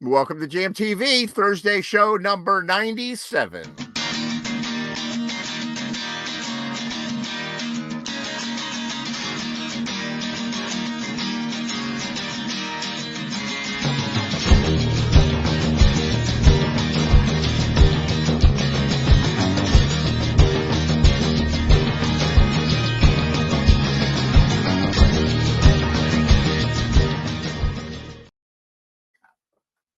Welcome to GMTV, Thursday show number 97.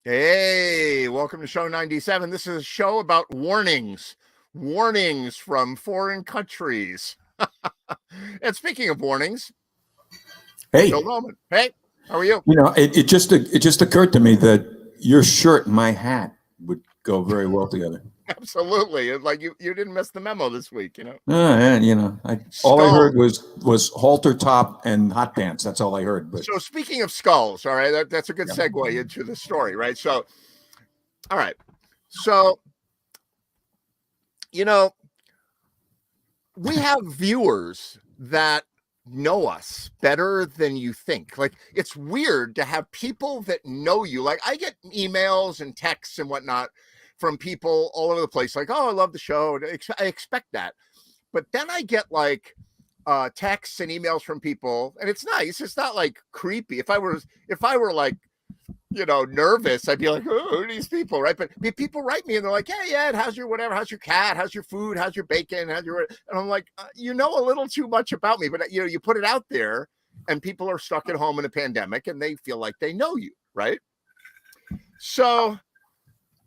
Hey, welcome to show 97. This is a show about warnings from foreign countries. And speaking of warnings, hey, Bill Noman. Hey, how are you? You know, it just occurred to me that your shirt and my hat would go very well together. Absolutely. It's like you didn't miss the memo this week, And all I heard was halter top and hot pants. That's all I heard. But so speaking of skulls, all right, that's a good segue into the story, right? So, all right. So, we have viewers that know us better than you think. Like, it's weird to have people that know you. Like, I get emails and texts and whatnot from people all over the place, like, oh, I love the show. I expect that. But then I get like texts and emails from people, and it's nice. It's not like creepy. If I were like, nervous, I'd be like, oh, who are these people, right? But people write me and they're like, hey, Ed, how's your whatever? How's your cat? How's your food? How's your bacon? And I'm like, you know a little too much about me, but you put it out there and people are stuck at home in a pandemic and they feel like they know you, right? So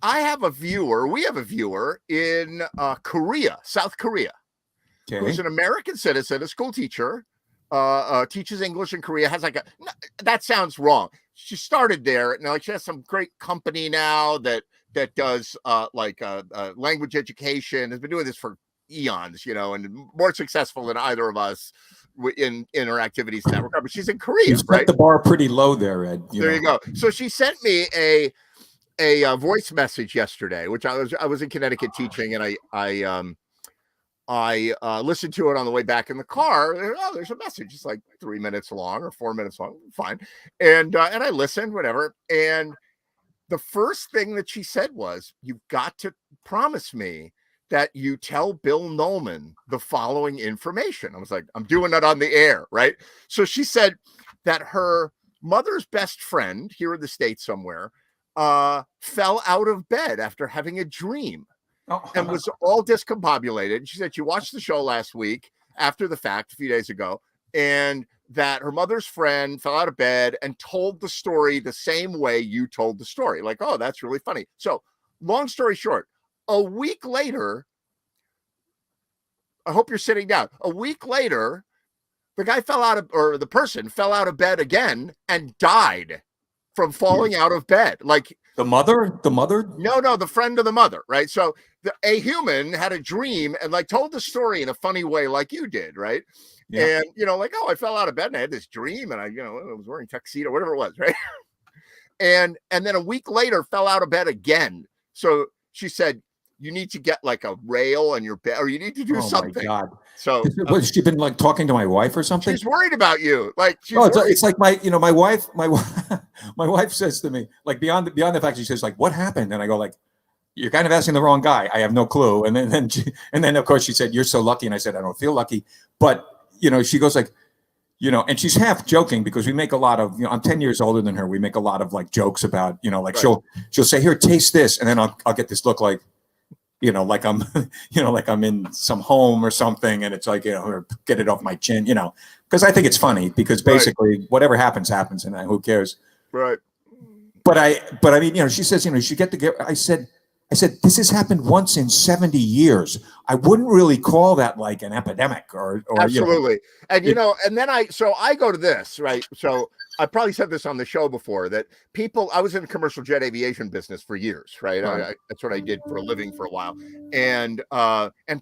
we have a viewer in Korea, South Korea, who's an American citizen, a school teacher, teaches English in Korea, that sounds wrong. She started there, and she has some great company now that does language education, has been doing this for eons, and more successful than either of us in her activities in that regard. But she's in Korea, she's right? Set the bar pretty low there, Ed. There you go. So she sent me a voice message yesterday, which I was in Connecticut teaching, and I listened to it on the way back in the car. Oh, there's a message. It's like 3 minutes long or 4 minutes long. Fine. And I listened, whatever. And the first thing that she said was, you've got to promise me that you tell Bill Noman the following information. I was like, I'm doing it on the air, right? So she said that her mother's best friend here in the States somewhere fell out of bed after having a dream. And was all discombobulated. She said she watched the show last week after the fact, a few days ago, and that her mother's friend fell out of bed and told the story the same way you told the story. Like, oh, that's really funny. So, long story short, a week later, I hope you're sitting down. A week later, the person fell out of bed again and died from falling out of bed. Like, the mother? No, the friend of the mother, right? So a human had a dream and told the story in a funny way, like you did, right? Yeah. And oh, I fell out of bed and I had this dream, and I was wearing tuxedo, whatever it was, right? and then a week later fell out of bed again. So she said, you need to get like a rail on your bed, or you need to do something. My God. So has she been talking to my wife or something? She's worried about you. It's like my wife. My wife says to me, beyond the fact, she says, what happened? And I go, you're kind of asking the wrong guy. I have no clue. And then of course she said, you're so lucky. And I said, I don't feel lucky. But she goes and she's half joking, because we make a lot of, I'm 10 years older than her. We make a lot of jokes about, right. She'll say, here, taste this. And then I'll get this look like I'm, like I'm in some home or something. And it's or get it off my chin, because I think it's funny, because basically whatever happens, and who cares? Right. But I mean, she says, you should get together. I said, this has happened once in 70 years. I wouldn't really call that like an epidemic or absolutely. And and then I go to this, right? So I probably said this on the show before, that I was in the commercial jet aviation business for years, right? That's what I did for a living for a while. And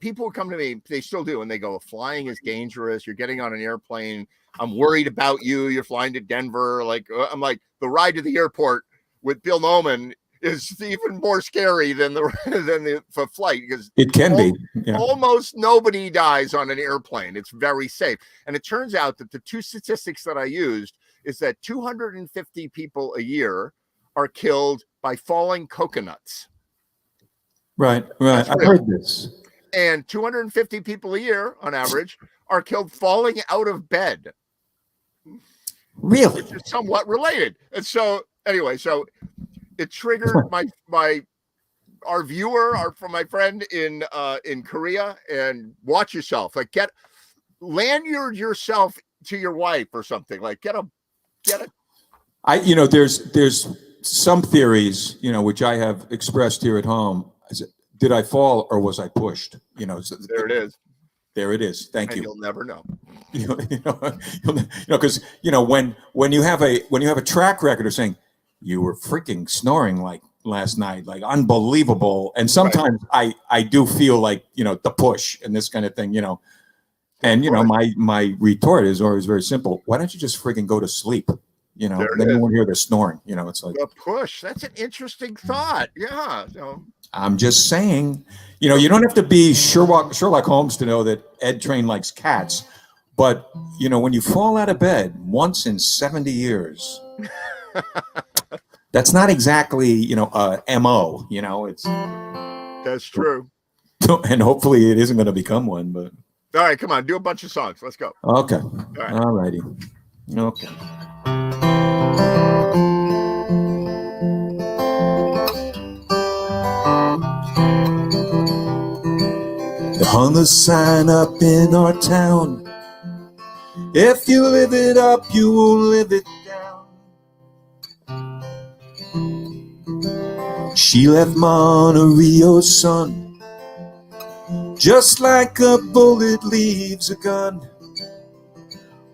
people would come to me, they still do, and they go, flying is dangerous. You're getting on an airplane. I'm worried about you. You're flying to Denver. I'm like, the ride to the airport with Bill Noman is even more scary than the flight, because it can be. Yeah. Almost nobody dies on an airplane. It's very safe. And it turns out that the two statistics that I used is that 250 people a year are killed by falling coconuts. Right. That's I've real. heard this. And 250 people a year on average are killed falling out of bed, Really? which is somewhat related. And so anyway, so it triggered our viewer, from my friend in Korea. And watch yourself, like lanyard yourself to your wife or something, like get a There's some theories, which I have expressed here at home. Did I fall or was I pushed? there it is. There it is. Thank you. You'll never know. Because when you have a track record of saying you were freaking snoring like last night, like unbelievable, and sometimes I do feel like the push and this kind of thing, and my retort is always very simple. Why don't you just freaking go to sleep? Then you won't hear the snoring. It's like the push. That's an interesting thought. Yeah. So I'm just saying, you don't have to be Sherlock Holmes to know that Ed Train likes cats. But, when you fall out of bed once in 70 years, that's not exactly, a MO, it's. That's true. And hopefully it isn't going to become one, but. All right, come on, do a bunch of songs. Let's go. Okay. Right. All righty. Okay. They hung a sign up in our town. If you live it up, you will live it down. She left Monterio's son, just like a bullet leaves a gun.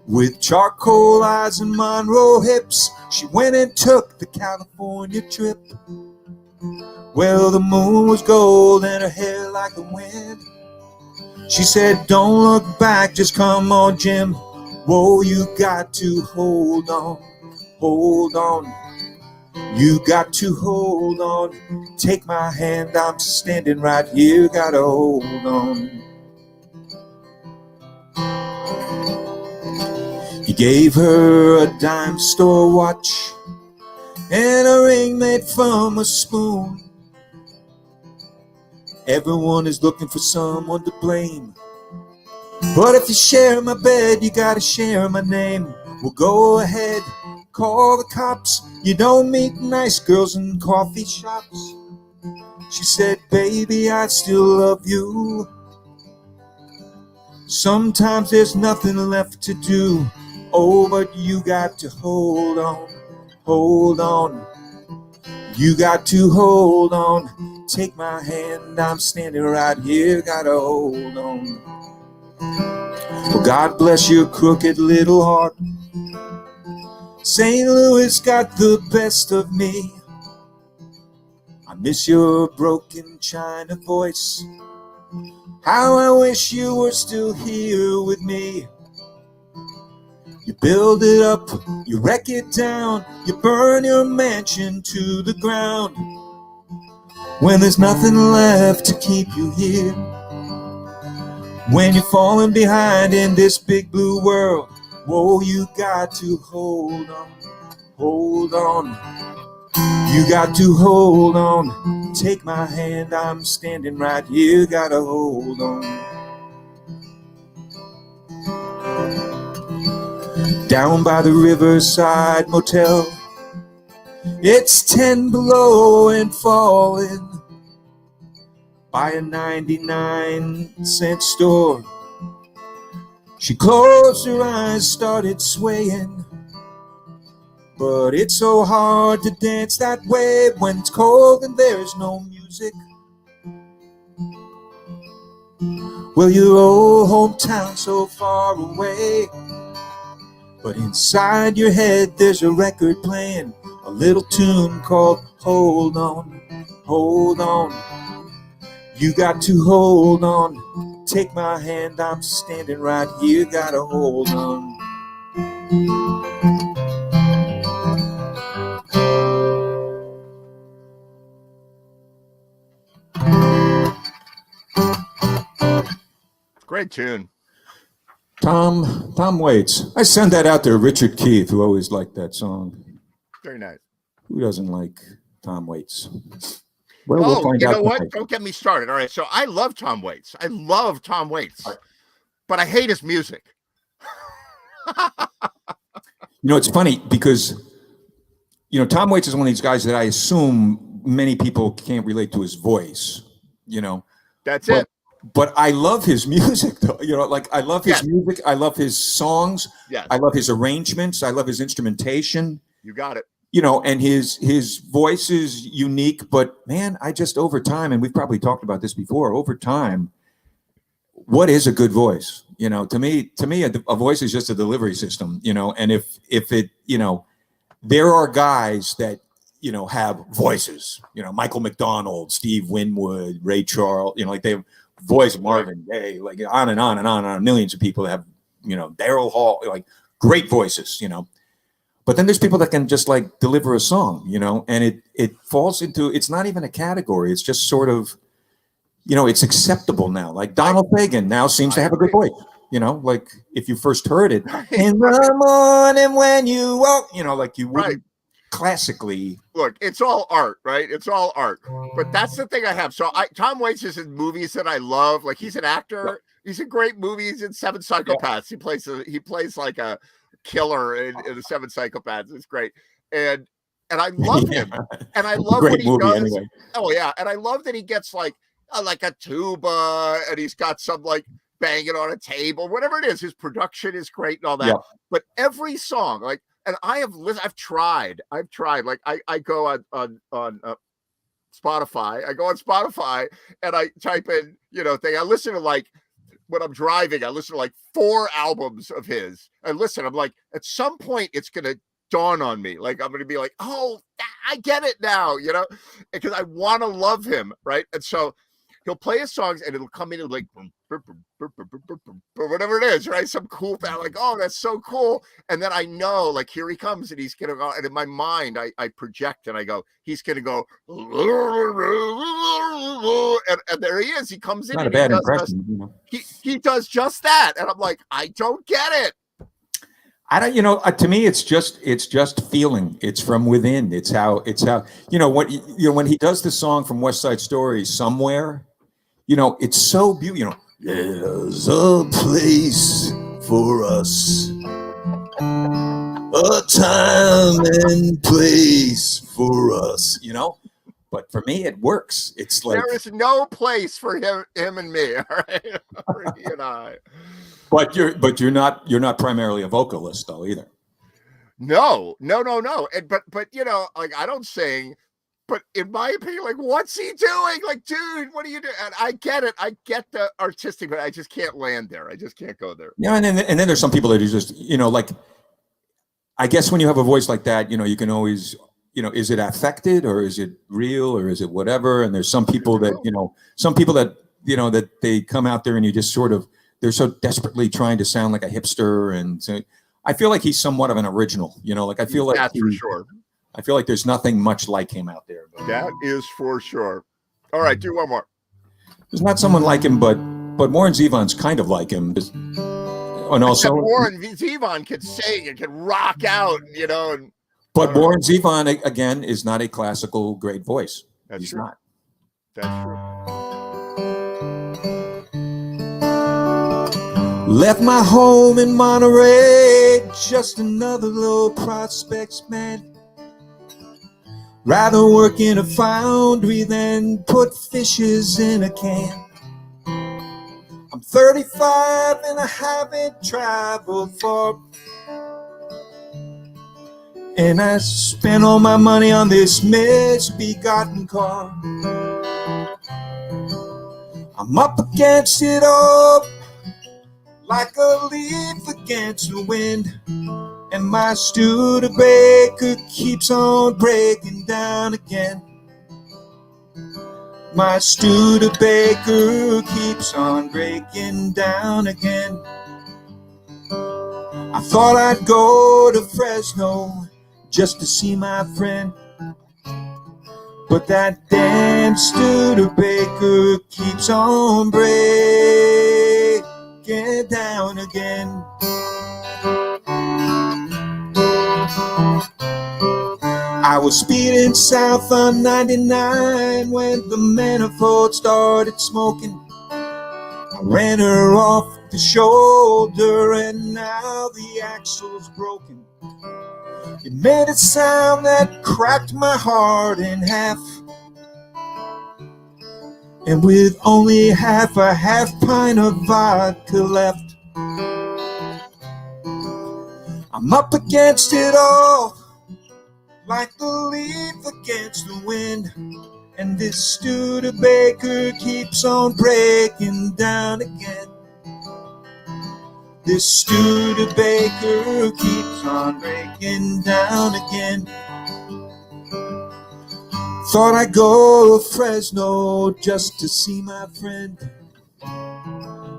With charcoal eyes and Monroe hips, she went and took the California trip. Well, the moon was gold and her hair like the wind. She said, don't look back, just come on, Jim. Whoa, you got to hold on, hold on. You got to hold on. Take my hand, I'm standing right here. Gotta hold on. He gave her a dime store watch and a ring made from a spoon. Everyone is looking for someone to blame, but if you share my bed, you gotta share my name. Well, go ahead, call the cops. You don't meet nice girls in coffee shops. She said, baby, I still love you. Sometimes there's nothing left to do. Oh, but you got to hold on, hold on. You got to hold on. Take my hand, I'm standing right here. Gotta hold on. Well, God bless your crooked little heart. St. Louis got the best of me. I miss your broken China voice. How I wish you were still here with me. You build it up, you wreck it down, you burn your mansion to the ground. When there's nothing left to keep you here, when you're falling behind in this big blue world, whoa, you got to hold on, hold on. You got to hold on. Take my hand, I'm standing right here. Gotta hold on. Down by the Riverside Motel, it's 10 below and falling. By a 99-cent store, she closed her eyes, started swaying. But it's so hard to dance that way when it's cold and there's no music. Well, your old hometown so far away, but inside your head there's a record playing, a little tune called Hold On, Hold On. You got to hold on. Take my hand, I'm standing right here. Gotta hold on. Great tune. Tom Waits. I send that out to Richard Keith, who always liked that song. Very nice. Who doesn't like Tom Waits. Well, we'll Oh, find you out know what? tonight. Don't get me started. All right. So I love Tom Waits. I love Tom Waits, Right. but I hate his music. You know, it's funny because, you know, Tom Waits is one of these guys that I assume many people can't relate to his voice, you know. That's But it. but I love his music, though. You know, like I love his Yes. music. I love his songs. Yes. I love his arrangements. I love his instrumentation. You got it. You know, and his voice is unique. But man, I just over time, and we've probably talked about this before. Over time, what is a good voice? You know, to me, a voice is just a delivery system. You know, and if it, you know, there are guys that, you know, have voices. You know, Michael McDonald, Steve Winwood, Ray Charles. You know, like they have voice, Marvin Gaye, like on and on and on and on. Millions of people have, you know, Daryl Hall, like great voices. You know, but then there's people that can just like deliver a song. You know, and it falls into, it's not even a category. It's just sort of, you know, it's acceptable now. Like Donald Fagen now seems to have a good voice. You know, like if you first heard it in the morning when you woke, you know, like you wouldn't classically. Look, it's all art, right? It's all art. But that's the thing I have. So Tom Waits is in movies that I love. Like he's an actor. Yep. He's in great movies in Seven Psychopaths. Yep. He plays like a killer in the Seven Psychopaths. It's great. And I love him. And I love what he does. Anyway. Oh yeah. And I love that he gets like a tuba and he's got some like banging on a table, whatever it is. His production is great and all that. Yep. But every song, like, and I've tried, like I go on Spotify. I go on Spotify and I type in, you know, I listen to like, when I'm driving, I listen to like 4 albums of his. And listen, I'm like, at some point it's going to dawn on me. Like, I'm going to be like, oh, I get it now, you know, because I want to love him. Right. And so he'll play his songs and it'll come in and like, whatever it is, right? Some cool thing, like, oh, that's so cool. And then I know, like, here he comes and he's going to go. And in my mind, I project and I go, he's going to go, and there he is. He comes in. Not a bad impression. You know. He does just that. And I'm like, I don't get it. I don't, you know, to me, it's just feeling. It's from within. It's how, you know, when he does the song from West Side Story, Somewhere, you know, it's so beautiful. You know, there's a place for us, a time and place for us, you know. But for me, it works. It's like there is no place for him and me. All right, for he and I. But you're not primarily a vocalist though either. No. And but you know, like I don't sing. But in my opinion, like, what's he doing? Like, dude, what are you doing? And I get it. I get the artistic, but I just can't land there. I just can't go there. Yeah, and then there's some people that are just, you know, like, I guess when you have a voice like that, you know, you can always, you know, is it affected or is it real or is it whatever? And there's some people that, you know, that they come out there and you just sort of, they're so desperately trying to sound like a hipster. And so I feel like he's somewhat of an original, you know, like I feel like that's for sure. I feel like there's nothing much like him out there. That is for sure. All right, do one more. There's not someone like him, but Warren Zevon's kind of like him. And also, Warren Zevon can sing and can rock out, you know. But Warren Zevon, again, is not a classical great voice. He's true. not. That's true. Left my home in Monterey, just another low prospects man. Rather work in a foundry than put fishes in a can. I'm 35 and I haven't traveled far. And I spent all my money on this misbegotten car. I'm up against it all, like a leaf against the wind. And my Studebaker keeps on breaking down again. My Studebaker keeps on breaking down again. I thought I'd go to Fresno just to see my friend, but that damn Studebaker keeps on breaking down again. I was speeding south on 99 when the manifold started smoking. I ran her off the shoulder and now the axle's broken. It made a sound that cracked my heart in half. And with only half pint of vodka left, I'm up against it all, like the leaf against the wind. And this Studebaker keeps on breaking down again. This Studebaker keeps on breaking down again. Thought I'd go to Fresno just to see my friend,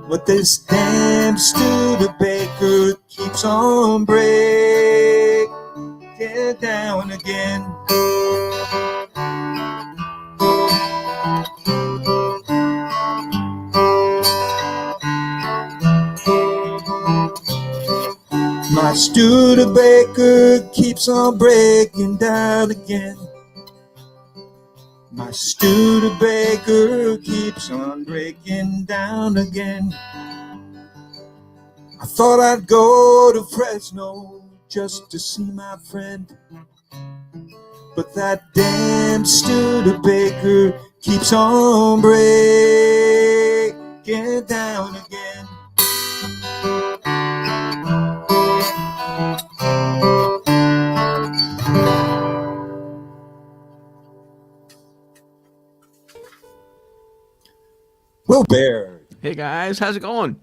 but this damn Studebaker keeps on breaking down again. My Studebaker keeps on breaking down again. My Studebaker keeps on breaking down again. I thought I'd go to Fresno just to see my friend, but that damn Studebaker keeps on breaking down again. Will Baird. Hey guys, how's it going?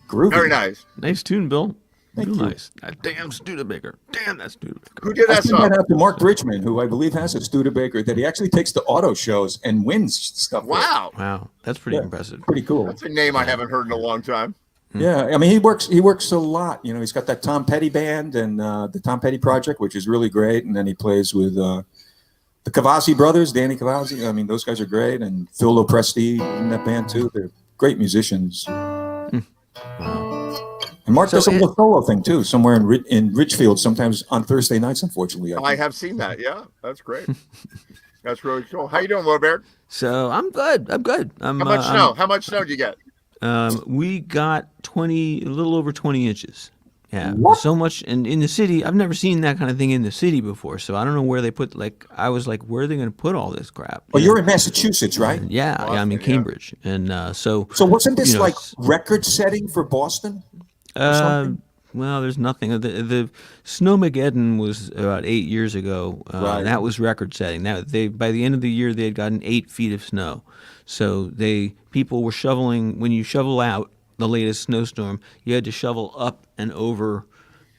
Groovy. Very nice. Nice tune, Bill. Thank Real you. nice. That damn Studebaker. Damn, that Studebaker. Who did I that sent song? that out to Mark Bridgman, who I believe has a Studebaker that he actually takes to auto shows and wins stuff. with. Wow. Wow, that's pretty Yeah. impressive. Pretty cool. That's a name I haven't heard in a long time. Yeah, I mean he works a lot. You know, he's got that Tom Petty band and the Tom Petty Project, which is really great, and then he plays with the Cavazzi brothers, Danny Cavazzi. I mean, those guys are great, and Phil Lopresti in that band too. They're great musicians. Wow. And Mark So does a little solo thing too, somewhere in Ridgefield, sometimes on Thursday nights. Unfortunately, I have seen that. Yeah, that's great. That's really cool. How you doing, Robert? So I'm good. I'm good. I'm, How much snow? How much snow did you get? We got a little over 20 inches. Yeah, What? so much. And in the city, I've never seen that kind of thing in the city before. So I don't know where they put. I was like, where are they going to put all this crap? Well, You know? you're in Massachusetts, right? Yeah, yeah. I'm in Boston, yeah. Cambridge, and so. So wasn't this You know, like it's- record-setting for Boston? something? Well, there's nothing. The Snowmageddon was about 8 years ago. Right. That was record-setting. That by the end of the year they had gotten 8 feet of snow. So people were shoveling. When you shovel out the latest snowstorm, you had to shovel up and over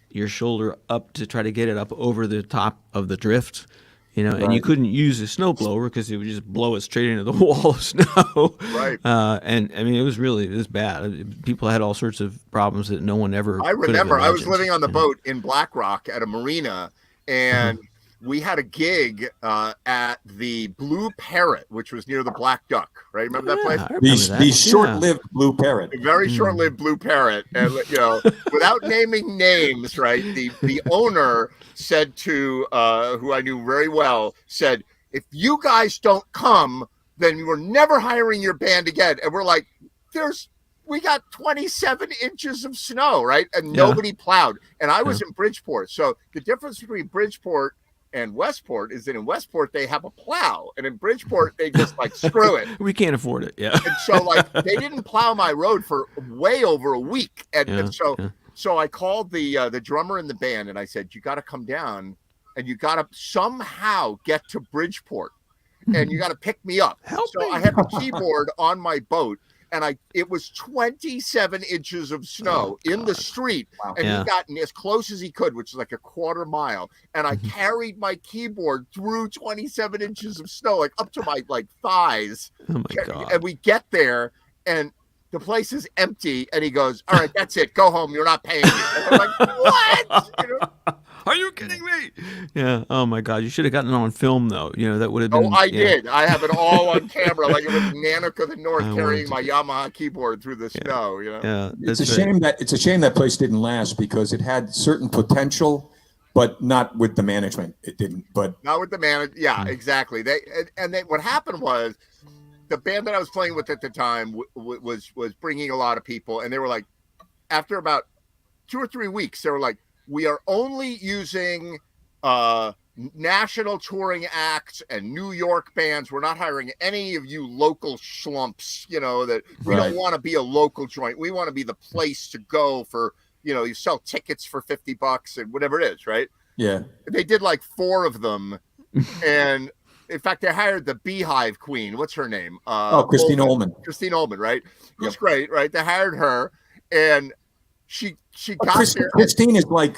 your shoulder up to try to get it up over the top of the drift. You know, and you Right. couldn't use a snowblower because it would just blow it straight into the wall of snow. Right. And I mean, it was bad. People had all sorts of problems that no one ever. I could have remember I was imagined, living on the you know. boat in Black Rock at a marina, and we had a gig at the Blue Parrot, which was near the Black Duck. Right? Remember that place? Yeah, I remember These that. these Yeah. short-lived Blue Parrot. A very short-lived Blue Parrot, and without naming names, right? The owner said to who I knew very well, said, "If you guys don't come, then we're never hiring your band again." And we're like, we got 27 inches of snow, right? And Yeah. nobody plowed. And I was in Bridgeport, so the difference between Bridgeport and Westport is that in Westport they have a plow, and in Bridgeport they just like screw it. We can't afford it. Yeah. And so like they didn't plow my road for way over a week. And, Yeah, so yeah. so I called the drummer in the band and I said, "You got to come down and you got to somehow get to Bridgeport and you got to pick me up." Help so me. I had the keyboard on my boat, and it was 27 inches of snow in the street. Wow. And Yeah. he got as close as he could, which is like a quarter mile. And I carried my keyboard through 27 inches of snow, like up to my like thighs. Oh my god. And we get there, and the place is empty. And he goes, "All right, that's it. Go home. You're not paying me." And I'm like, "What?" You know? Are you kidding me? Yeah. Oh my god. You should have gotten it on film though. You know that would have been. Oh, I yeah. did. I have it all on camera, like it was Nanook of the North I carrying my wanted Yamaha keyboard through the snow. You know. Yeah. It's that's a right. shame that place didn't last because it had certain potential but not with the management. It didn't. But Not with the manager. Yeah, exactly. They what happened was the band that I was playing with at the time was bringing a lot of people, and they were like, after about 2 or 3 weeks, they were like, we are only using national touring acts and New York bands. We're not hiring any of you local schlumps, that we don't want to be a local joint. We want to be the place to go for, you sell tickets for $50 and whatever it is, right? yeah, They did like 4 of them. And in fact, they hired the Beehive Queen. What's her name? Christine Ullman. Christine Ullman, right? Who's great, right? They hired her, and she got there. Christine is like,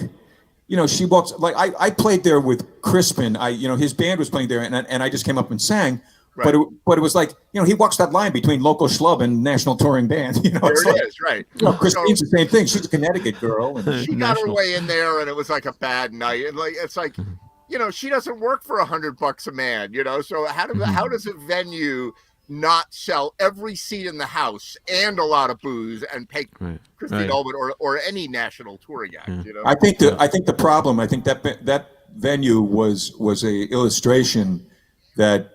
she walks like I played there with Crispin. His band was playing there, and I just came up and sang. Right. But it was like, he walks that line between local schlub and national touring band. There it is, right? Christine's the same thing. She's a Connecticut girl, and she got her way in there, and it was like a bad night. And it's like, she doesn't work for $100 a man, So how does a venue not sell every seat in the house and a lot of booze and pay Christine Ullman or any national touring act? I think the problem. I think that venue was a illustration that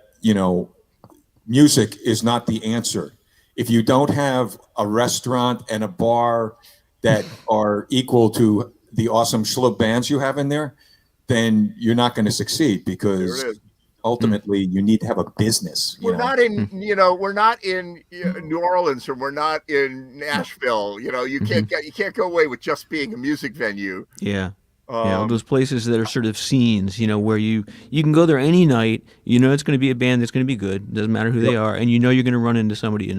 music is not the answer. If you don't have a restaurant and a bar that are equal to the awesome schlub bands you have in there, then you're not going to succeed, because ultimately you need to have a business. We're not in New Orleans, or we're not in Nashville. You can't go away with just being a music venue. Yeah. Those places that are sort of scenes, where you can go there any night. It's going to be a band that's going to be good. Doesn't matter who they are, and you're going to run into somebody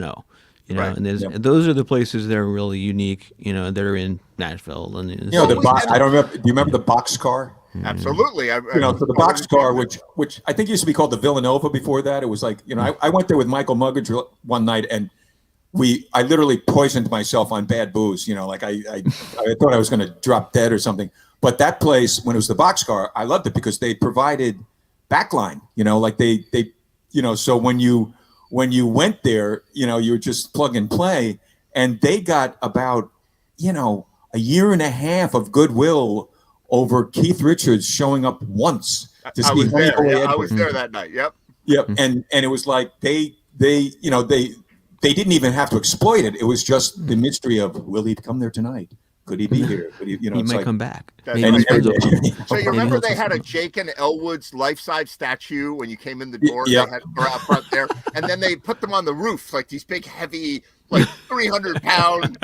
Right. And those are the places that are really unique. That are in Nashville and I don't remember. Do you remember the Boxcar? Absolutely. So the Boxcar, which I think used to be called the Villanova before that. It was like, I went there with Michael Muggeridge one night, and I literally poisoned myself on bad booze. I thought I was going to drop dead or something. But that place, when it was the Boxcar, I loved it because they provided backline. So when you went there, you were just plug and play, and they got about a year and a half of goodwill over Keith Richards showing up once to see. I was there that night. Yep. And it was like they didn't even have to exploit it. It was just the mystery of, will he come there tonight? Could he be here? Could he? He might come back. So you remember they had a Jake and Elwood's life-size statue when you came in the door? Yeah. They had out front there, and then they put them on the roof, like these big, heavy, like 300-pound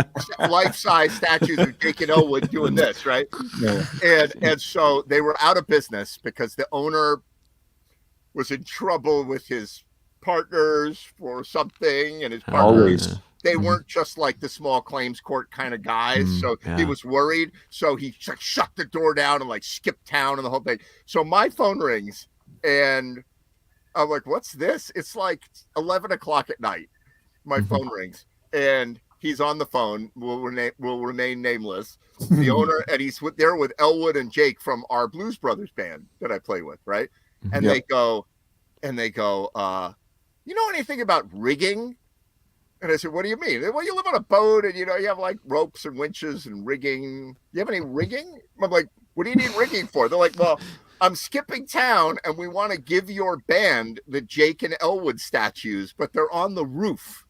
life-size statues of Jake and Elwood doing this, right? Yeah. And so they were out of business because the owner was in trouble with his partners for something, and his partners. They weren't just like the small claims court kind of guys. So he was worried. So he shut the door down and skipped town and the whole thing. So my phone rings and I'm like, what's this? It's like 11 o'clock at night. My phone rings and he's on the phone. Will remain nameless. The owner, and he's there with Elwood and Jake from our Blues Brothers band that I play with. Right. And they go, you know anything about rigging? And I said, what do you mean? Well, you live on a boat and, you have ropes and winches and rigging. You have any rigging? I'm like, what do you need rigging for? They're like, well, I'm skipping town and we want to give your band the Jake and Elwood statues, but they're on the roof.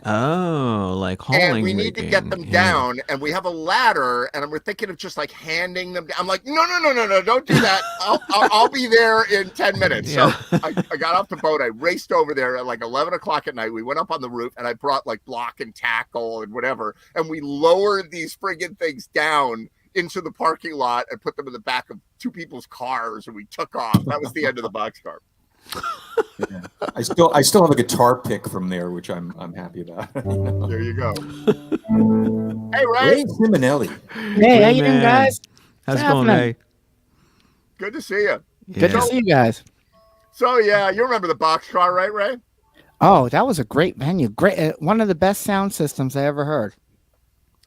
Oh, like hauling. And we need to get them down, and we have a ladder, and we're thinking of just handing them down. I'm like, no, don't do that. I'll be there in 10 minutes. So I got off the boat. I raced over there at 11 o'clock at night. We went up on the roof, and I brought block and tackle and whatever, and we lowered these friggin' things down into the parking lot and put them in the back of 2 people's cars, and we took off. That was the end of the Boxcar. Yeah. I still have a guitar pick from there, which I'm happy about. There you go. Hey, Ray. Ray Simonelli. Hey, how you doing, guys? How's it going, Ray? Good to see you. Good to see you guys. So yeah, you remember the Boxcar, right, Ray? Oh, that was a great venue. Great, one of the best sound systems I ever heard.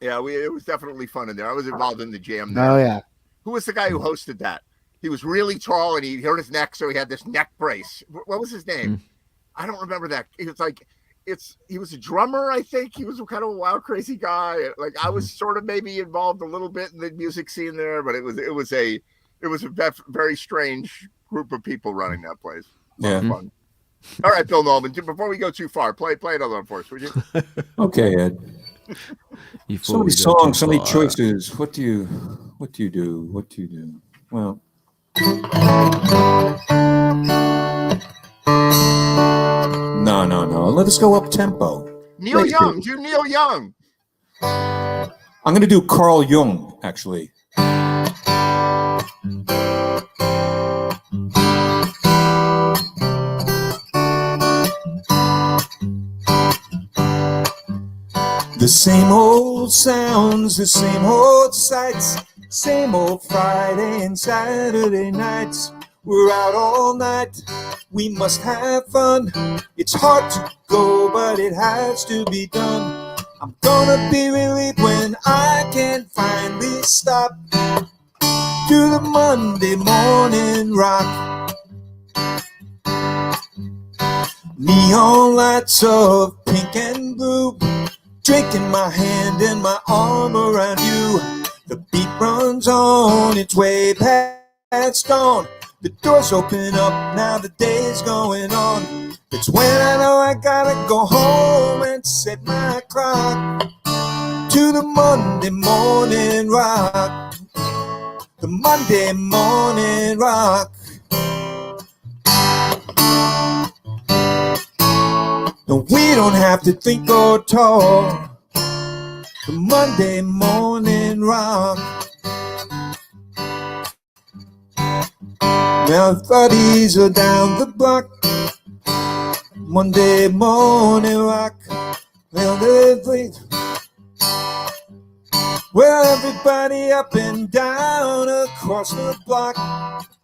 Yeah, it was definitely fun in there. I was involved in the jam there. Oh yeah. Who was the guy who hosted that? He was really tall and he hurt his neck, so he had this neck brace. What was his name? I don't remember that. He was a drummer, I think. He was kind of a wild, crazy guy. I was sort of maybe involved a little bit in the music scene there, but it was It was a very strange group of people running that place. Yeah. Fun. All right, Bill Nolan. Before we go too far, play another one for us, would you? Okay, Ed. Before So many we go songs, too so many far. choices. What do you do? Well, no. Let us go up tempo. Neil Great Young. group. Do Neil Young. I'm going to do Carl Jung, actually. The same old sounds, the same old sights, same old Friday and Saturday nights. We're out all night, we must have fun. It's hard to go, but it has to be done. I'm gonna be relieved when I can finally stop to the Monday morning rock. Neon lights of pink and blue, drink in my hand and my arm around you. The beat runs on its way past dawn. The doors open up, now the day's going on. It's when I know I gotta go home and set my clock to the Monday morning rock. The Monday morning rock. No, we don't have to think or talk. The Monday morning rock. Now 30s are down the block. Monday morning rock. Well, everybody up and down across the block.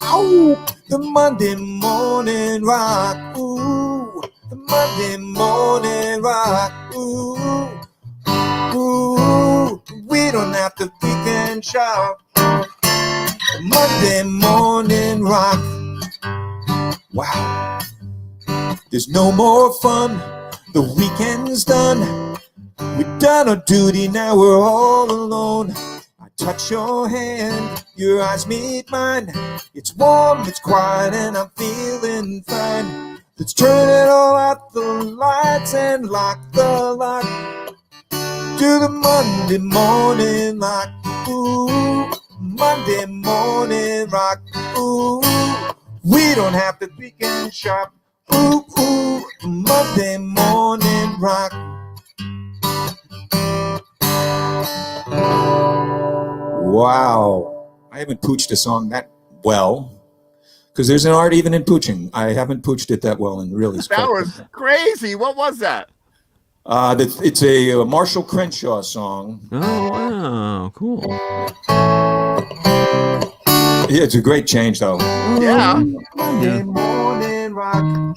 Ow! The Monday morning rock. Ooh, the Monday morning rock. Ooh, ooh. We don't have to think and shout. The Monday morning rock. Wow. There's no more fun. The weekend's done. We've done our duty, now we're all alone. I touch your hand, your eyes meet mine. It's warm, it's quiet, and I'm feeling fine. Let's turn it all out, the lights, and lock the lock to the Monday morning rock. Ooh, Monday morning rock. Ooh, we don't have to think and shop. Ooh, ooh, Monday morning rock. Wow. I haven't pooched a song that well, because there's an art even in pooching. I haven't pooched it that well, and really, That was crazy. What was that? it's a Marshall Crenshaw song. Oh wow, cool. Yeah, it's a great change, though. Yeah. Monday morning rock.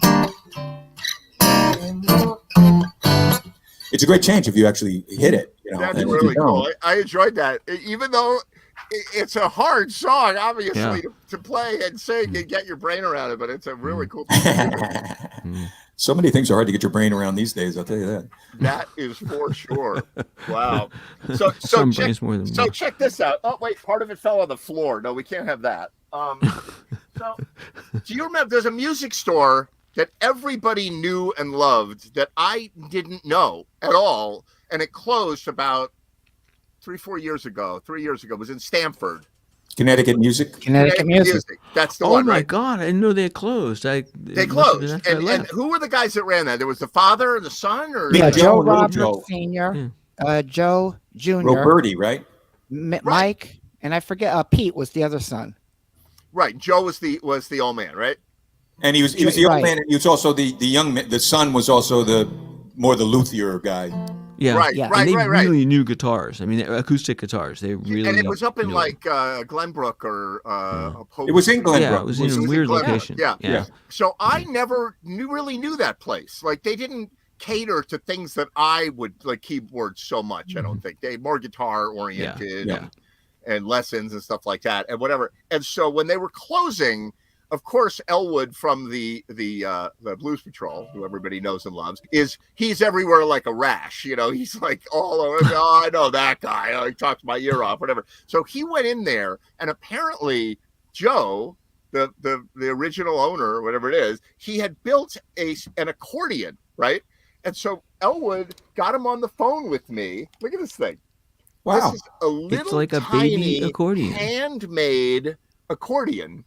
It's a great change if you actually hit it. You know, That's and if really you don't- cool. I enjoyed that. Even though it's a hard song, obviously, Yeah. to play and sing and get your brain around it, but it's a really cool thing to do. So many things are hard to get your brain around these days, I'll tell you that. That is for sure. Wow. So Some check, brains more than so me. check this out. Oh wait, part of it fell on the floor. No, we can't have that. So do you remember there's a music store that everybody knew and loved that I didn't know at all, and it closed about 3 years ago. It was in Stamford. Connecticut music. Connecticut music. That's the Oh one, my right? God! I didn't know they had closed. They it must have closed. been after I And left. who were the guys that ran that? There was the father and the son, or Yeah, Joe and Little Roberts Joe. Sr., Joe Jr., Roberti, right? Mike, and I forget. Pete was the other son. right? Joe was the old man, right? And he was the old Right. man, and he was also the young man. The son was also the luthier guy. Yeah, Right, Yeah. right, and they right, right. really knew guitars. I mean, acoustic guitars. They really. And it was up in knew like Glenbrook or It was in Glenbrook. Yeah, it was in was a in weird Glenbrook, location. yeah. yeah. So I never really knew that place. Like they didn't cater to things that I would like keyboards so much. I don't think they more guitar oriented Yeah. and lessons and stuff like that and whatever. And so when they were closing, of course, Elwood from the Blues Patrol, who everybody knows and loves, he's everywhere like a rash. You know, he's like all over. Oh, I know that guy. Oh, he talks my ear off, whatever. So he went in there, and apparently Joe, the original owner, or whatever it is, he had built an accordion, right? And so Elwood got him on the phone with me. Look at this thing. Wow. This is a little It's like a tiny baby accordion. handmade accordion.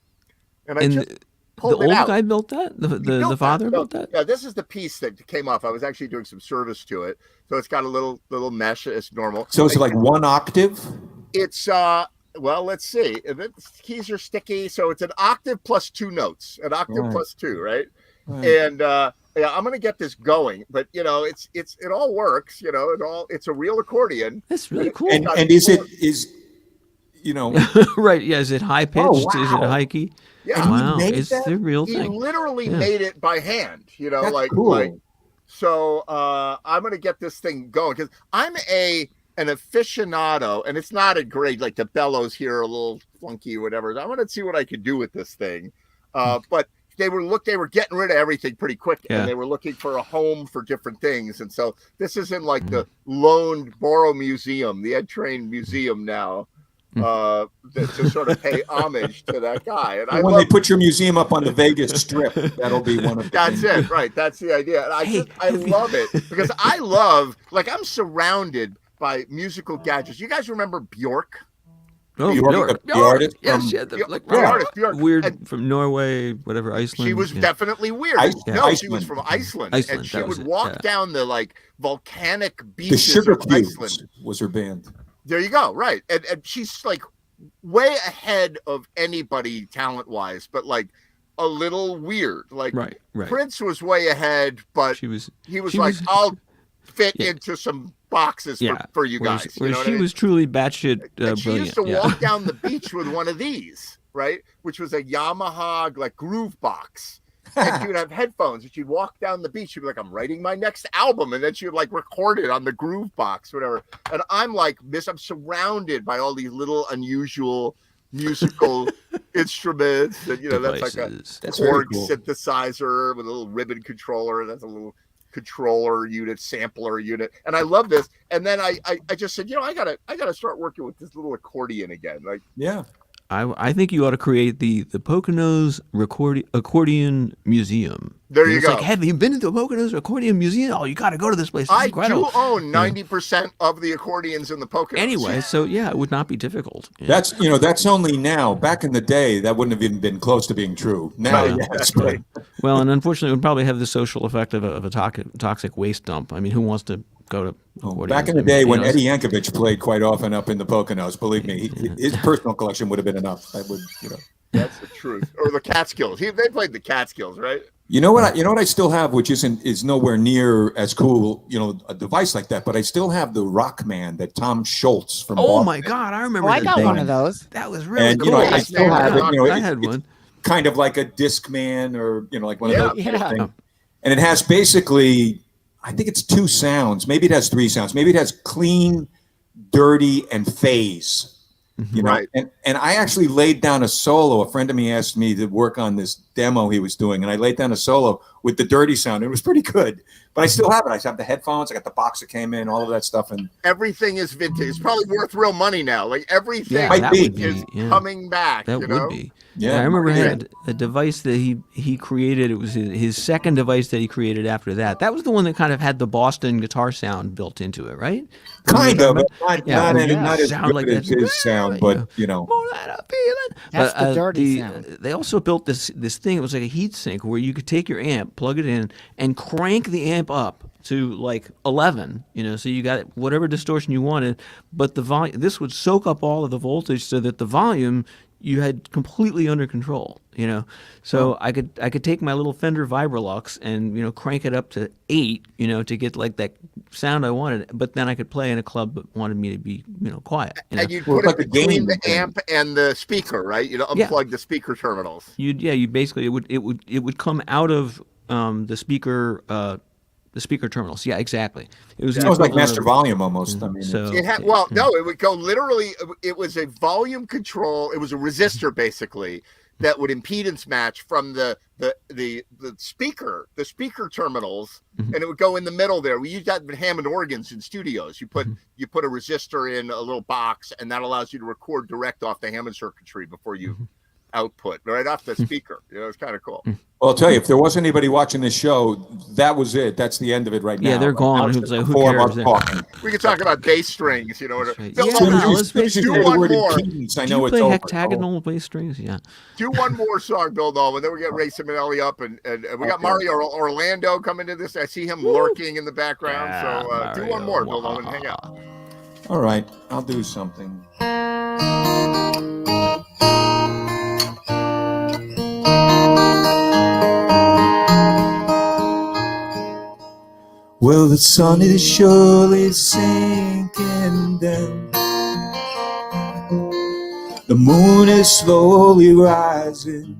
And I And just the pulled it old out. guy built that. He The built father that. built that. Yeah, this is the piece that came off. I was actually doing some service to it, so it's got a little mesh as normal. So is it like one octave? It's well, let's see. The keys are sticky, so it's an octave plus 2 notes. An octave Right. plus 2, right? Right. And yeah, I'm gonna get this going, but you know, it all works. You know, it's a real accordion. That's really cool. And is you know, Right? Yeah. Is it high pitched? Oh, Is it wow. high key? Yeah, And he Wow. made It's that? the real he thing. literally Yeah. made it by hand. You know, that's like cool. so. I'm gonna get this thing going because I'm an aficionado, and it's not a great, like the bellows here are a little funky or whatever. I want to see what I could do with this thing. But they were getting rid of everything pretty quick, Yeah. and they were looking for a home for different things. And so this is in like the loaned Borough Museum, the Ed Train Museum now, to sort of pay homage to that guy. And I when love they put your museum up on the Vegas Strip, that'll be one of the that's things. it, right? That's the idea. And I Hey, I love it because I love, like, I'm surrounded by musical gadgets. You guys remember Bjork? Oh, Bjork, the artist Yes, from- yeah, the, Bjork, like the artist Bjork. weird And from Norway, whatever, Iceland. she was yeah. definitely weird. Iceland. No, she was Iceland. from Iceland, Iceland, and she that was would it, walk yeah. down the like volcanic The beaches Sugar of Cubes Iceland. was her band. There you go, right? And she's like way ahead of anybody talent wise, but like a little weird. Like Right, right. Prince was way ahead, but She was. he was she like, was- I'll fit Yeah. into some boxes Yeah. for you Whereas- guys. You whereas know what she I mean? was truly batshit And she brilliant. used to yeah. walk down the beach with one of these, right? Which was a Yamaha like groove box. And she would have headphones and she'd walk down the beach. She'd be like, I'm writing my next album. And then she would like record it on the groove box, whatever. And I'm like, I'm surrounded by all these little unusual musical instruments. And, you know, that's like a Devices. That's very Korg cool. synthesizer with a little ribbon controller. That's a little controller unit, sampler unit. And I love this. And then I just said, you know, I gotta start working with this little accordion again. Like, Yeah. I think you ought to create the Poconos Accordion Museum. There you It's go. like, have you been to the Poconos Accordion Museum? Oh, you got to go to this place. It's I incredible. do own 90% of the accordions in the Poconos. Anyway, so yeah, it would not be difficult. Yeah. That's only now. Back in the day, that wouldn't have even been close to being true. Now, Right, yes, exactly. Well, and unfortunately, it would probably have the social effect of a toxic waste dump. I mean, who wants to go to accordions? back in the I mean, day you when know, Eddie Yankovic played quite often up in the Poconos, believe me, his personal collection would have been enough. I would, you know. That's the truth. Or the Catskills. They played the Catskills, right? You know what? I still have, which is nowhere near as cool, you know, a device like that. But I still have the Rockman that Tom Schultz from. Oh Boston. my God, I remember. Oh, I that got thing. one of those. That was really And cool. you know, I Yes, still man. have it. You know, I had one. kind of like a Discman, or you know, like one of those. Yeah. things. And it has basically, I think it's 2 sounds. Maybe it has 3 sounds. Maybe it has clean, dirty, and phase. You know, Right. and I actually laid down a solo. A friend of me asked me to work on this demo he was doing, and I laid down a solo with the dirty sound. It was pretty good, but I still have it. I have the headphones. I got the box that came in, all of that stuff, and Everything is vintage. It's probably worth real money now. Like everything Yeah, Might that be. would be. is Yeah. coming back. That you would know? be. yeah, I remember he yeah. had a device that he created. It was his second device that he created after that. That was the one that kind of had the Boston guitar sound built into it, right? kind of, but not, Yeah, not, well, any- you not as sound good like as that. his sound, but you know, More than a feeling. That's the dirty sound. They also built this thing. It was like a heat sink where you could take your amp, plug it in, and crank the amp up to like 11. You know, so you got whatever distortion you wanted, but the volume. This would soak up all of the voltage so that the volume you had completely under control. You know, so I could take my little Fender Vibrolux and crank it up to 8. To get like that sound I wanted, but then I could play in a club that wanted me to be quiet. And you'd Well, put it's it like a game between the thing. amp and the speaker, right? You know, Yeah. unplug the speaker terminals. You basically it would come out of the speaker terminals. Yeah, exactly. It was it was like equivalent master of- volume almost. I mean, So It had no, it would go literally. It was a volume control. It was a resistor basically that would impedance match from the speaker terminals, and it would go in the middle there. We used that in Hammond organs in studios. You put a resistor in a little box, and that allows you to record direct off the Hammond circuitry before you output right off the speaker. It's kind of cool. Well, I'll tell you, if there wasn't anybody watching this show, that was it. That's the end of it right now. Yeah, they're gone. That was Who's the like, who four of us cares? talking. We could talk about bass strings. right. Bill, Yeah, no, let's do, make do sure. one more. I Do know you it's play over. hectagonal bass strings? Yeah. Do one more song, Bill Nolan. Then we get Ray Simonelli up, and we got Okay. Mario Orlando coming to this. I see him lurking in the background. Yeah, so do one more, Bill Mario. Nolan. Hang out. All right, I'll do something. Well, the sun is surely sinking down. The moon is slowly rising.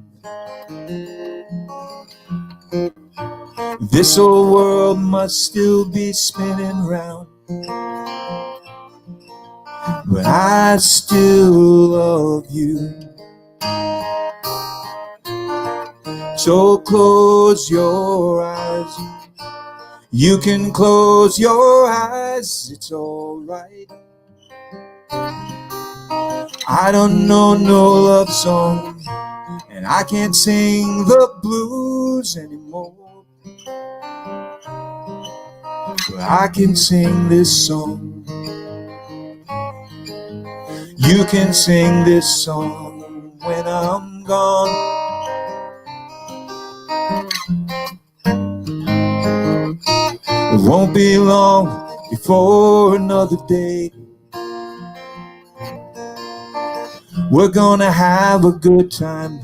This old world must still be spinning round, but I still love you. So close your eyes. You can close your eyes, it's all right. I don't know no love song, and I can't sing the blues anymore. But I can sing this song. You can sing this song when I'm gone. It won't be long before another day. We're gonna have a good time.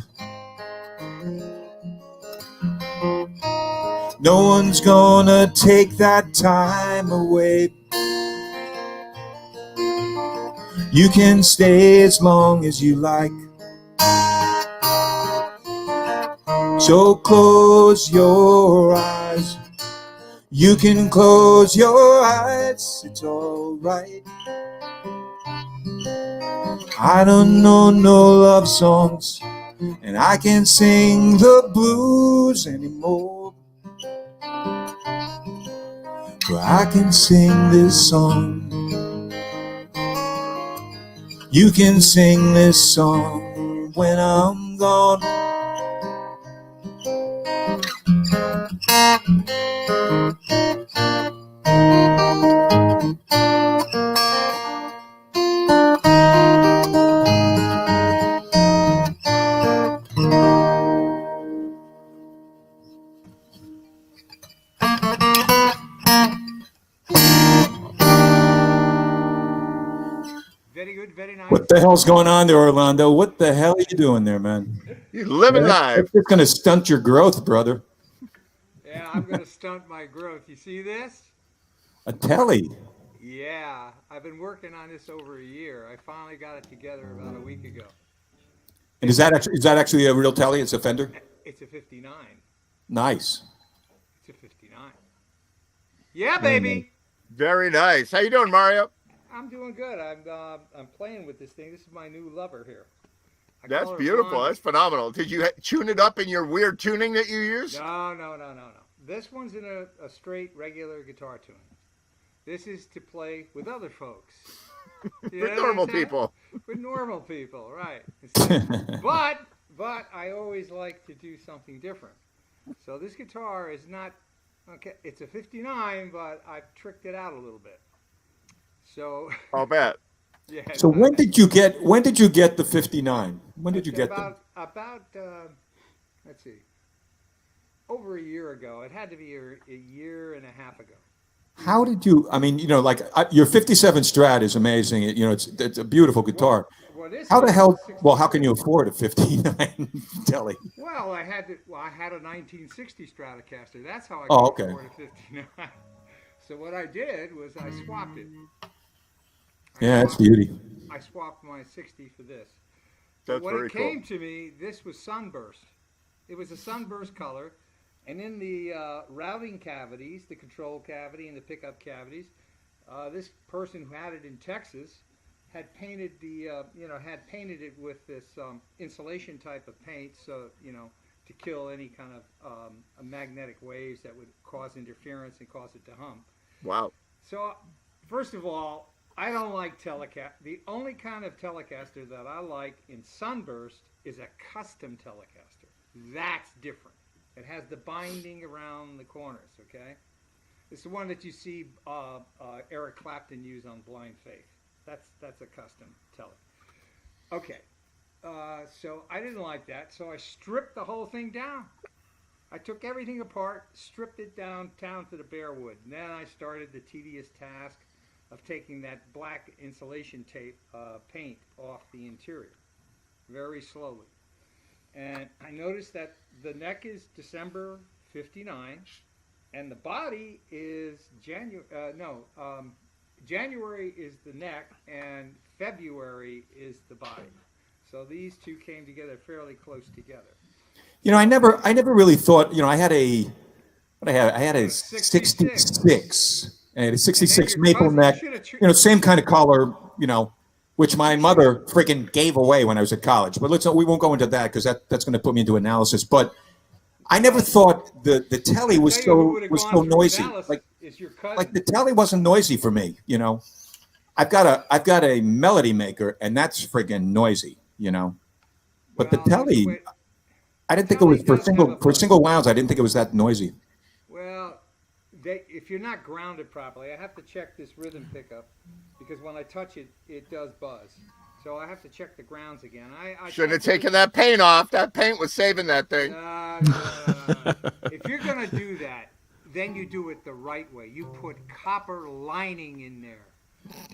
No one's gonna take that time away. You can stay as long as you like. So close your eyes. You can close your eyes, it's all right. I don't know no love songs, and I can't sing the blues anymore. But I can sing this song. You can sing this song when I'm gone. Very good, very nice. What the hell's going on there, Orlando? What the hell are you doing there, man? He's living live. That's just gonna stunt your growth, brother. Yeah, I'm going to stunt my growth. You see this? A telly. Yeah, I've been working on this over a year. I finally got it together about a week ago. And is that actually a real telly? It's a Fender? It's a 59. Nice. It's a 59. Yeah, baby. Very nice. How you doing, Mario? I'm doing good. I'm playing with this thing. This is my new lover here. I That's call her beautiful. Blondie. That's phenomenal. Did you tune it up in your weird tuning that you use? No. This one's in a straight, regular guitar tune. This is to play with other folks. You With know what normal I'm saying? people. With normal people, right. But I always like to do something different. So this guitar is not, okay, it's a 59, but I've tricked it out a little bit. So, I'll bet. yeah. So when did you get the 59? When did you get them? About let's see, over a year ago. It had to be a year and a half ago. How did you? I mean, your 57 Strat is amazing. It's a beautiful guitar. Well, this How the is hell? 60 Well, how can you afford a 59 telly? Well, I had a 1960 Stratocaster. That's how I Oh, could okay. afford a 59. So what I did was I swapped it. Yeah, it's beauty. I swapped my 60 for this. That's When very it cool. came to me, this was sunburst. It was a sunburst color, and in the routing cavities, the control cavity and the pickup cavities, this person who had it in Texas had painted painted it with this insulation type of paint, so to kill any kind of magnetic waves that would cause interference and cause it to hum. Wow. So, first of all, I don't like Telecaster. The only kind of Telecaster that I like in sunburst is a custom Telecaster. That's different. It has the binding around the corners, okay? It's the one that you see Eric Clapton use on Blind Faith. That's a custom Tele. Okay, so I didn't like that, so I stripped the whole thing down. I took everything apart, stripped it down to the bare wood. And then I started the tedious task of taking that black insulation tape paint off the interior, very slowly. And I noticed that the neck is December 59, and the body is January is the neck, and February is the body. So these two came together fairly close together. You know, I never really thought. You know, I had a 66. I had a 66 maple neck. You know, same kind of color. You know, which my mother freaking gave away when I was at college. But we won't go into that because that's going to put me into analysis. But I never thought the telly was so noisy. Like the telly wasn't noisy for me. You know, I've got a melody maker, and that's friggin' noisy. You know, but the telly. I didn't think it was for single wounds. I didn't think it was that noisy. Well, if you're not grounded properly, I have to check this rhythm pickup because when I touch it, it does buzz. So I have to check the grounds again. I Should have taken that paint off. That paint was saving that thing. No. If you're gonna do that, then you do it the right way. You put copper lining in there.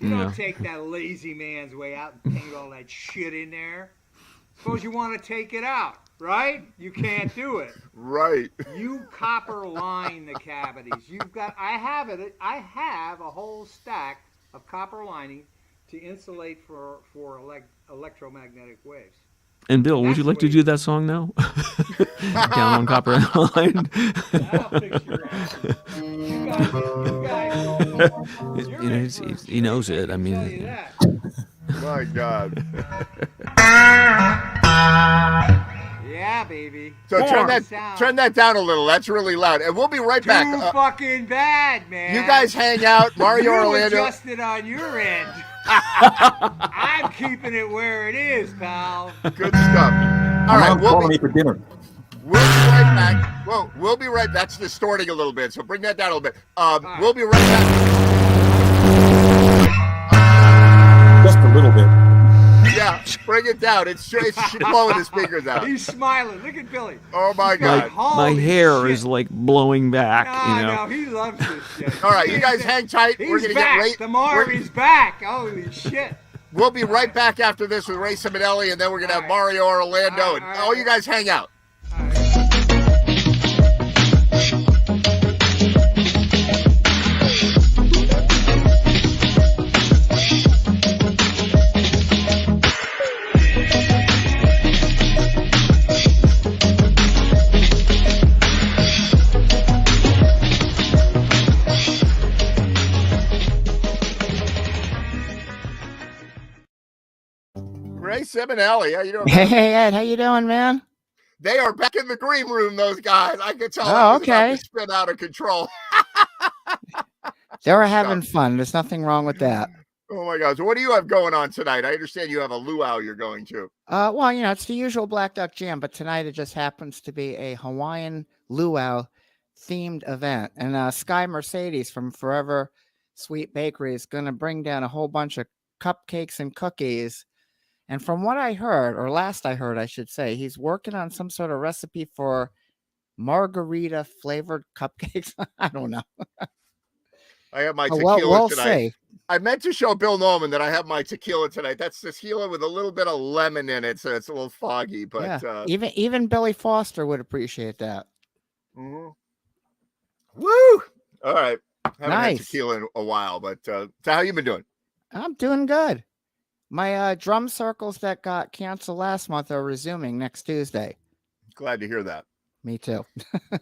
You don't take that lazy man's way out and paint all that shit in there. Suppose you want to take it out. Right? You can't do it. Right. You copper line the cavities. I have a whole stack of copper lining to insulate for electromagnetic waves. And Bill, would you like to do that song now? Down on Copper Line. I'll fix your ass. You guys, He knows it. I mean, My God. Yeah, baby. So turn that down a little. That's really loud. And we'll be right back. Too fucking bad, man. You guys hang out. Mario You Orlando. adjusted on your end. I'm keeping it where it is, pal. Good stuff. All right, calling me for dinner. We'll be right back. Well, we'll be right. That's distorting a little bit, so bring that down a little bit. We'll be right back. Just a little bit. Yeah, bring it down. It's blowing the speakers out. He's smiling. Look at Billy. Oh my God. my hair is like blowing back. No, he loves this shit. All right, you guys hang tight. We're He's gonna back. get Ray. The Marvy's back. Holy shit. We'll be right back after this with Ray Simonelli, and then we're gonna have Mario Orlando, and all you guys hang out. Ray Simonelli, how you doing? Hey Ed, how you doing, man? They are back in the green room, those guys. I can tell. Oh, it was about okay. to spin out of control. They were having fun. There's nothing wrong with that. Oh my God! So what do you have going on tonight? I understand you have a luau you're going to. Well, you know, it's the usual Black Duck Jam, but tonight it just happens to be a Hawaiian luau themed event. And Sky Mercedes from Forever Sweet Bakery is going to bring down a whole bunch of cupcakes and cookies. And from what I heard, or last I heard, I should say, he's working on some sort of recipe for margarita flavored cupcakes. I don't know. I have my tequila we'll tonight. see. I meant to show Bill Norman that I have my tequila tonight. That's tequila with a little bit of lemon in it, so it's a little foggy. But yeah, even Billy Foster would appreciate that. Mm-hmm. Woo! All right, haven't had Nice. tequila in a while, but so how you been doing? I'm doing good. My drum circles that got canceled last month are resuming next Tuesday. Glad to hear that. Me too.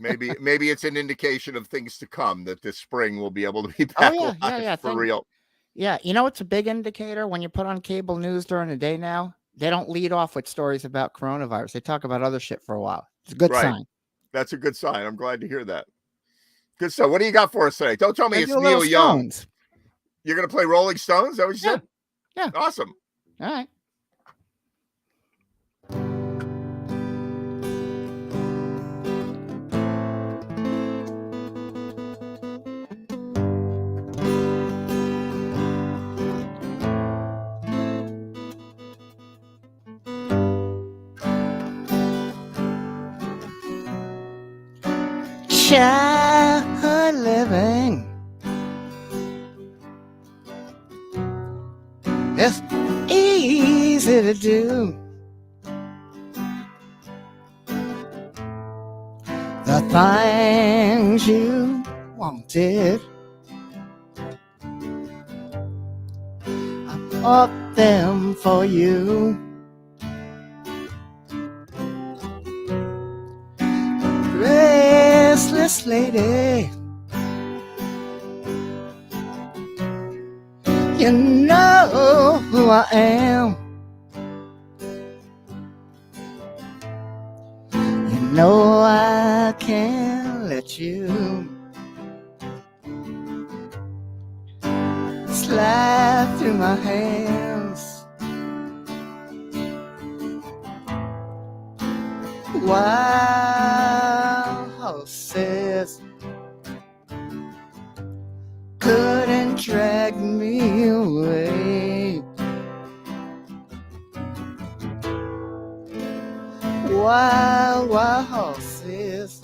Maybe it's an indication of things to come that this spring we'll be able to be back live for real. Yeah, you know it's a big indicator when you put on cable news during the day now? They don't lead off with stories about coronavirus. They talk about other shit for a while. It's a good sign. That's a good sign. I'm glad to hear that. Good stuff. What do you got for us today? Don't tell me it's Do a Neil little Young. Stones. You're going to play Rolling Stones? Is that what you said? Yeah. Awesome. All right. childhood living. It's easy to do. The things you wanted, I bought them for you. Restless lady, you know who I am. You know I can't let you slide through my hands. Wild horses couldn't drag me away. Wild, wild horses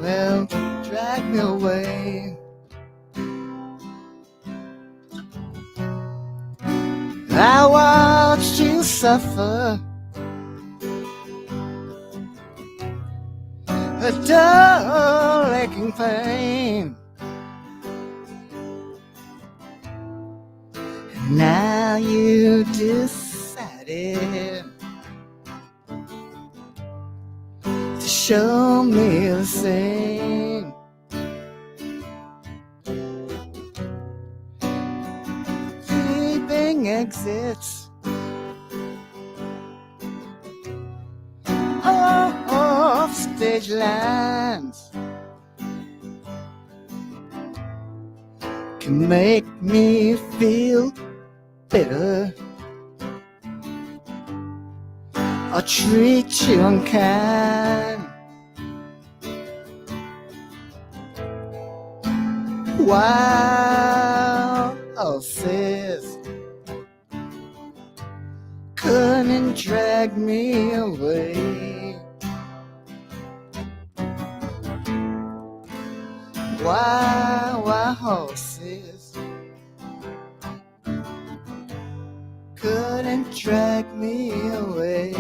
will drag me away. I watched you suffer a dull aching pain, and now you decided to show me the same. Keeping exits off stage lines can make me feel bitter or treat you unkind. Wild horses couldn't drag me away. Wild, wild horses couldn't drag me away.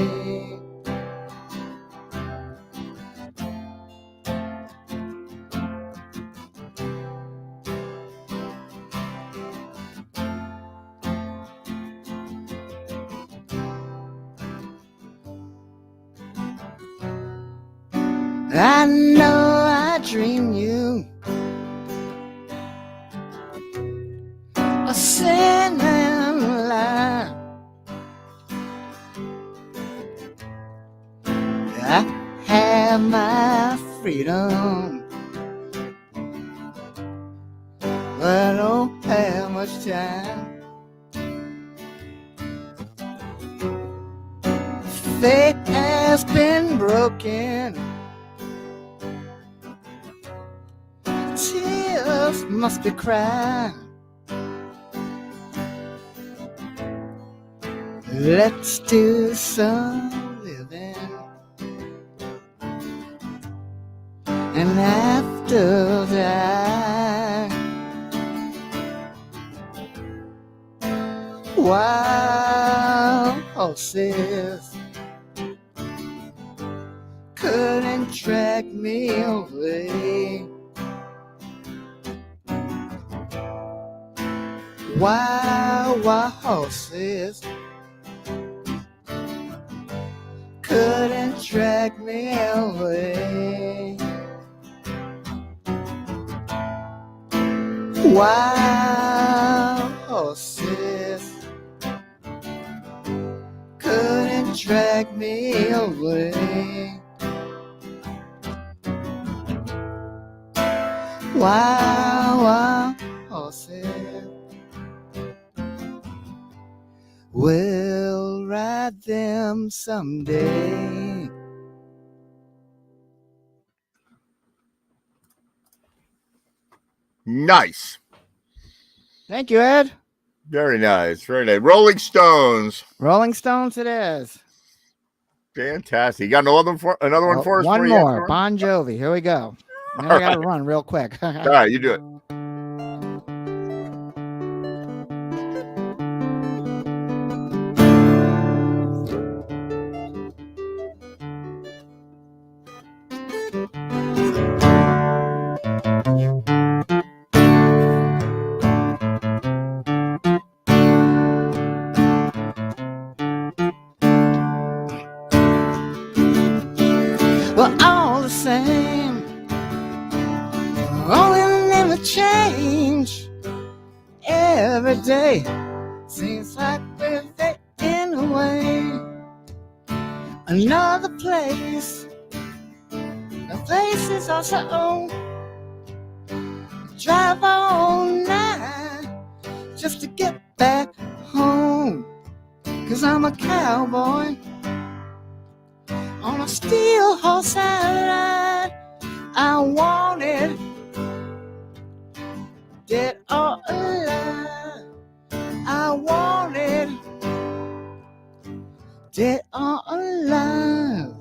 I know I dream you a singing line. I have my freedom, but I don't have much time. Fate has been broken, tears must be cried. Let's do some living, and after that, wild horses couldn't drag me away. Wild, wild horses couldn't drag me away. Wild horses couldn't drag me away. Wild, wild horses will ride them someday. Nice. Thank you, Ed. Very nice. Very nice. Rolling Stones. Rolling Stones it is. Fantastic. You got another one for us? One for you, more. Norm? Bon Jovi. Here we go. Now All I got to right. run real quick. All right, you do it. Well, all the same, only never change. Every day seems like we're fading away. Another place, the places are so old. Drive all night just to get back home. 'Cause I'm a cowboy on a steel horse I ride. I want it dead or alive. I want it dead or alive.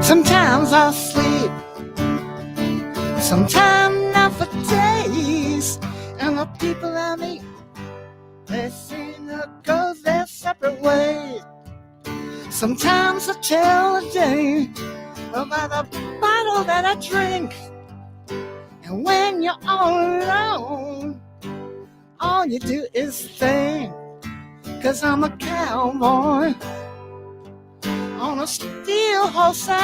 Sometimes I'll sleep, sometimes not for days. And the people I meet, they seem to go their separate ways. Sometimes I tell a day about the bottle that I drink. And when you're all alone, all you do is think. 'Cause I'm a cowboy on a steel horse I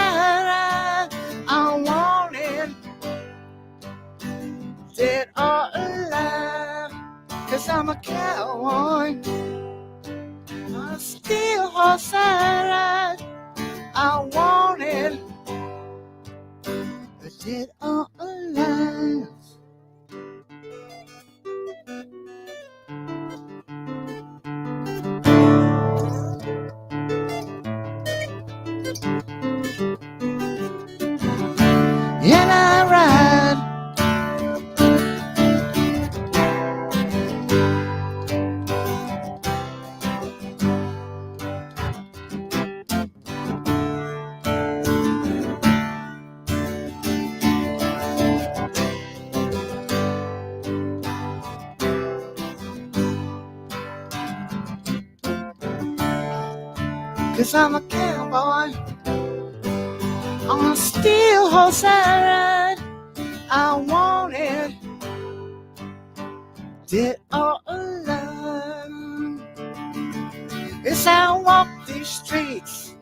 ride. I want it dead or alive. 'Cause I'm a cowboy on a steel horse I ride. I want it dead or alive. And I ride Cause I'm a cowboy on a steel horse I ride. I want it dead or alive. As I walk these streets,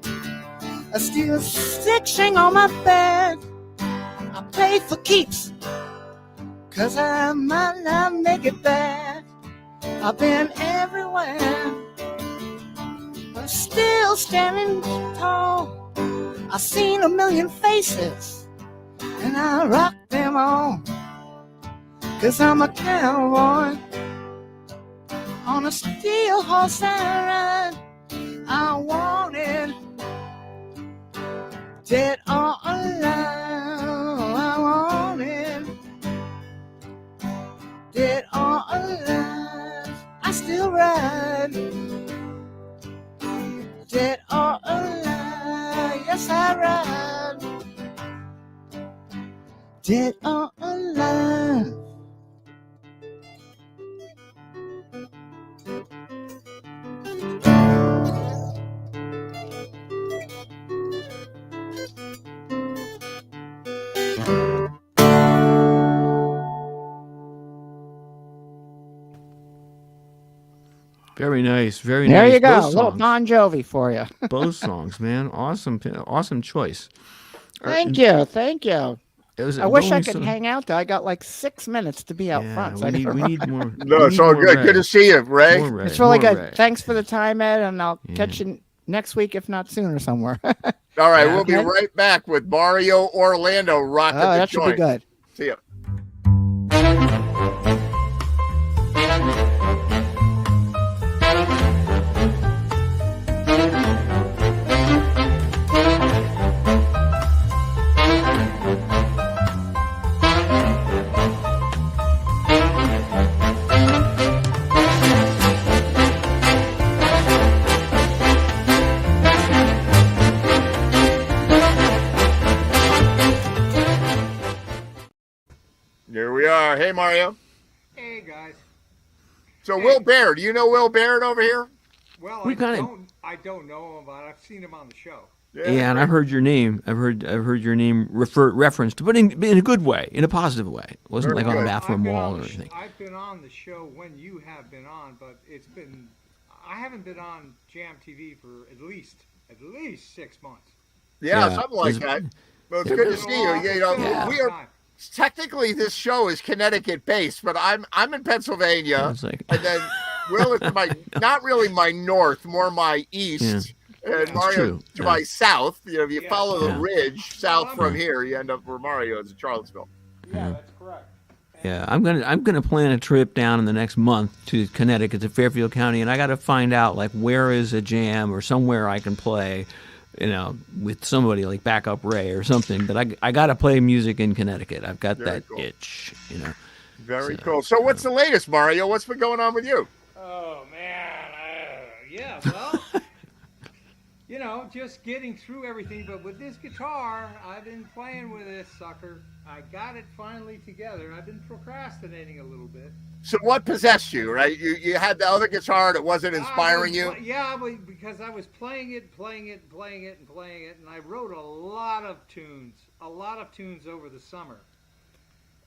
I still stitching on my back. I play for keeps, 'cause I might not make it back. I've been everywhere, but still standing tall. I've seen a million faces, and I rock them all. 'Cause I'm a cowboy on a steel horse I ride. I want it dead or alive. I want it dead or alive. I still ride dead or alive. Yes, I ride dead or alive. Very nice. Very There nice. you go. A Both little songs. Bon Jovi for you. Both songs, man. Awesome choice. Thank you. Thank you. It was I wish I only could so- hang out though. I got like 6 minutes to be out Yeah, front. So we I need, gotta we run. need more. No, we it's need all more good. Ray. Good to see you, Ray. More Ray. It's really more good. Ray. Thanks for the time, Ed, and I'll Yeah. catch you next week, if not sooner, somewhere. All right, Yeah. we'll be Okay. right back with Mario Orlando rocking Oh, the that should be joint. good. See ya. Here we are. Hey, Mario. Hey guys. So Hey. Will Baird, do you know Will Baird over here? Well, We kinda- I don't know him, but I've seen him on the show. Yeah, and I've heard your name. I've heard your name referenced, but in a good way, in a positive way. It wasn't Very like on a good. bathroom I've been wall on or the sh- anything. I've been on the show when you have been on, but I haven't been on Jam TV for at least 6 months. Yeah, Yeah. something like There's- that. Well, it's Yeah, good to there's- see you. You know, Yeah. we are technically this show is Connecticut based, but I'm in Pennsylvania, It's like, and then Will is not really my north, more my east. Yeah. And Mario true, to yeah. my south. You know, if you Yeah. follow the Yeah. ridge south Well, from here, you end up where Mario is in Charlottesville. Yeah, that's correct. yeah, I'm gonna plan a trip down in the next month to Connecticut to Fairfield County, and I got to find out like where is a jam or somewhere I can play, you know, with somebody like Backup Ray or something. But I got to play music in Connecticut. I've got Very that cool. itch, you know. Very cool. So what's the latest, Mario? What's been going on with you? Oh man, yeah. Well, you know, just getting through everything. But with this guitar, I've been playing with this sucker. I got it finally together. I've been procrastinating a little bit. So what possessed you, right? You had the other guitar that wasn't inspiring you? Yeah, because I was playing it, and I wrote a lot of tunes over the summer.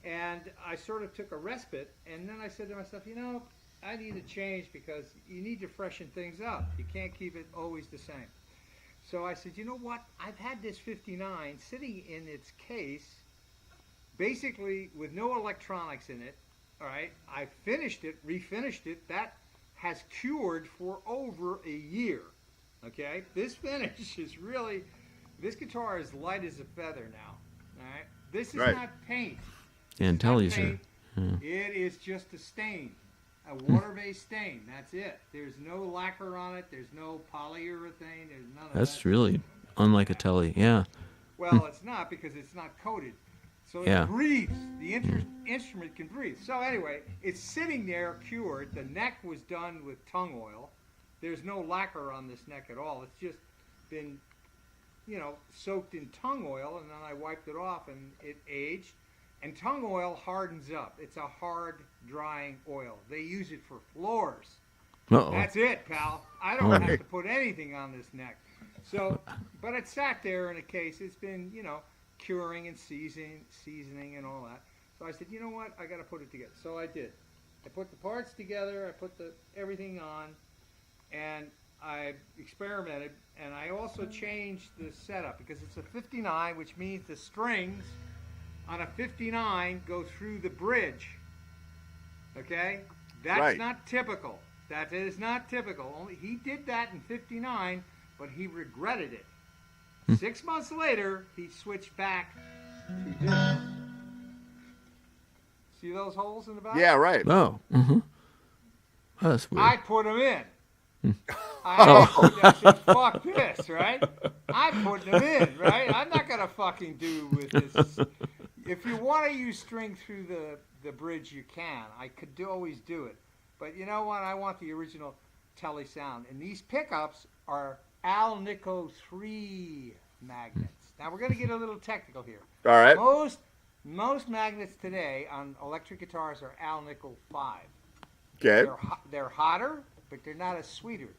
And I sort of took a respite, and then I said to myself, you know, I need to change because you need to freshen things up. You can't keep it always the same. So I said, you know what? I've had this 59 sitting in its case, basically with no electronics in it. All right, I refinished it. That has cured for over a year. Okay, this finish is really, this guitar is light as a feather now. All right, this is Right. not paint. And It's tell not you, sir. paint. It is just a stain, a water-based stain. That's it. There's no lacquer on it. There's no polyurethane. There's none of that. That's really unlike a Telly. Yeah. Well, it's not because it's not coated. So it Yeah. breathes. The instrument can breathe. So anyway, it's sitting there cured. The neck was done with tung oil. There's no lacquer on this neck at all. It's just been, you know, soaked in tung oil, and then I wiped it off, and it aged. And tung oil hardens up. It's a hard drying oil. They use it for floors. Uh-oh. That's it, pal. I don't have to put anything on this neck. So, but it sat there in a case. It's been, you know, curing and seasoning and all that. So I said, you know what? I got to put it together. So I did. I put the parts together. I put everything on, and I experimented. And I also changed the setup because it's a 59, which means the strings on a 59 go through the bridge. Okay, that's Right. not typical. That is not typical. Only he did that in 59, but he regretted it. 6 months later, he switched back to this. See those holes in the back? Yeah, right. Oh. Mm-hmm. Oh, that's weird. I put them in. I said, fuck this, right? I'm putting them in, right? I'm not gonna fucking do with this. If you want to use string through the bridge, you can. I could always do it, but you know what? I want the original Telly sound, and these pickups are Alnico 3 magnets. Now we're gonna get a little technical here. All right. Most magnets today on electric guitars are Alnico 5. Okay. They're hotter, but they're not as sweeter.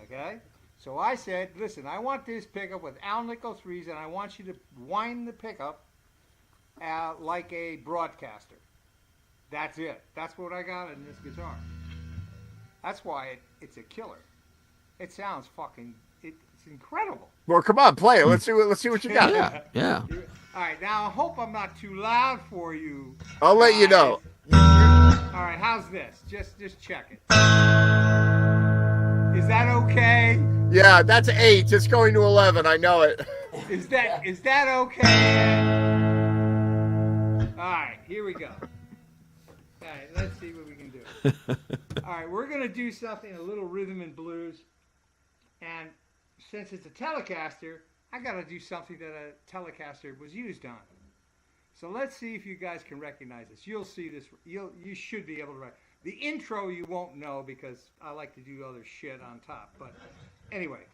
Okay? So I said, listen, I want this pickup with Alnico 3s, and I want you to wind the pickup like a broadcaster. That's it. That's what I got in this guitar. That's why it's a killer. It sounds fucking, it's incredible. Well, come on, play it. Let's see what you got. Yeah. Yeah. All right, now I hope I'm not too loud for you. I'll let you know. All right, how's this? Just check it. Is that okay? Yeah, that's 8. It's going to 11. I know it. Is that okay? All right, here we go. All right, let's see what we can do. All right, we're gonna do something a little rhythm and blues, and since it's a Telecaster, I gotta do something that a Telecaster was used on. So let's see if you guys can recognize this. You'll see this. You should be able to recognize. The intro you won't know because I like to do other shit on top. But anyway.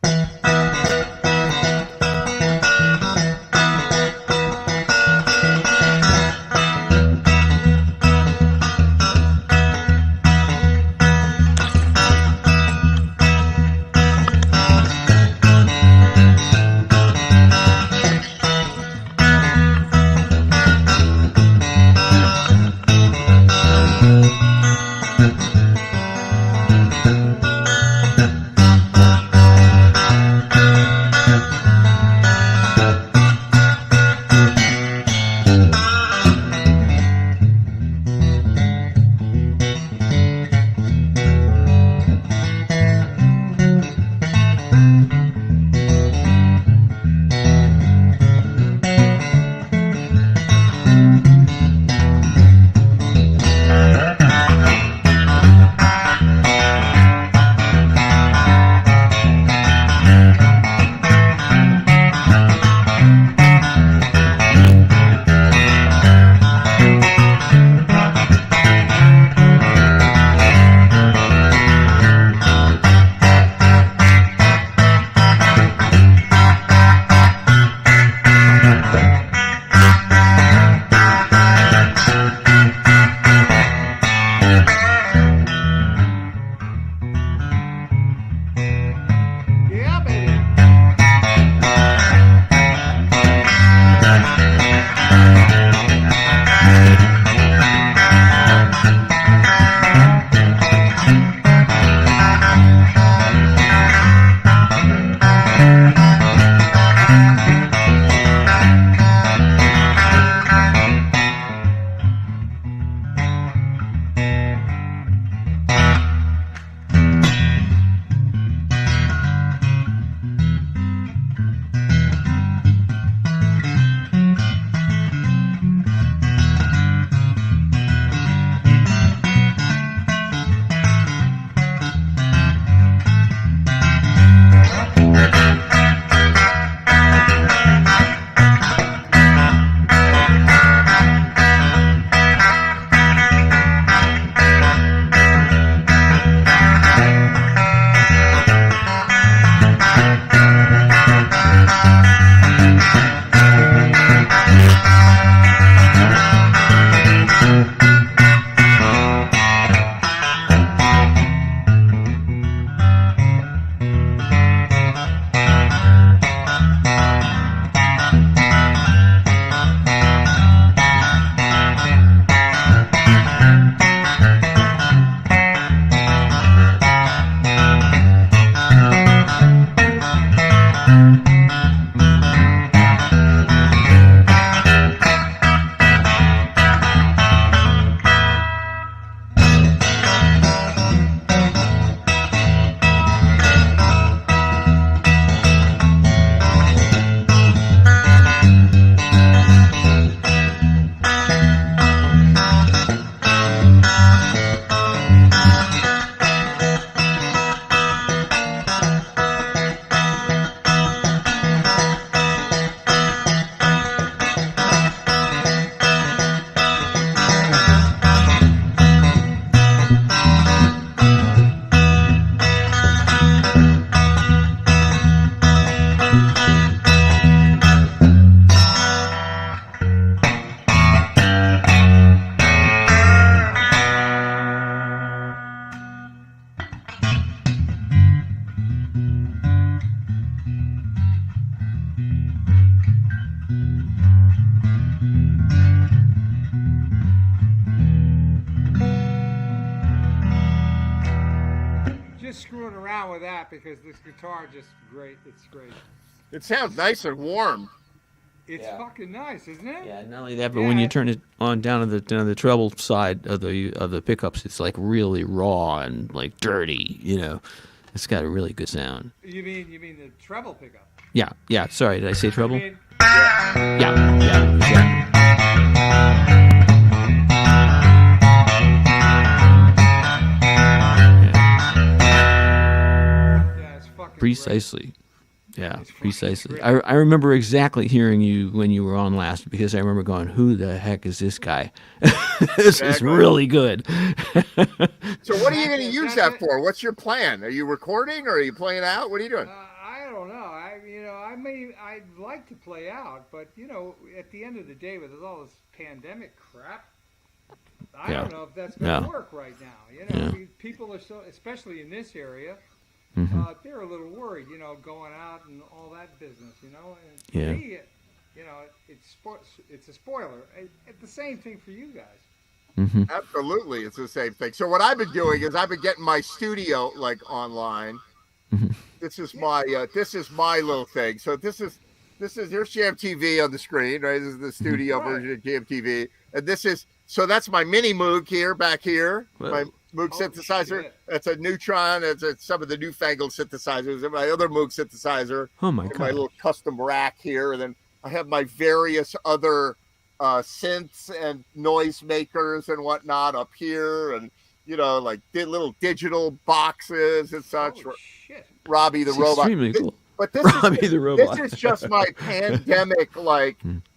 down with that because this guitar just great. It's great. It sounds nice and warm. It's fucking nice, isn't it? Yeah, not only that, but when you turn it on down to the treble side of the pickups, it's like really raw and like dirty. You know, it's got a really good sound. You mean the treble pickup? Yeah, yeah. Sorry, did I say treble? I mean, Yeah, exactly. yeah, it's fucking Precisely. Yeah, It's fucking precisely. great. I remember exactly hearing you when you were on last because I remember going, "Who the heck is this guy? This is Exactly. really good." So what are you going to That's use it. that for? What's your plan? Are you recording or are you playing out? What are you doing? I don't know. I'd like to play out, but at the end of the day, with all this pandemic crap, I Yeah. don't know if that's going to Yeah. work right now. Yeah. People are so, especially in this area, Mm-hmm. they're a little worried. Going out and all that business. And Yeah. to me, it's a spoiler. It's the same thing for you guys. Mm-hmm. Absolutely, it's the same thing. So what I've been doing is I've been getting my studio like online. Mhm. This is my little thing. So this is here's Jam TV on the screen, right? This is the studio Right. version of Jam TV, and that's my mini Moog here back here. Whoa. My Moog Holy synthesizer. shit. That's a Neutron. It's some of the newfangled synthesizers. And my other Moog synthesizer. Oh my And my god! little custom rack here, and then I have my various other synths and noise makers and whatnot up here, and like little digital boxes and such. Holy shit. Robbie the It's robot. extremely cool. But this Robbie is the robot. this is just my pandemic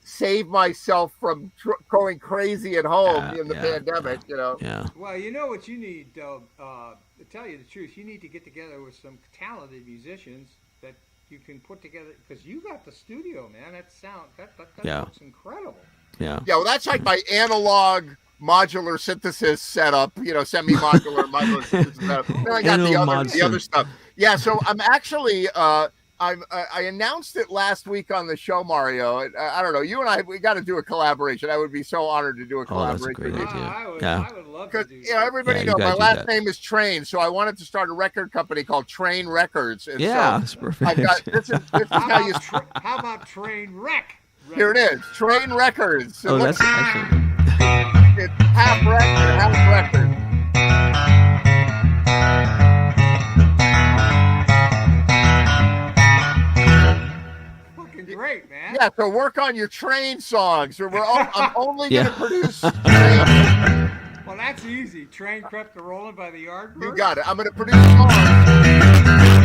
save myself from going crazy at home in the pandemic. Yeah. Well, you know what you need, though. To tell you the truth, you need to get together with some talented musicians that you can put together because you got the studio, man. That Yeah. looks incredible. Yeah. Yeah, well, that's like my analog modular synthesis setup, semi-modular modular synthesis setup. Then I got the Analog other, mod the other synth. stuff. Yeah, so I'm actually, I announced it last week on the show, Mario. I don't know, you and we got to do a collaboration. I would be so honored to do a Oh, that's a collaboration great with you. idea. I would Yeah. love to Because do that. everybody Yeah, you knows my gotta do last that. name is Train, so I wanted to start a record company called Train Records. And Yeah, so that's perfect. I've got this is how you. How about Train Wreck? Here it is, Train Records. It Oh, looks- that's excellent. it's half record, half record. Fucking great, man. Yeah, so work on your Train songs. I'm only Yeah. going to produce Train. Well, that's easy. Train crept a rolling by the Yardbirds. You got it. I'm going to produce songs.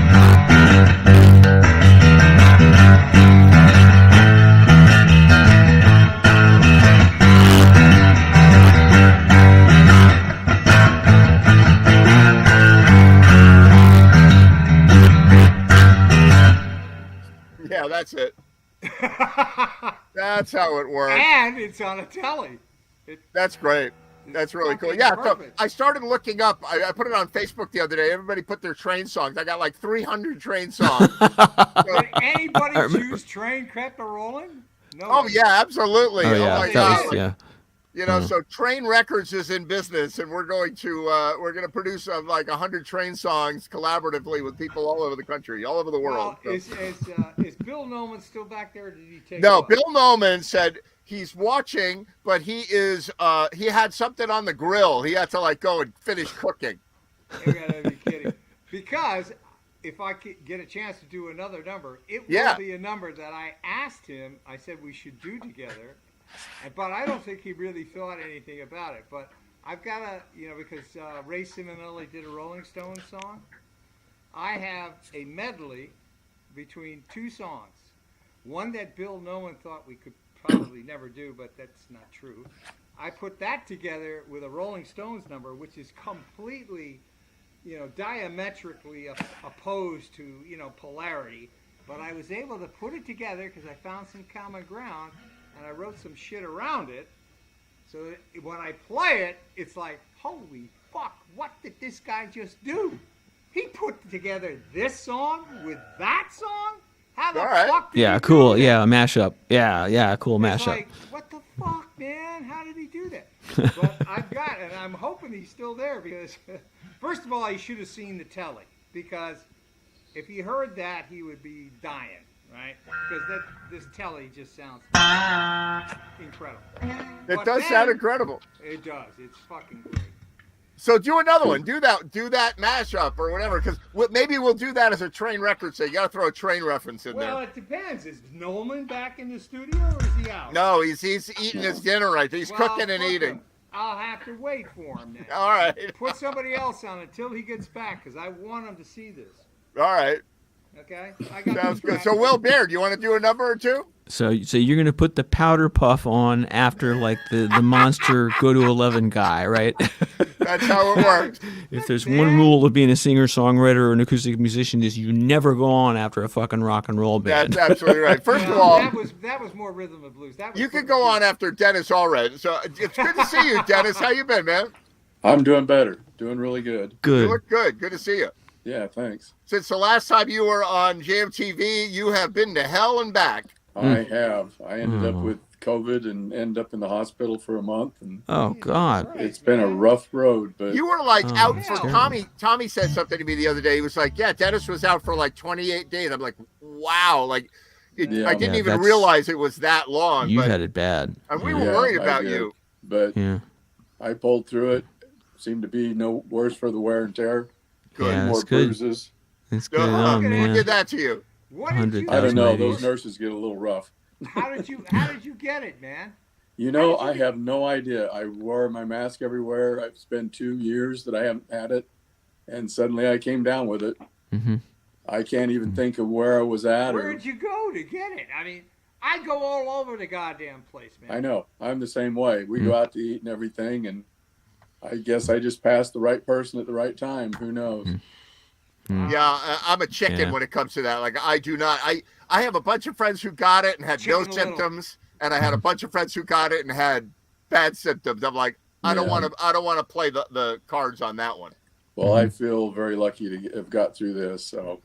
Yeah, that's it. That's how it works. And it's on a telly. That's great. That's really cool. fucking Yeah, so perfect. I started looking up. I put it on Facebook the other day. Everybody put their Train songs. I got like 300 Train songs. Did anybody choose Train crept a rolling? No. Oh yeah, absolutely. Oh yeah, my that God. was yeah. So Train Records is in business, and we're going to produce like 100 Train songs collaboratively with people all over the country, all over the world. Well, So- is Bill Noman still back there? Or did he take No, off? Bill Noman said he's watching, but he had something on the grill. He had to like go and finish cooking. You gotta be kidding. Because if I could get a chance to do another number, it Yeah. will be a number that I asked him. I said we should do together, but I don't think he really thought anything about it. But I've got to, because Ray Simonelli did a Rolling Stones song. I have a medley between two songs. One that Bill Noman thought we could probably never do, but that's not true. I put that together with a Rolling Stones number, which is completely, diametrically opposed to, polarity. But I was able to put it together because I found some common ground and I wrote some shit around it. So that when I play it, it's like, holy fuck, what did this guy just do? He put together this song with that song? How the All right. fuck did Yeah, he do cool. that? Yeah, a mashup. Yeah, cool It's mashup. like, what the fuck, man? How did he do that? But I've got, and I'm hoping he's still there because, first of all, he should have seen the telly because if he heard that, he would be dying, right? Because this telly just sounds incredible. It But does sound then- incredible. It does. It's fucking great. So do another one. Do that mashup or whatever. Because maybe we'll do that as a train record. So you got to throw a train reference in Well, there. it depends. Is Nolan back in the studio or is he out? No, he's eating his dinner right there. He's Well, cooking and fuck eating. him. I'll have to wait for him then. All right. Put somebody else on until he gets back because I want him to see this. All right. Okay? I got Sounds this good. guy. So Will Baird, you want to do a number or two? So you're gonna put the powder puff on after like the monster go to 11 guy, right? That's how it works. If there's one rule of being a singer songwriter or an acoustic musician is you never go on after a fucking rock and roll band. That's absolutely right. First of Well, all, that was more rhythm and blues. That was you could go on after Dennis Allred. So it's good to see you, Dennis. How you been, man? I'm doing better. Doing really good. You Good. look good. Good to see you. Yeah, thanks. Since the last time you were on JMTV, you have been to hell and back. I have. I ended up with COVID and ended up in the hospital for a month, and Oh God. it's been a rough road. But You were like Oh, out that's for terrible. Tommy. Tommy said something to me the other day. He was like, "Yeah, Dennis was out for like 28 days." I'm like, "Wow!" Like, Yeah. I didn't Yeah, even that's- realize it was that long. You but had it bad. and we Yeah. were Yeah, worried I about did. you. but Yeah. I pulled through it. Seemed to be no worse for the wear and tear. Good. Yeah, More that's good. bruises. It's good. Who Oh Look at man. did that to you? What did you? 100,000 I don't know. ladies. Those nurses get a little rough. How did you get it, man? You know, I have no idea. I wore my mask everywhere. It's been 2 years that I haven't had it, and suddenly I came down with it. Mm-hmm. I can't even think of where I was at. Or, Where'd you go to get it? I mean, I go all over the goddamn place, man. I know. I'm the same way. We go out to eat and everything, and I guess I just passed the right person at the right time. Who knows? Yeah, I'm a chicken Yeah. when it comes to that. Like, I do not. I have a bunch of friends who got it and had no Chicken Little. symptoms, and I had a bunch of friends who got it and had bad symptoms. I'm like, I don't Yeah. want to. I don't want to play the cards on that one. Well, I feel very lucky to have got through this. So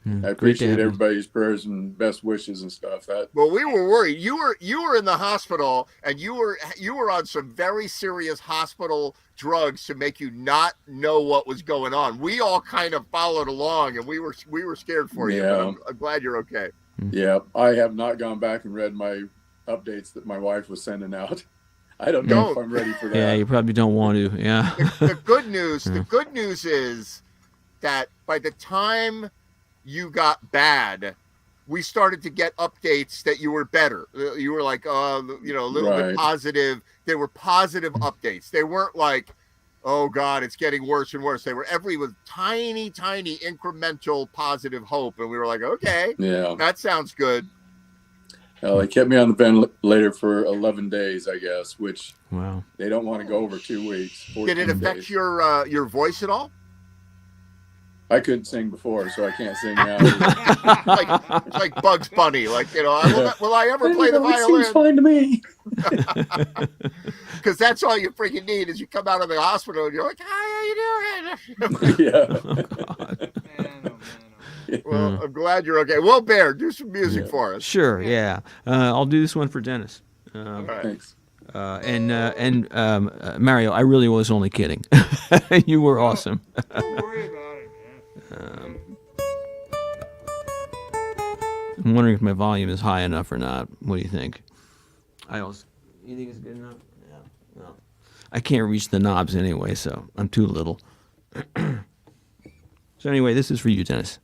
I Great to appreciate have you. everybody's prayers and best wishes and stuff. That Well, we were worried. You were in the hospital, and you were on some very serious hospital drugs to make you not know what was going on. We all kind of followed along, and we were scared for you. But Yeah. I'm glad you're okay. yeah, I have not gone back and read my updates that my wife was sending out. I don't know if Don't. I'm ready for that. Yeah, you probably don't want to. Yeah. The good news is that by the time you got bad, we started to get updates that you were better. You were like, a little bit Right. positive. They were positive updates. They weren't like, oh God, it's getting worse and worse. They were with tiny, tiny incremental positive hope. And we were like, okay, Yeah. that sounds good. Well, they kept me on the ventilator for 11 days, I guess, which Wow. they don't want to go over 2 weeks. Did it 14 affect days. your voice at all? I couldn't sing before, so I can't sing now. It's like Bugs Bunny. Like, will I ever play the It seems violin? fine to me. Because that's all you freaking need is you come out of the hospital and you're like, hi, how you doing? Yeah. Man, oh, man, oh. Well, I'm glad you're okay. Will Bear, do some music Yeah. for us. Sure. Yeah. I'll do this one for Dennis. All right. Thanks. And Mario, I really was only kidding. You were awesome. Don't worry about it, man. I'm wondering if my volume is high enough or not. What do you think? You think it's good enough? Yeah. Well, I can't reach the knobs anyway, so I'm too little. So anyway, this is for you, Dennis.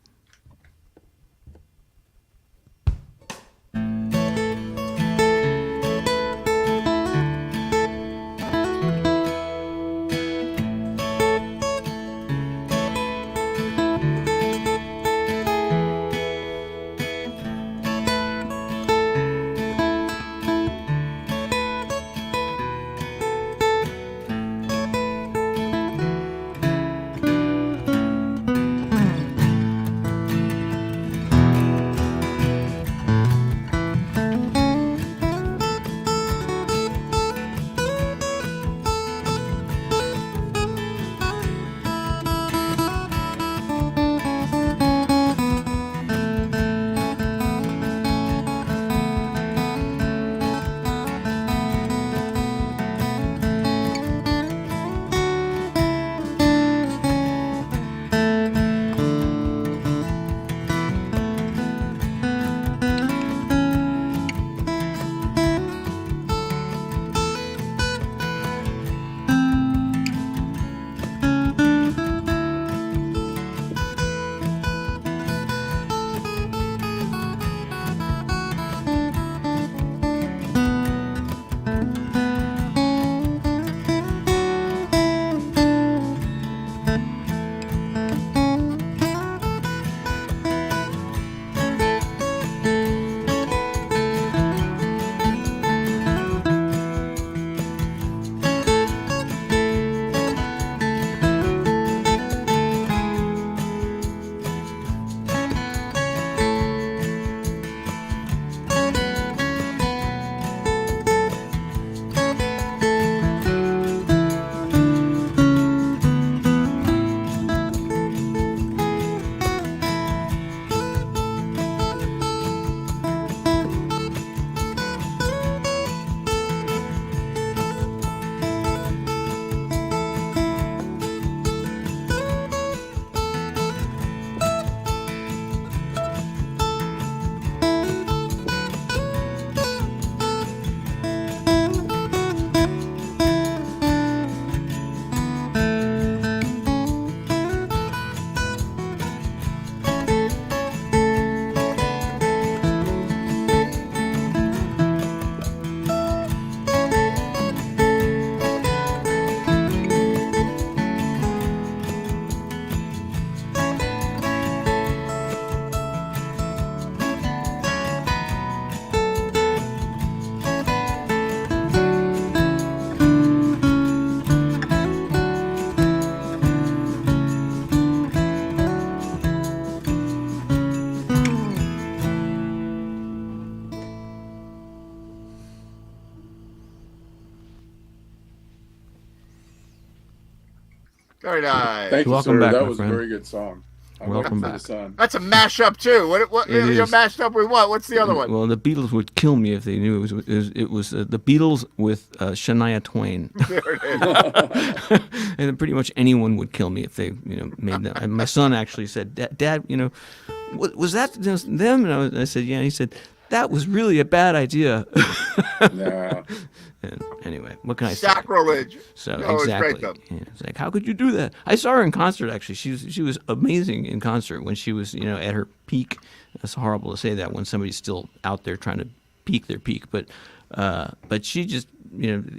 Very nice. Thank you, Welcome sir. back, That my was friend. a very good song. I'm Welcome looking for back. the sun. That's a mashup too. What It you're is. mashed up with what? What's the other one? Well, the Beatles would kill me if they knew it was the Beatles with Shania Twain. There it is. And pretty much anyone would kill me if they, made that. And my son actually said, "Dad, was that them?" And I said, "Yeah." And he said, "That was really a bad idea." Yeah. And anyway, what can I say? Sacrilege. So No, it's exactly, great, though. yeah, it's like, how could you do that? I saw her in concert. Actually, she was amazing in concert when she was at her peak. It's horrible to say that when somebody's still out there trying to peak their peak, but she just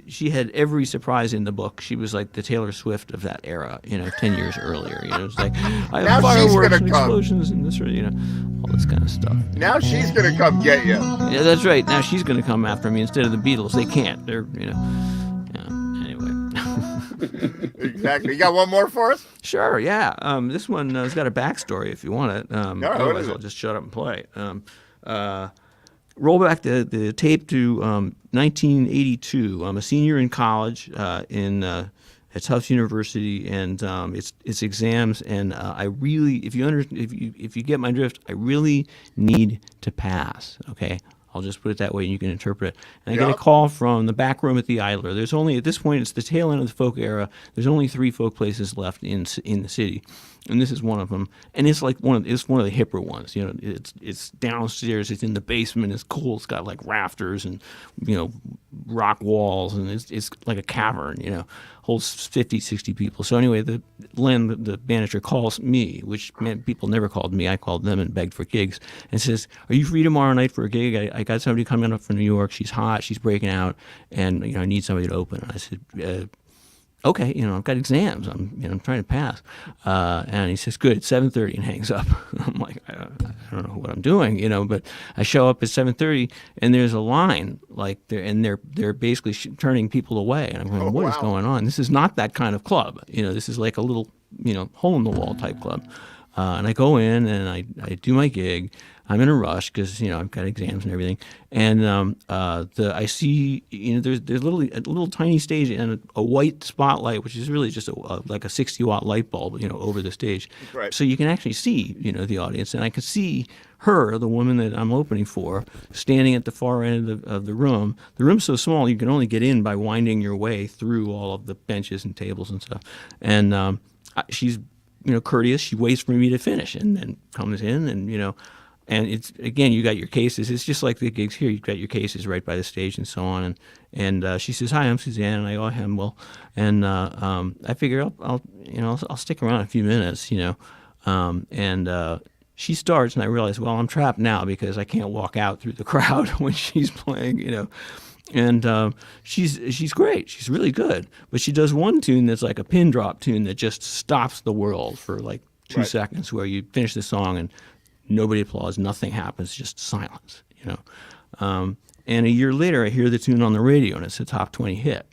she had every surprise in the book. She was like the Taylor Swift of that era, 10 years earlier. It's like I Now have she's fireworks gonna and come. explosions and this, all this kind of stuff. Now she's gonna come get you. Yeah, that's right. Now she's going to come after me instead of the Beatles. They can't. They're anyway. Exactly. You got one more for us? Sure, yeah. This one has got a backstory if you want it. what Otherwise, is it? I'll just shut up and play. Roll back the tape to 1982. I'm a senior in college at Tufts University, and it's exams. And I really, if you get my drift, I really need to pass. Okay. I'll just put it that way, and you can interpret it. And I get a Yep. call from the back room at the Idler. There's only, at this point, it's the tail end of the folk era. There's only 3 folk places left in the city, and this is one of them. And it's like one of the hipper ones. It's downstairs. It's in the basement. It's cool. It's got like rafters and rock walls, and it's like a cavern. Holds 50, 60 people. So anyway, Len, the manager, calls me, which meant people never called me. I called them and begged for gigs, and says, "Are you free tomorrow night for a gig? I got somebody coming up from New York. She's hot. She's breaking out, and I need somebody to open." And I said, "Okay, I've got exams. I'm trying to pass." And he says, "Good, it's 7:30," and hangs up. I'm like, I don't know what I'm doing, but I show up at 7:30, and there's a line they're basically turning people away, and I'm going, "What is wow. going on? This is not that kind of club. This is like a little, hole in the wall type club." And I go in and I do my gig. I'm in a rush because I've got exams and everything. And I see there's a little tiny stage and a white spotlight, which is really just like a 60-watt light bulb over the stage. Right. So you can actually see the audience, and I could see her, the woman that I'm opening for, standing at the far end of the room. The room's so small you can only get in by winding your way through all of the benches and tables and stuff. And she's courteous. She waits for me to finish and then comes in and it's, again, you got your cases. It's just like the gigs here. You've got your cases right by the stage and so on. And she says, "Hi, I'm Suzanne." And I go, "Hi, I'm Will." And I figure I'll stick around a few minutes, and she starts, and I realize, well, I'm trapped now because I can't walk out through the crowd when she's playing, And she's great. She's really good. But she does one tune that's like a pin drop tune that just stops the world for like 2 Right. seconds, where you finish the song and nobody applauds, nothing happens, just silence, And a year later, I hear the tune on the radio, and it's a top 20 hit.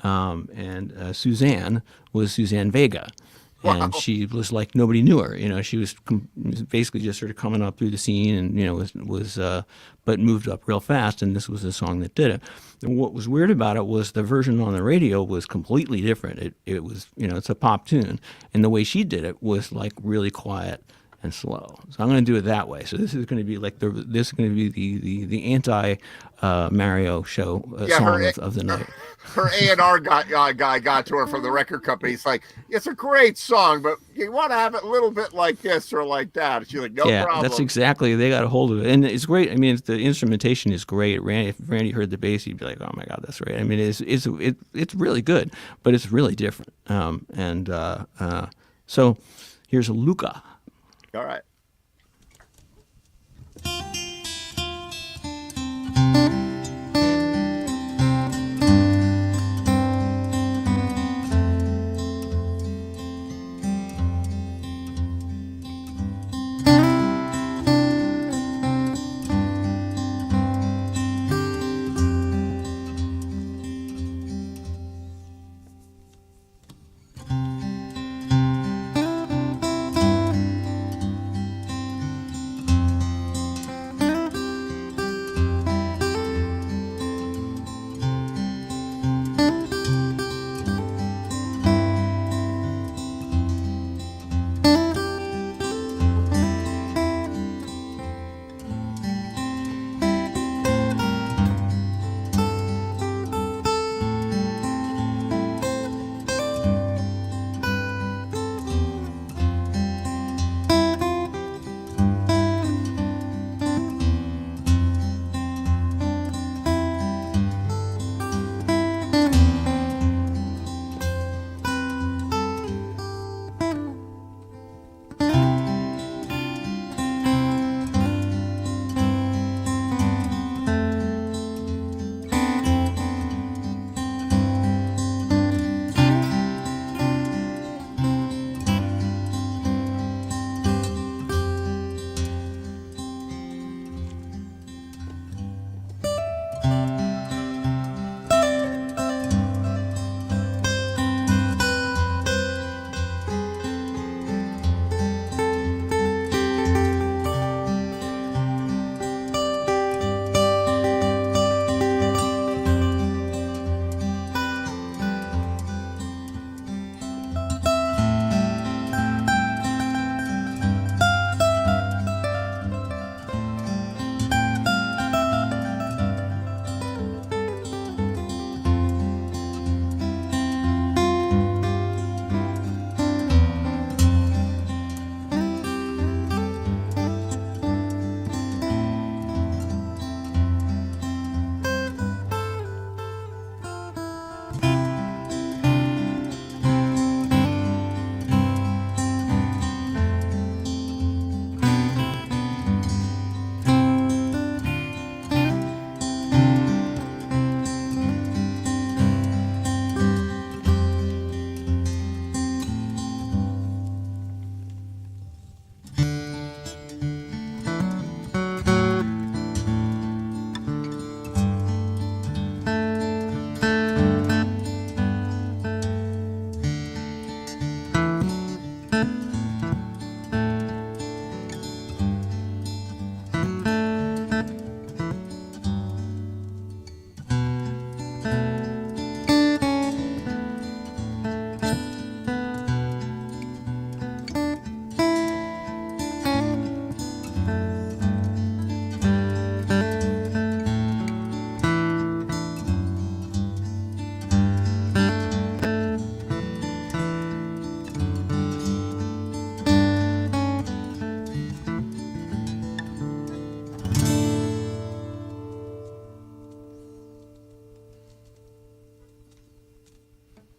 And Suzanne was Suzanne Vega. And she was like, nobody knew her. She was basically just sort of coming up through the scene, and but moved up real fast. And this was the song that did it. And what was weird about it was the version on the radio was completely different. It was, it's a pop tune, and the way she did it was like really quiet and slow. So I'm going to do it that way. So this is going to be like the anti Mario show song of the night. Her A&R guy got to her from the record company. He's like, "It's a great song, but you want to have it a little bit like this or like that." And she's like, "No problem." That's exactly. They got a hold of it, and it's great. I mean, the instrumentation is great. If Randy heard the bass, he'd be like, "Oh my God, that's right." I mean, it's really good, but it's really different. So here's Luca. All right.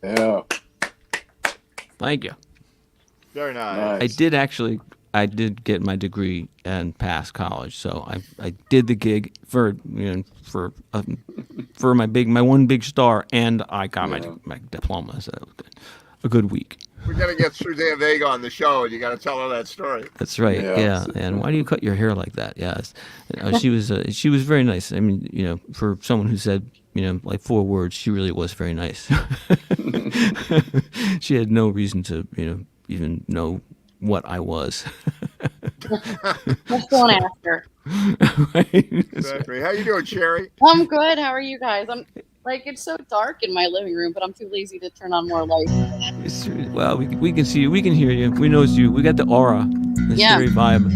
Yeah. Thank you. Very nice. I did get my degree and pass college, so I did the gig for my one big star, and I got my diploma. So that was good. A good week. We got to get Suzanne Vega on the show, and you got to tell her that story. That's right. Yeah. Yeah. And why do you cut your hair like that? Yes. She was very nice. I mean, for someone who said, like 4 words, she really was very nice. She had no reason to, even know what I was. Let's don't ask her. Right? Exactly. How you doing, Sherry? I'm good. How are you guys? I'm like, it's so dark in my living room, but I'm too lazy to turn on more lights. Well, we can see you. We can hear you. We know it's you. We got the aura. The Yeah. Sherry vibe.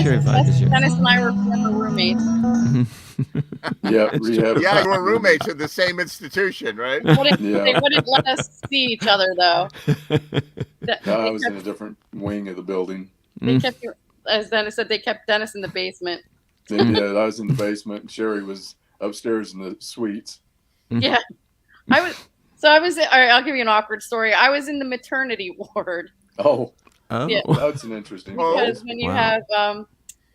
Sherry vibe is here. Dennis and I were former roommates. Yeah. Rehab. Yeah, we're roommates in the same institution, right? They Yeah. wouldn't let us see each other, though. No, I was in a different wing of the building. They kept, as Dennis said, they kept Dennis in the basement. They did. I was in the basement, and Sherry was upstairs in the suites. Yeah. I was. All right, I'll give you an awkward story. I was in the maternity ward. Oh, Oh. Yeah. that's an interesting. Oh. Because when you Wow. have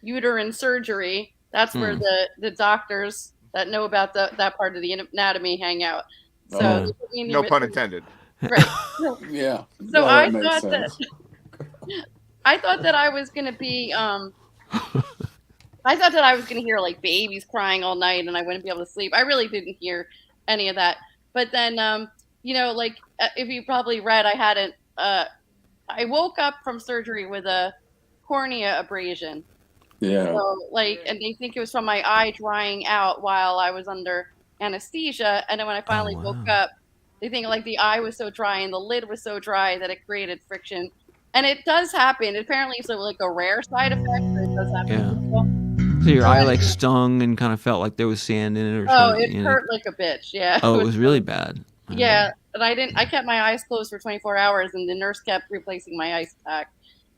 uterine surgery, that's where the doctors that know about that part of the anatomy hang out. So Oh. they put me in the No pun maternity- intended. Right. Yeah. So No, I that makes thought that sense. I thought that I was gonna be I thought that I was gonna hear like babies crying all night and I wouldn't be able to sleep. I really didn't hear any of that. But then like if you probably read, I woke up from surgery with a cornea abrasion. Yeah. So and they think it was from my eye drying out while I was under anesthesia. And then when I finally wow. woke up, they think like the eye was so dry and the lid was so dry that it created friction. And it does happen. Apparently it's like a rare side effect, but it does happen. Yeah. to people. So your eye like stung and kind of felt like there was sand in it or Oh, something. it hurt like a bitch. Yeah. Oh, it was really bad. Yeah. And I kept my eyes closed for 24 hours and the nurse kept replacing my ice pack.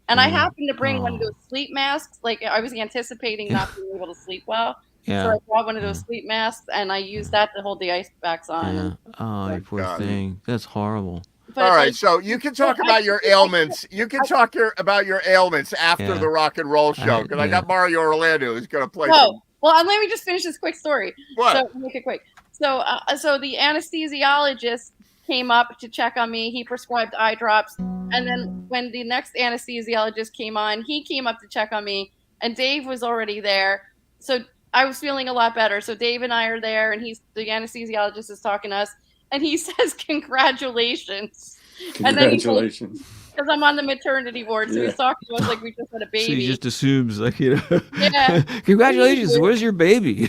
And I happened to bring one of those sleep masks. Like I was anticipating not being able to sleep well. Yeah. So I brought one of those sleep masks and I used that to hold the ice packs on. Yeah. And, Oh, you poor God. thing. That's horrible. but All right, like, so you can talk about your ailments. You can talk about your ailments after Yeah. the rock and roll show because I yeah. got Mario Orlando who's going to play. oh, well, let me just finish this quick story. What? So make it quick. So the anesthesiologist came up to check on me. He prescribed eye drops. And then when the next anesthesiologist came on, he came up to check on me. And Dave was already there. So I was feeling a lot better. So Dave and I are there, and the anesthesiologist is talking to us. And he says, congratulations. And then he's like, Congratulations. because I'm on the maternity ward. So Yeah. he's talking to us like we just had a So baby. he just assumes like, Yeah. Congratulations, where's your baby?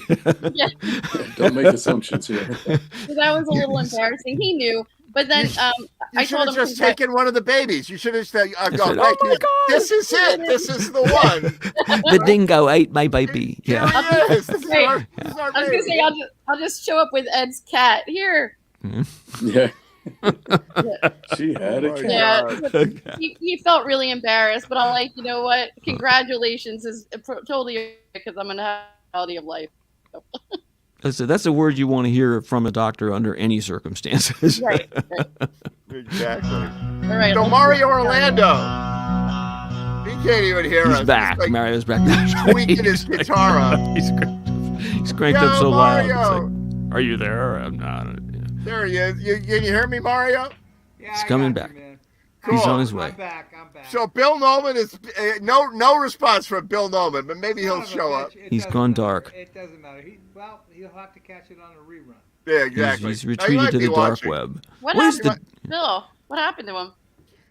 Yeah. Don't make assumptions here. So that was a little embarrassing. He knew. But then You I should told have him just taken one of the babies. You should have said, said, "Go, "Oh thank my you. God." This is it. This is the one. The dingo ate my baby. Here Yeah. he is. This is Wait. our, this is our I was gonna baby. say I'll just show up with Ed's cat here. Yeah. She had a Oh my cat. Yeah, God. but he felt really embarrassed, but I'm like, you know what? Congratulations is totally because I'm gonna have quality of life. That's a word you want to hear from a doctor under any circumstances. Right. Exactly. All right. So Mario Orlando, he can't even hear us. He's back. He's like Mario's back. That's right. tweaking his guitar up. He's cranked Yo, up so loud. It's Mario. like, are you there? I'm not. Yeah. There he is. Can you hear me, Mario? Yeah, He's I coming got you, back. man. He's Cool. on his way. I'm back. So Bill Nolan is no response from Bill Nolan, but maybe he'll show up. He's gone dark. It doesn't matter. He'll have to catch it on a rerun. Yeah, exactly. He's Now, he retreated might to be the dark watching. web. What What is happened, the? Bill? What happened to him?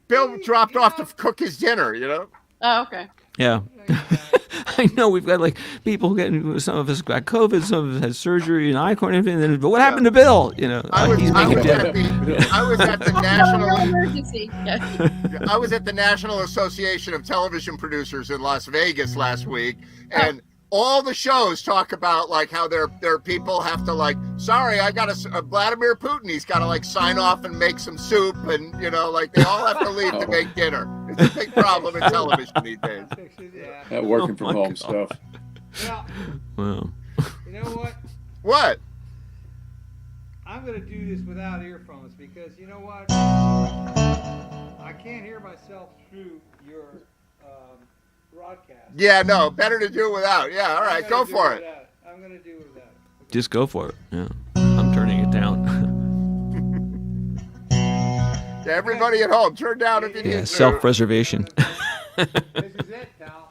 Bill dropped off to cook his dinner. You know. Oh, okay. Yeah. I know we've got like people getting. Some of us got COVID. Some of us had surgery and eye cornea. And then, but what happened to Bill? You know, he's making dinner. I was at the No National. emergency. Yeah. I was at the National Association of Television Producers in Las Vegas last week, and all the shows talk about like how their people have to like, sorry, I got a Vladimir Putin. He's got to like sign off and make some soup, and like they all have to leave to make dinner. It's a big problem in television these days. Yeah. That working Oh from my home God. stuff. Well, Wow. you know what? What? I'm gonna do this without earphones because you know what? I can't hear myself through your broadcast. Yeah, no, better to do it without. Yeah, all right, go for it. I'm gonna do it without. Just go for it. Yeah, I'm turning it down. To everybody at home, turn down if you need Yeah, to. self-preservation. This is it, pal.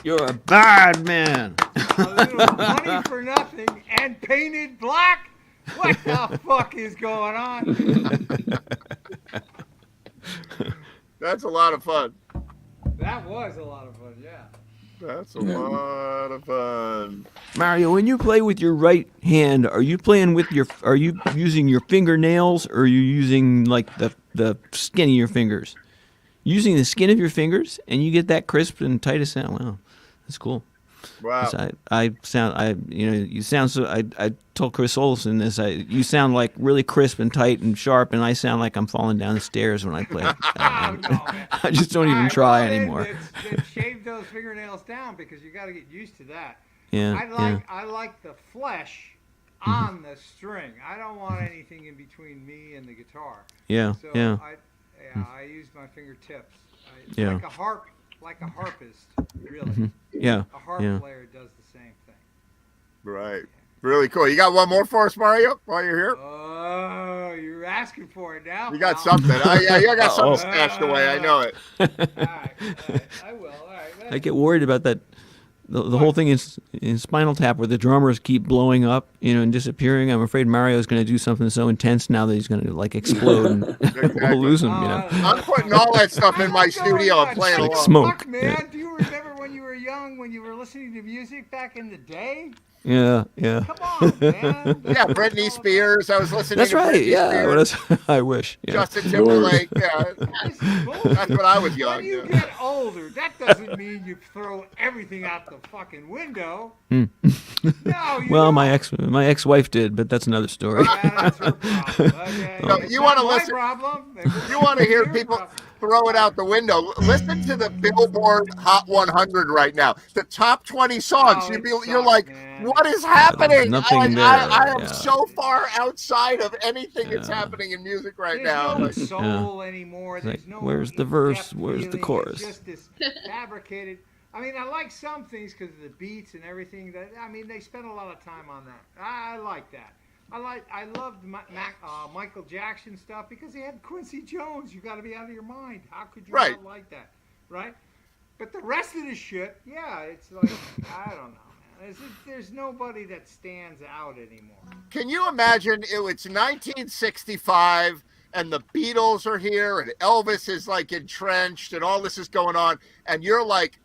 You're a bad man. A little money for nothing and painted black? What the fuck is going on? That's a lot of fun. That was a lot of fun, yeah. That's a lot of fun. Mario, when you play with your right hand, are you playing with your? Are you using your fingernails, or are you using like the skin of your fingers? Using the skin of your fingers, and you get that crisp and tight a sound. Wow, that's cool. Wow. 'Cause you sound so. I told Chris Olsen this. You sound like really crisp and tight and sharp, and I sound like I'm falling down the stairs when I play. Oh, no, man. I just don't even All right, try well, then- anymore. then shave those fingernails down because you got to get used to that. Yeah, I like the flesh on the string. I don't want anything in between me and the guitar. yeah, So yeah. I use my fingertips. It's Yeah. like a harpist, really. Yeah, A harp yeah. player does the same thing. Right. Really cool. You got one more for us, Mario, while you're here? Oh, you're asking for it now. You got pal. something. Yeah, you got Uh-oh. something stashed away. I know it. All right, I will. All right. I get worried about that. The whole thing is in Spinal Tap where the drummers keep blowing up, and disappearing. I'm afraid Mario's going to do something so intense now that he's going to like explode and we'll lose him. I'm putting all that stuff in my studio and playing Like along. smoke. Fuck, man. Do you remember when you were young, when you were listening to music back in the day? Yeah, yeah. Come on, man. Yeah, Britney Spears. I was listening That's to right. Britney Yeah, Spears, well, I wish. Yeah. Justin Timberlake. Yeah, This is bullshit. that's when I was young. When you yeah. get older, that doesn't mean you throw everything out the fucking window. Hmm. No, you Well, don't. my ex-wife did, but that's another story. Yeah, that's her problem. Okay. No, It's you not wanna my listen- problem. You want to hear Your people problem. throw it out the window? Listen to the Billboard Hot 100 right now. The top 20 songs. Oh, You're it like, sucks, man. what is happening? nothing I there, am yeah. so far outside of anything that's Yeah. happening in music right There's now. no Like, soul anymore. It's There's like, no where's the verse? depth Where's the feeling. chorus? It's just this fabricated. I mean, I like some things because of the beats and everything. That I mean, they spend a lot of time on that. I like that. I loved Michael Jackson stuff because he had Quincy Jones. You got to be out of your mind. How could you Right. not like that, right? But the rest of the shit, yeah, it's like I don't know, man. There's nobody that stands out anymore. Can you imagine it's 1965 and the Beatles are here and Elvis is like entrenched and all this is going on and you're like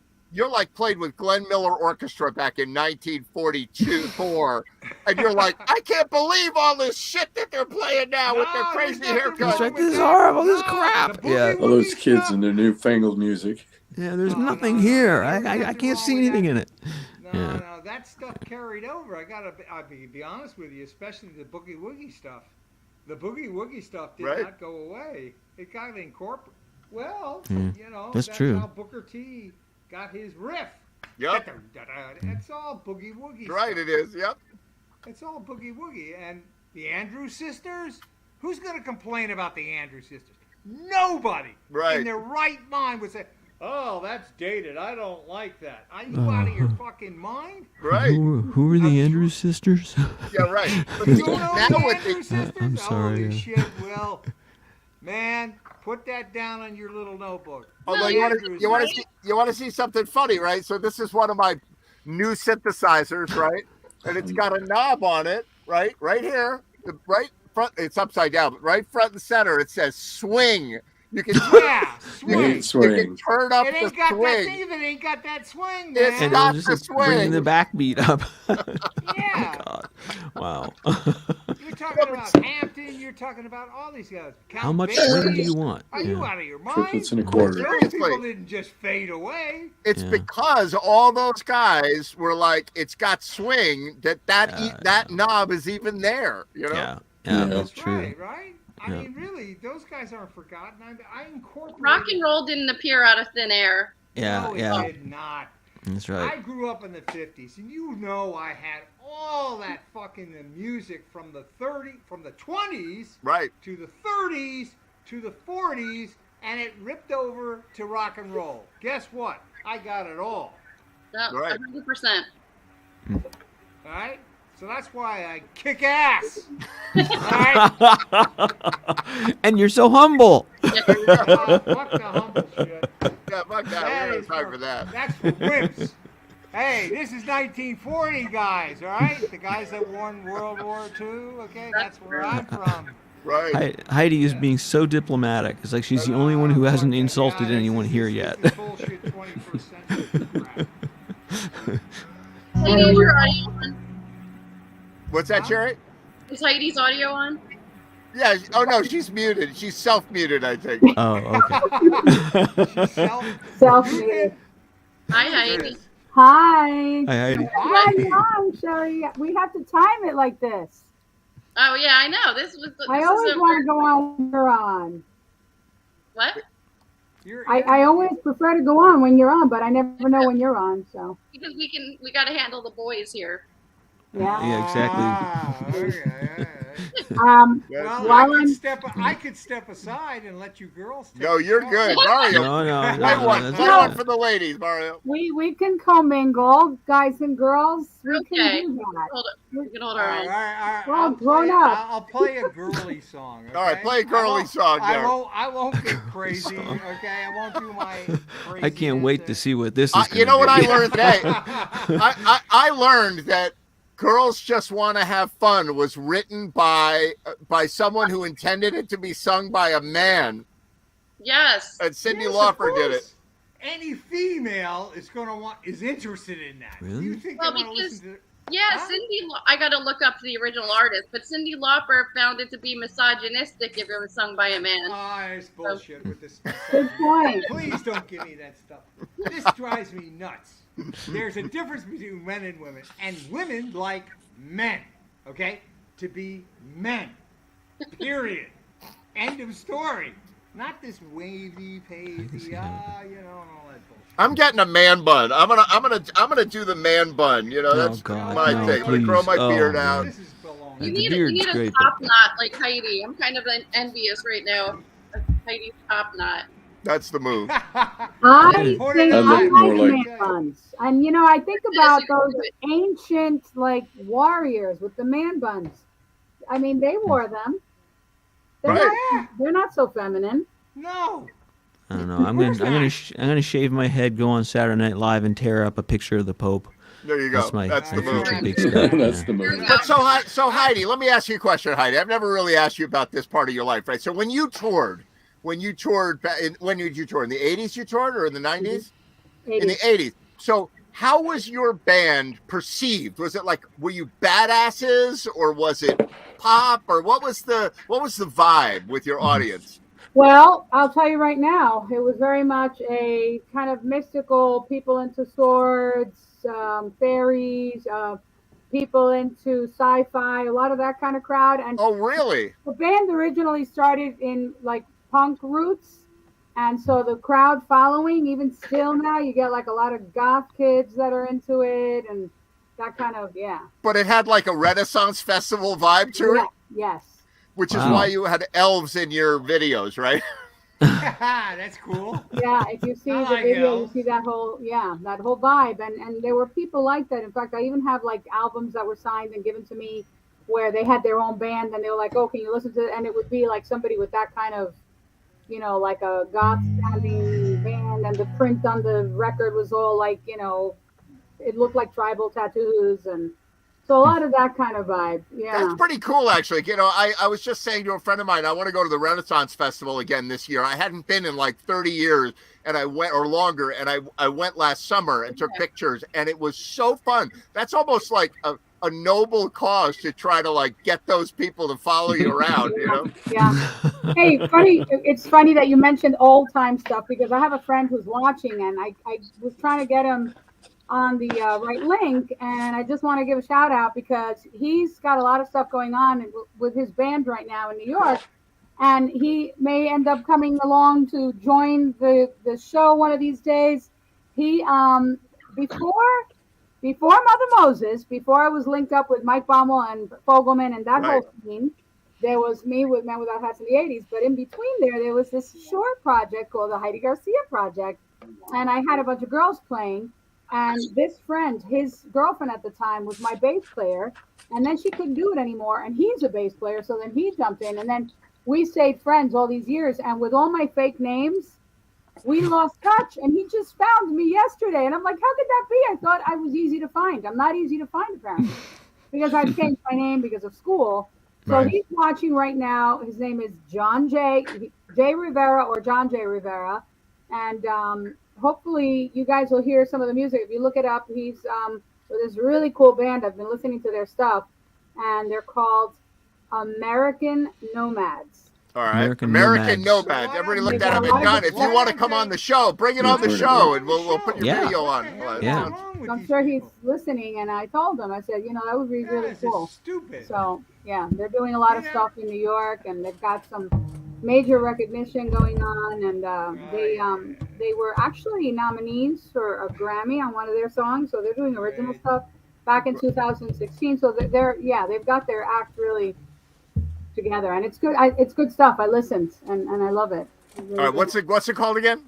played with Glenn Miller Orchestra back in 1942 and you're like, I can't believe all this shit that they're playing now with their No, crazy there's nothing haircuts. It's like, wrong with this is that. horrible, this is No, crap. the Yeah. boogie All those woogie kids stuff. and their newfangled music. Yeah, there's No, nothing no, here. there's I nothing can't wrong see with anything that. in it. No, Yeah. no, that stuff carried over. I'll be honest with you, especially the boogie woogie stuff. The boogie woogie stuff did Right. not go away. It got incorporated. Well, Hmm. That's true. how Booker T got his riff. Yep, It's all boogie woogie. right, stuff. it is. Yep. It's all boogie woogie. And the Andrews Sisters? Who's going to complain about the Andrews Sisters? Nobody Right. in their right mind would say, oh, that's dated. I don't like that. Are you out of your fucking mind? Right. Who are the Andrews sisters? Yeah, right. But You see, don't know now the what Andrews they, Sisters? I'm sorry, Holy yeah. shit, Will. Man, put that down on your little notebook. although No, you want Andrews, to right? see something funny, right? So this is one of my new synthesizers, right? And it's got a knob on it, right? Right here, the right front. It's upside down, but right front and center. It says swing. You can Yeah, you swing. can turn up It the ain't got that swing. thing if it ain't got that swing, It's man. And got it'll the just like, bring swing. the backbeat up. Yeah. God. Wow. You're talking about Hampton. You're talking about all these guys. Count How much Basie. swing do you want? Are you Yeah. out of your mind? Triplets and a quarter. Those Seriously. people didn't just fade away. It's Yeah. because all those guys were like, it's got swing that knob is even there. You know. Yeah. Yeah. Yeah, that's That's true. right? I Yeah. mean, really, those guys aren't forgotten. I incorporated. Rock and roll didn't appear out of thin air. Yeah, No, it yeah. did not. That's I right. grew up in the 50s, and you know I had all that fucking music from the 20s Right. to the 30s to the 40s, and it ripped over to rock and roll. Guess what? I got it all. That, Right. 100%. All right? So that's why I kick ass. All right? And you're so humble. Fuck the humble shit. Yeah, fuck that. That We're is gonna talk for- for that. That's for wimps. Hey, this is 1940, guys. All right, the guys that won World War II. Okay, that's where I'm from. Right. Heidi is being so diplomatic. It's like she's the only one who hasn't insulted Yeah, anyone here yet. This is bullshit 21st century crap. Heidi, is your audio on? What's that, Cherry? Is Heidi's audio on? Yeah. Oh no, she's muted. She's self-muted, I think. Oh, okay. Self-made. Hi, Heidi. Hi. Hi, Heidi. Hi, hi, Sherry. We have to time it like this. Oh yeah, I know. This I is always a want weird- to go on when you're on. What? I always prefer to go on when you're on, but I never know when you're on. So Because we got to handle the boys here. yeah. Yeah, exactly. Okay. Um. Well, While I could step aside and let you girls. Take No, the you're show. good, Mario. No, Play one. that's Play not- one for the ladies, Mario. we can commingle, guys and girls. We Okay. can do that. Hold it. We can hold All our right, all own. right. Well, I'll grown play, up. I'll play a girly song. Okay? All right, play a girly song, I Derek. won't get crazy. Okay, I won't do my. I can't wait to see what this is. You know gonna what be. I learned today? I learned that "Girls Just Want to Have Fun" was written by someone who intended it to be sung by a man, Yes. and Cyndi Yes, of Lauper did it. course. Any female is interested in that. Really? You think Well, they want to because- listen to? Yeah, Huh? I got to look up the original artist, but Cyndi Lauper found it to be misogynistic if it was sung by a man. Ah, it's bullshit with this. Good point. Please don't give me that stuff. This drives me nuts. There's a difference between men and women, and women like men, okay? To be men. Period. End of story. Not this wavy, pavy, and all that bullshit. I'm getting a man bun. I'm gonna do the man bun. You know, Oh, that's God, my no, thing. I'm gonna grow please. my Oh, beard man. out. This is baloney. The You need beard's a great, top knot like Heidi. I'm kind of envious right now of Heidi's top knot. That's the move. I Put think it I in like more like- man buns, and I think Yes, about you can those do it. ancient warriors with the man buns. I mean, they wore them. They're not so feminine. No. I don't know. I'm gonna shave my head, go on Saturday Night Live, and tear up a picture of the Pope. There you go. That's the my move. future big step. That's yeah. the move. But so Heidi, let me ask you a question, Heidi. I've never really asked you about this part of your life, right? So when you toured, when did you tour? In the 80s you toured, or in the 90s? In the 80s. So how was your band perceived? Was it like, were you badasses, or was it pop, or what was the vibe with your audience? Well, I'll tell you right now, it was very much a kind of mystical, people into swords, fairies, people into sci-fi, a lot of that kind of crowd. And Oh, really? the band originally started in like punk roots. And so the crowd following, even still now, you get like a lot of goth kids that are into it and that kind of, yeah. But it had like a Renaissance festival vibe to it, Yes. which is Wow. why you had elves in your videos, right? That's cool. Yeah, if you see I the like video, you elves. see that whole vibe, and there were people like that. In fact, I even have like albums that were signed and given to me where they had their own band, and they were like, "Oh, can you listen to it?" And it would be like somebody with that kind of, like a goth sounding band, and the print on the record was all like, it looked like tribal tattoos, and so a lot of that kind of vibe. Yeah. That's pretty cool, actually. I was just saying to a friend of mine, I want to go to the Renaissance Festival again this year. I hadn't been in like 30 years, and I went, or longer, and I went last summer and took pictures, and it was so fun. That's almost like a noble cause to try to like get those people to follow you around, Yeah. Hey, it's funny that you mentioned old time stuff, because I have a friend who's watching, and I was trying to get him on the right link, and I just want to give a shout out because he's got a lot of stuff going on with his band right now in New York, and he may end up coming along to join the show one of these days. He before Mother Moses, before I was linked up with Mike Baumel and Fogelman and that whole scene, there was me with Men Without Hats in the 80s. But in between there was this short project called the Heidi Garcia Project. And I had a bunch of girls playing. And this friend, his girlfriend at the time, was my bass player. And then she couldn't do it anymore. And he's a bass player. So then he jumped in. And then we stayed friends all these years. And with all my fake names, we lost touch, and he just found me yesterday. And I'm like, how could that be? I thought I was easy to find. I'm not easy to find, apparently, because I've changed my name because of school. So Right. he's watching right now. His name is John J. Rivera or John J. Rivera. And hopefully you guys will hear some of the music. If you look it up, he's with this really cool band. I've been listening to their stuff, and they're called American Nomads. All right, American American Nomads. Nomads. Everybody look They've that got up. a And lot Don, of if you want to come on the show, bring it on the show, and we'll put your Yeah. video on. Yeah. I'm sure he's listening, and I told him, I said, that would be really cool. Stupid. So yeah, they're doing a lot of stuff in New York, and they've got some major recognition going on. And they were actually nominees for a Grammy on one of their songs, so they're doing original stuff back in 2016. So they've got their act really together, and it's good. It's good stuff. I listened, and I love it. It's really All right, good. what's it called again?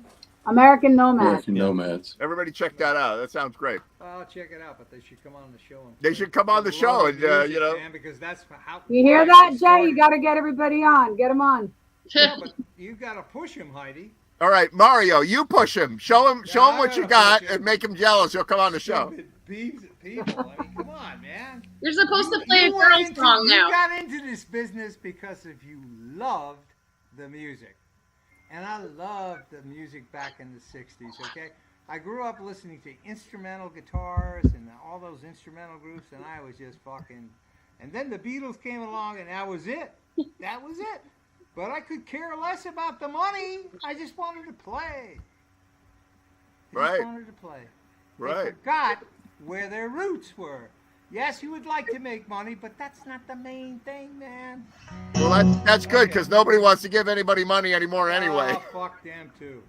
American Nomads. American Nomads. Everybody check that out. That sounds great. I'll check it out, but they should come on the show. And They should come on the play show, love and music, man, because that's how. You hear why that, they Jay? started. You got to get everybody on. Get them on. Yeah, but you got to push him, Heidi. All right, Mario, you push him. Show him what you got, and make him jealous. He'll come on the show. Stupid people. I mean, come on, man. You're supposed to play a You went girl into- song now. You got into this business because of you loved the music. And I loved the music back in the 60s, okay? I grew up listening to instrumental guitars and all those instrumental groups, and I was just fucking... And then the Beatles came along, and that was it. That was it. But I could care less about the money. I just wanted to play. Right. Wanted to play. They Right. forgot where their roots were. Yes, you would like to make money, but that's not the main thing, man. Well, that's good because nobody wants to give anybody money anymore anyway. Oh, fuck them too.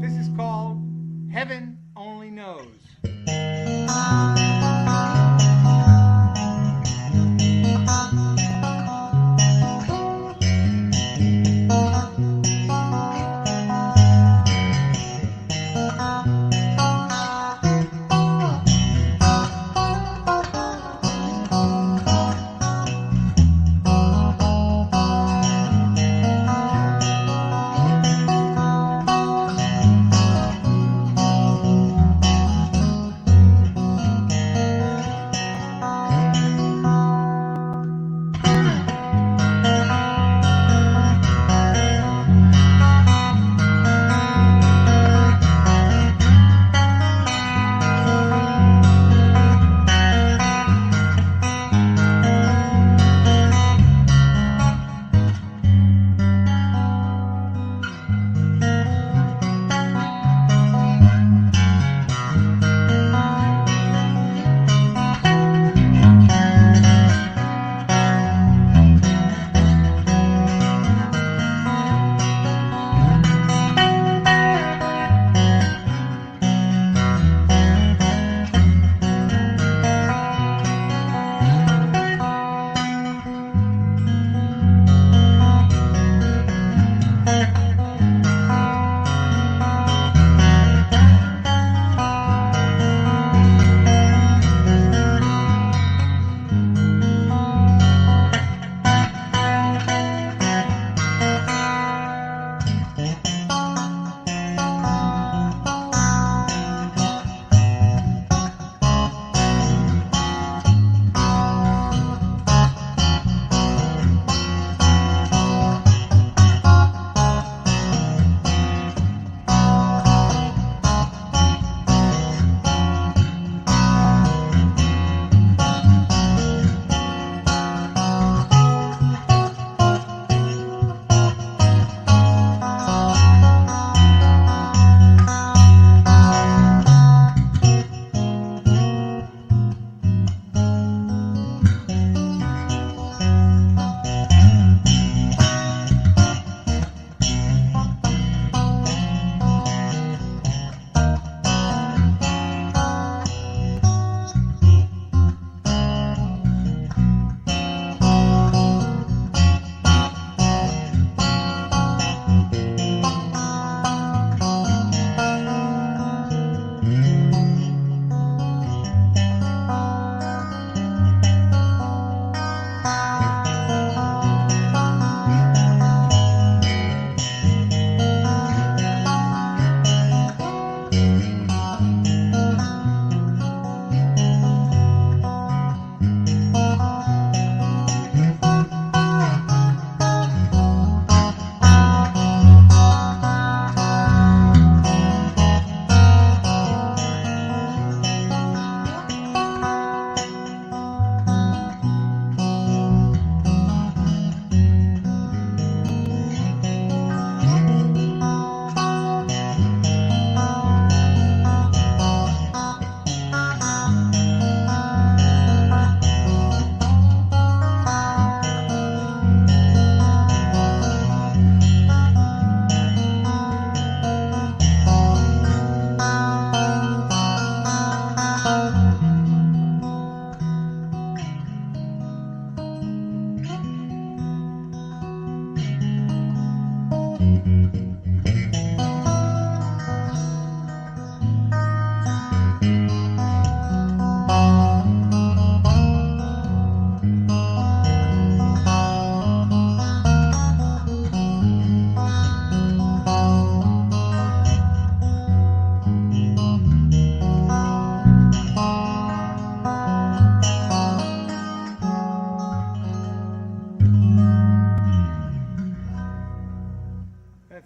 This is called Heaven Only Knows.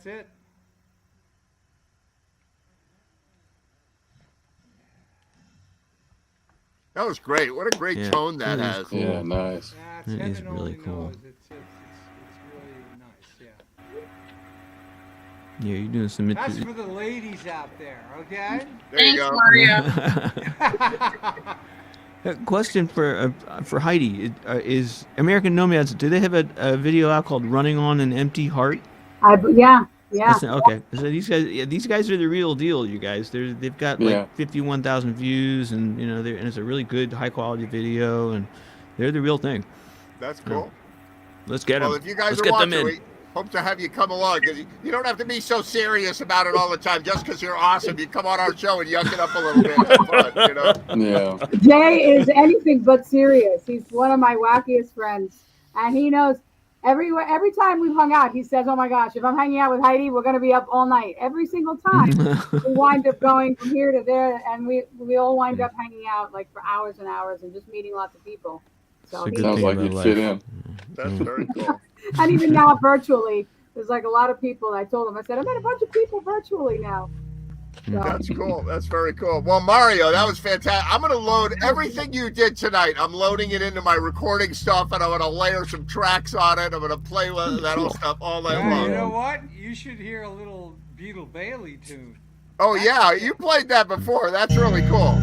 that's it. That was great. What a great Yeah, tone that that is has. cool. Yeah, nice. Yeah, it's It is heaven really only cool. knows. It's really nice. Yeah. Yeah, you're doing some. That's for the ladies out there, okay? There you Thanks, go. Mario. Question for Heidi is American Nomads. Do they have a video out called "Running on an Empty Heart"? Yeah. Okay, so these guys are the real deal. You guys, they've got like Yeah. 51,000 views, and and it's a really good, high quality video, and they're the real thing. That's cool. Let's get them. Well, if you guys Let's are get them watching, in. we hope to have you come along, because you don't have to be so serious about it all the time. Just because you're awesome, you come on our show and yuck it up a little bit. Have fun, you know? Yeah. Jay is anything but serious. He's one of my wackiest friends, and he knows every time we've hung out, he says, "Oh my gosh, if I'm hanging out with Heidi, we're going to be up all night." Every single time, we wind up going from here to there, and we all wind up hanging out like for hours and hours and just meeting lots of people. So It's a he, good Sounds thing like about you'd life. fit in. That's very cool. and even now virtually, there's like a lot of people. I told him, I said, I met a bunch of people virtually now. So, That's cool. That's very cool. Well, Mario, that was fantastic. I'm going to load everything you did tonight. I'm loading it into my recording stuff, and I'm going to layer some tracks on it. I'm going to play with that whole stuff all night Yeah, long. you know what? You should hear a little Beetle Bailey tune. Oh, yeah. You played that before. That's really cool.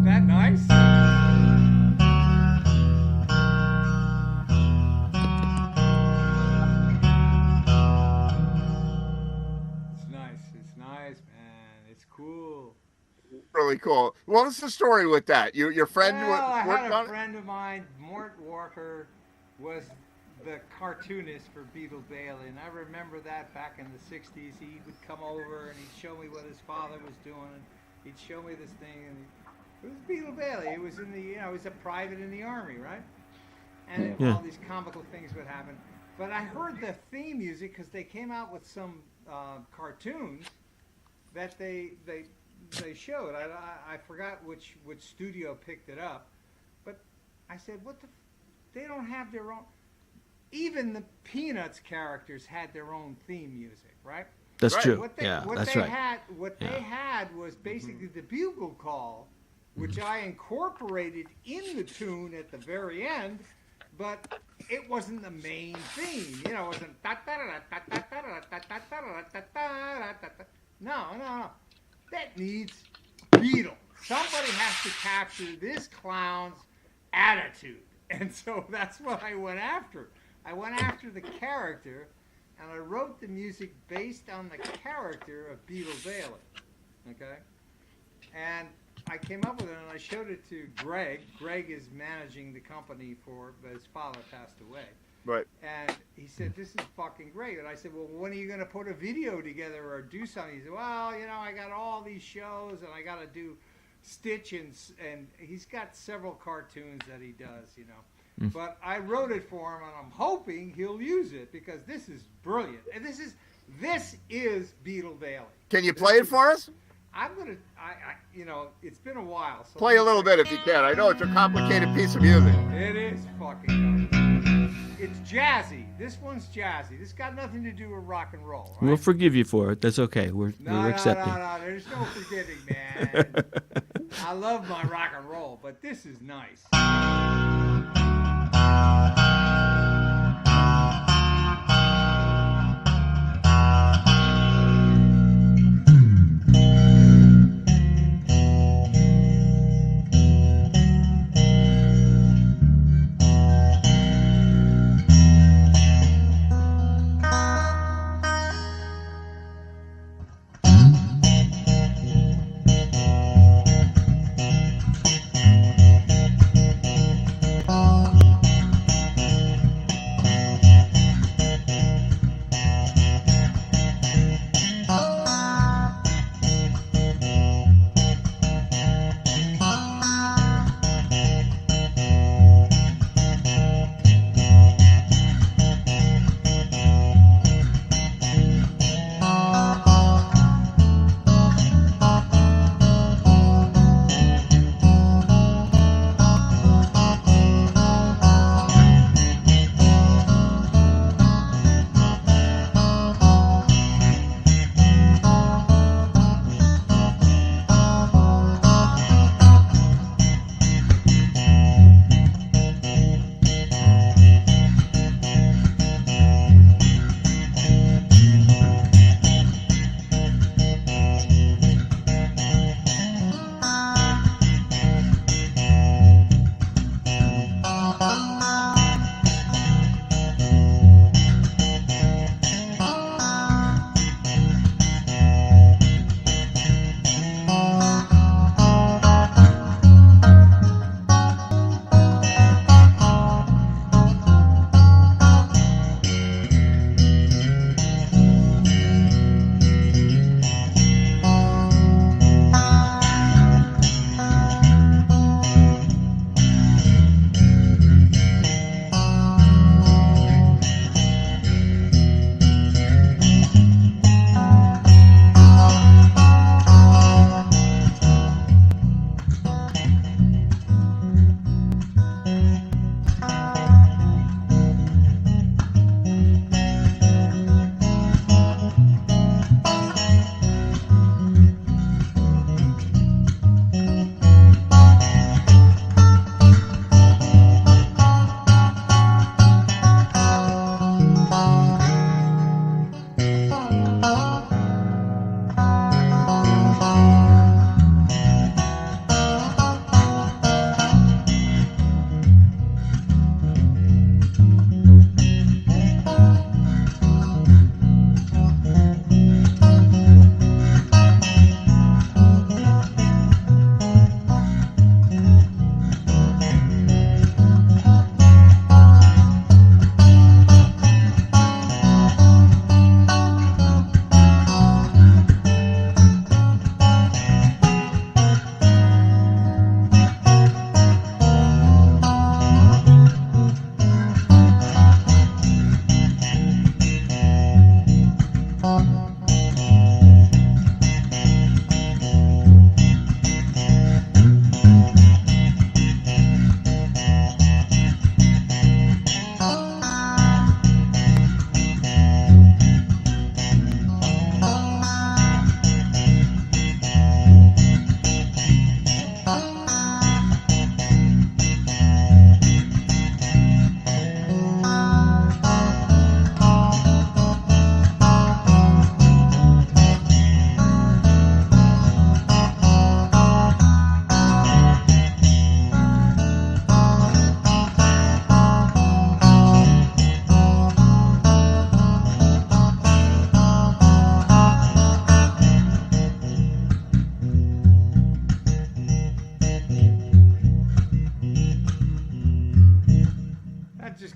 That nice? It's nice, man. It's cool. Really cool. What was the story with that? Your friend Well, I worked had on a it? friend of mine, Mort Walker, was the cartoonist for Beetle Bailey, and I remember that back in the '60s. He would come over and he'd show me what his father was doing, and he'd show me this thing, and it was Beetle Bailey. It was in the, he was a private in the army, right? And Yeah. all these comical things would happen. But I heard the theme music because they came out with some cartoons that they showed. I forgot which studio picked it up, but I said, what the? They don't have their own. Even the Peanuts characters had their own theme music, right? That's Right. true. What they, Yeah, what that's they right. had, what Yeah. they had was basically the bugle call, which I incorporated in the tune at the very end, but it wasn't the main theme. It wasn't. No. That needs Beetle. Somebody has to capture this clown's attitude, and so that's what I went after. I went after the character, and I wrote the music based on the character of Beetle Bailey. Okay? And I came up with it, and I showed it to Greg. Greg is managing the company his father passed away. Right. And he said, this is fucking great. And I said, well, when are you going to put a video together or do something? He said, well, I got all these shows, and I got to do Stitch, and he's got several cartoons that he does, But I wrote it for him, and I'm hoping he'll use it because this is brilliant. And this is Beetle Bailey. Can you play it for us? I'm gonna, it's been a while. So Play a little bit if you can. I know it's a complicated piece of music. It is fucking nice. It's jazzy. This one's jazzy. This got nothing to do with rock and roll, right? We'll forgive you for it. That's okay. We're accepting. No. There's no forgiving, man. I love my rock and roll, but this is nice.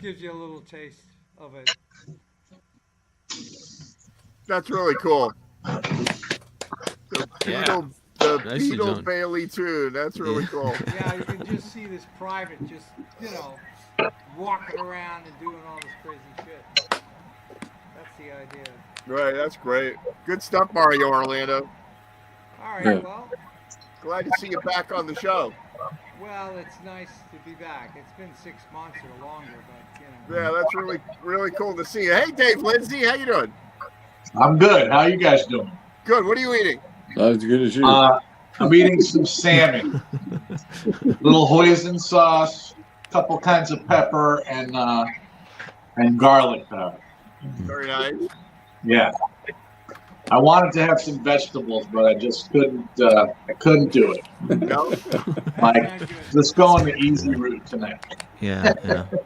gives you a little taste of it. That's really cool. The Beetle, the Nicely Beetle done. Bailey tune. That's really Yeah. cool. Yeah, you can just see this private just, walking around and doing all this crazy shit. That's the idea. Right, that's great. Good stuff, Mario Orlando. All right, Yeah. well, Glad to see you back on the show. it's nice to be back. It's been 6 months or longer, but, Yeah, that's really, really cool to see you. Hey, Dave Lindsay, how you doing? I'm good. How you guys doing? Good. What are you eating? Not as good as you. I'm eating some salmon, little hoisin sauce, couple kinds of pepper, and garlic powder. Very nice. Yeah. I wanted to have some vegetables, but I just couldn't. I couldn't do it. No? Like, just going the easy route tonight. Yeah.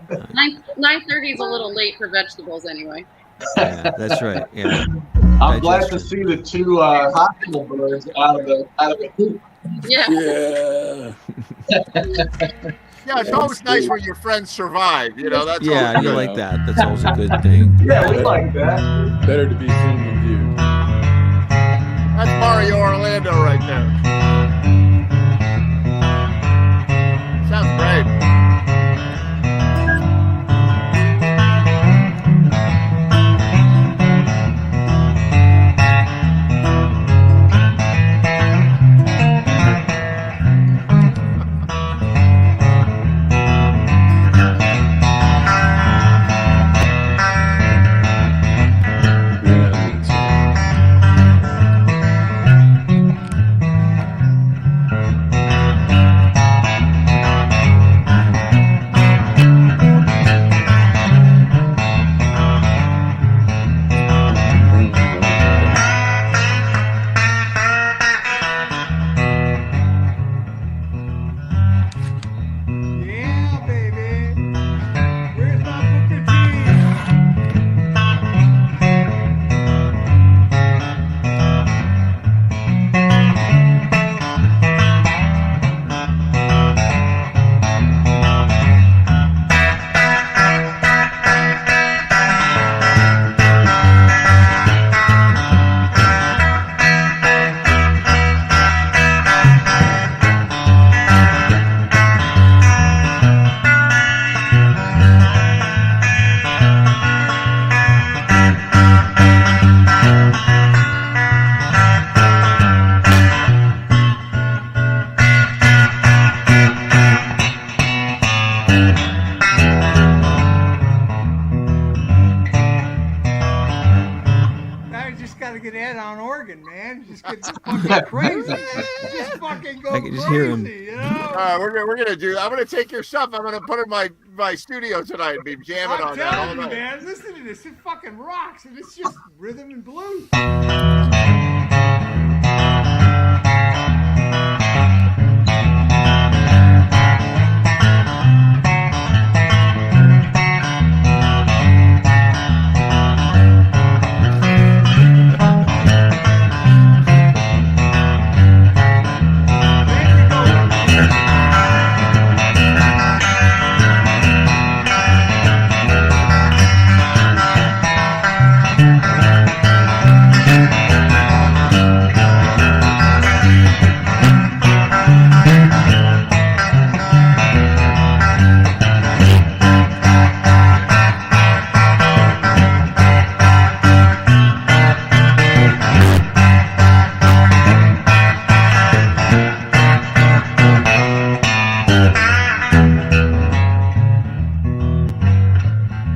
9:30 is a little late for vegetables anyway. Yeah, that's right. Yeah. I'm glad to see the two hospital birds out of the coop. Yeah. Yeah. Yeah, it's always nice when your friends survive. That's Yeah, always you good. like that. That's always a good thing. Yeah, we like that. Better to be seen than viewed. That's Mario Orlando right there. Sounds great. Yeah, baby. Where's my Booker T? Now you just gotta get Ed on organ, man. Just get fucking crazy. Just fucking go I can just hear him. crazy, We're gonna do. I'm gonna take your stuff. I'm gonna put it in my studio tonight and be jamming I'm on that all telling you, night. man. Listen to this. It fucking rocks, and it's just rhythm and blues.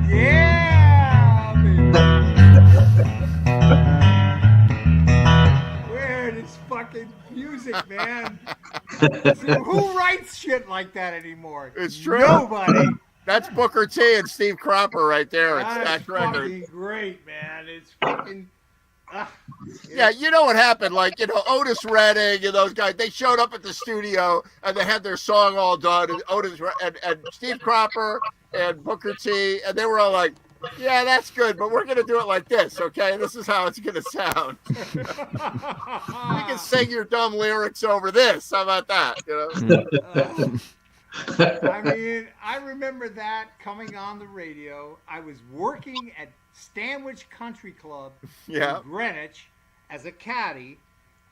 Yeah, baby. Where is fucking music, man? Who writes shit like that anymore? It's true. Nobody. That's Booker T and Steve Cropper right there. It's That's Stacked Record. fucking great, man. It's fucking. Yeah, you know what happened? Otis Redding and those guys, they showed up at the studio and they had their song all done. And and Steve Cropper and Booker T, and they were all like, yeah, that's good, but we're going to do it like this, okay? This is how it's going to sound. You can sing your dumb lyrics over this. How about that? I mean, I remember that coming on the radio. I was working at Stanwich Country Club Yeah. in Greenwich as a caddy.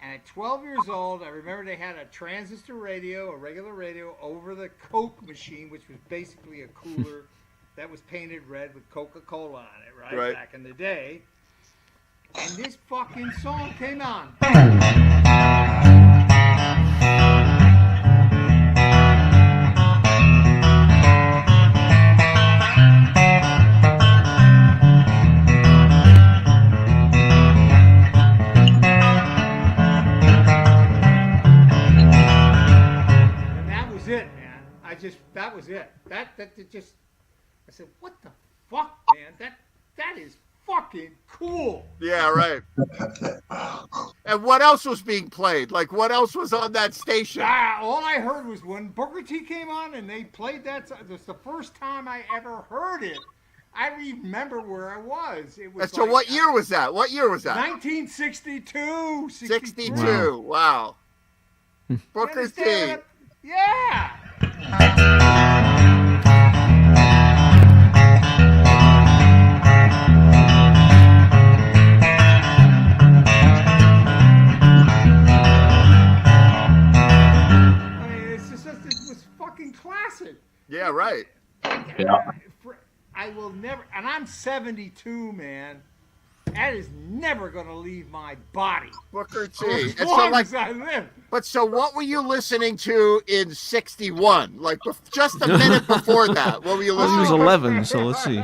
And at 12 years old, I remember they had a transistor radio, a regular radio, over the Coke machine, which was basically a cooler that was painted red with Coca-Cola on it, right? Back in the day. And this fucking song came on. That was it. That just, I said, what the fuck, man? That is fucking cool. Yeah, right. And what else was being played? Like, what else was on that station? All I heard was when Booker T came on and they played that. It was the first time I ever heard it. I remember where I was. It was. So what year was that? What year was that? 1962. 62. Wow. Booker T. Yeah. Classic. Yeah, right. Yeah. I will never, and I'm 72, man. That is never going to leave my body. Booker T. As long as I live. But so what were you listening to in 61? Like just a minute before that. What were you listening to? He was 11, so let's see.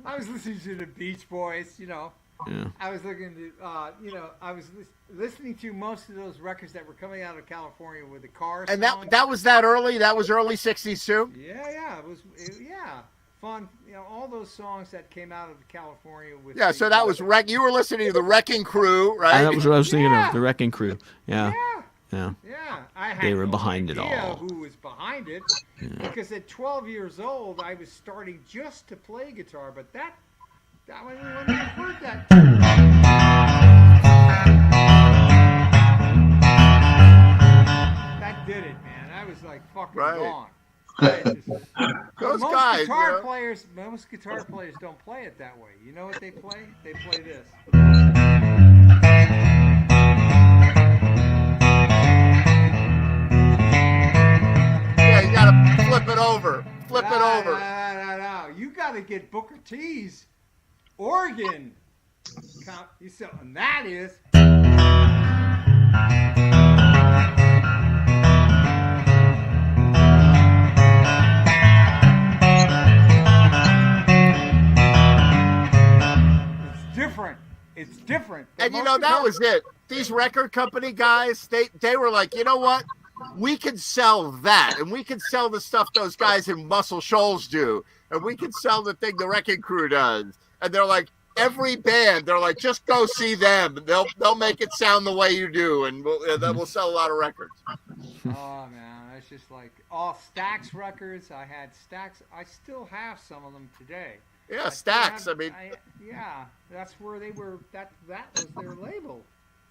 I was listening to the Beach Boys, you know. Yeah. I was looking to, I was listening to most of those records that were coming out of California with the Cars. And that was that early? That was early 60s too? Yeah. Yeah. Fun. You know, all those songs that came out of California with. Yeah, so that was you were listening to the Wrecking Crew, right? That was what I was thinking of, the Wrecking Crew. Yeah. Yeah. I had they were behind it all. Who was behind it? Yeah. Because at 12 years old, I was starting just to play guitar, but that when I heard that. That did it, man. I was like fucking gone. Those guys, most guitar players don't play it that way. You know what they play? They play this. Yeah, you gotta flip it over. No. You gotta get Booker T's organ. And that is. It's different. And you know, that was it. These record company guys, they were like, you know what? We can sell that, and we can sell the stuff those guys in Muscle Shoals do, and we can sell the thing the Wrecking Crew does. And they're like, every band, they're like, just go see them. They'll make it sound the way you do, and we'll sell a lot of records. Oh man, it's just like all Stax records. I had Stax. I still have some of them today. Yeah, Stax. Yeah, that's where they were. That was their label.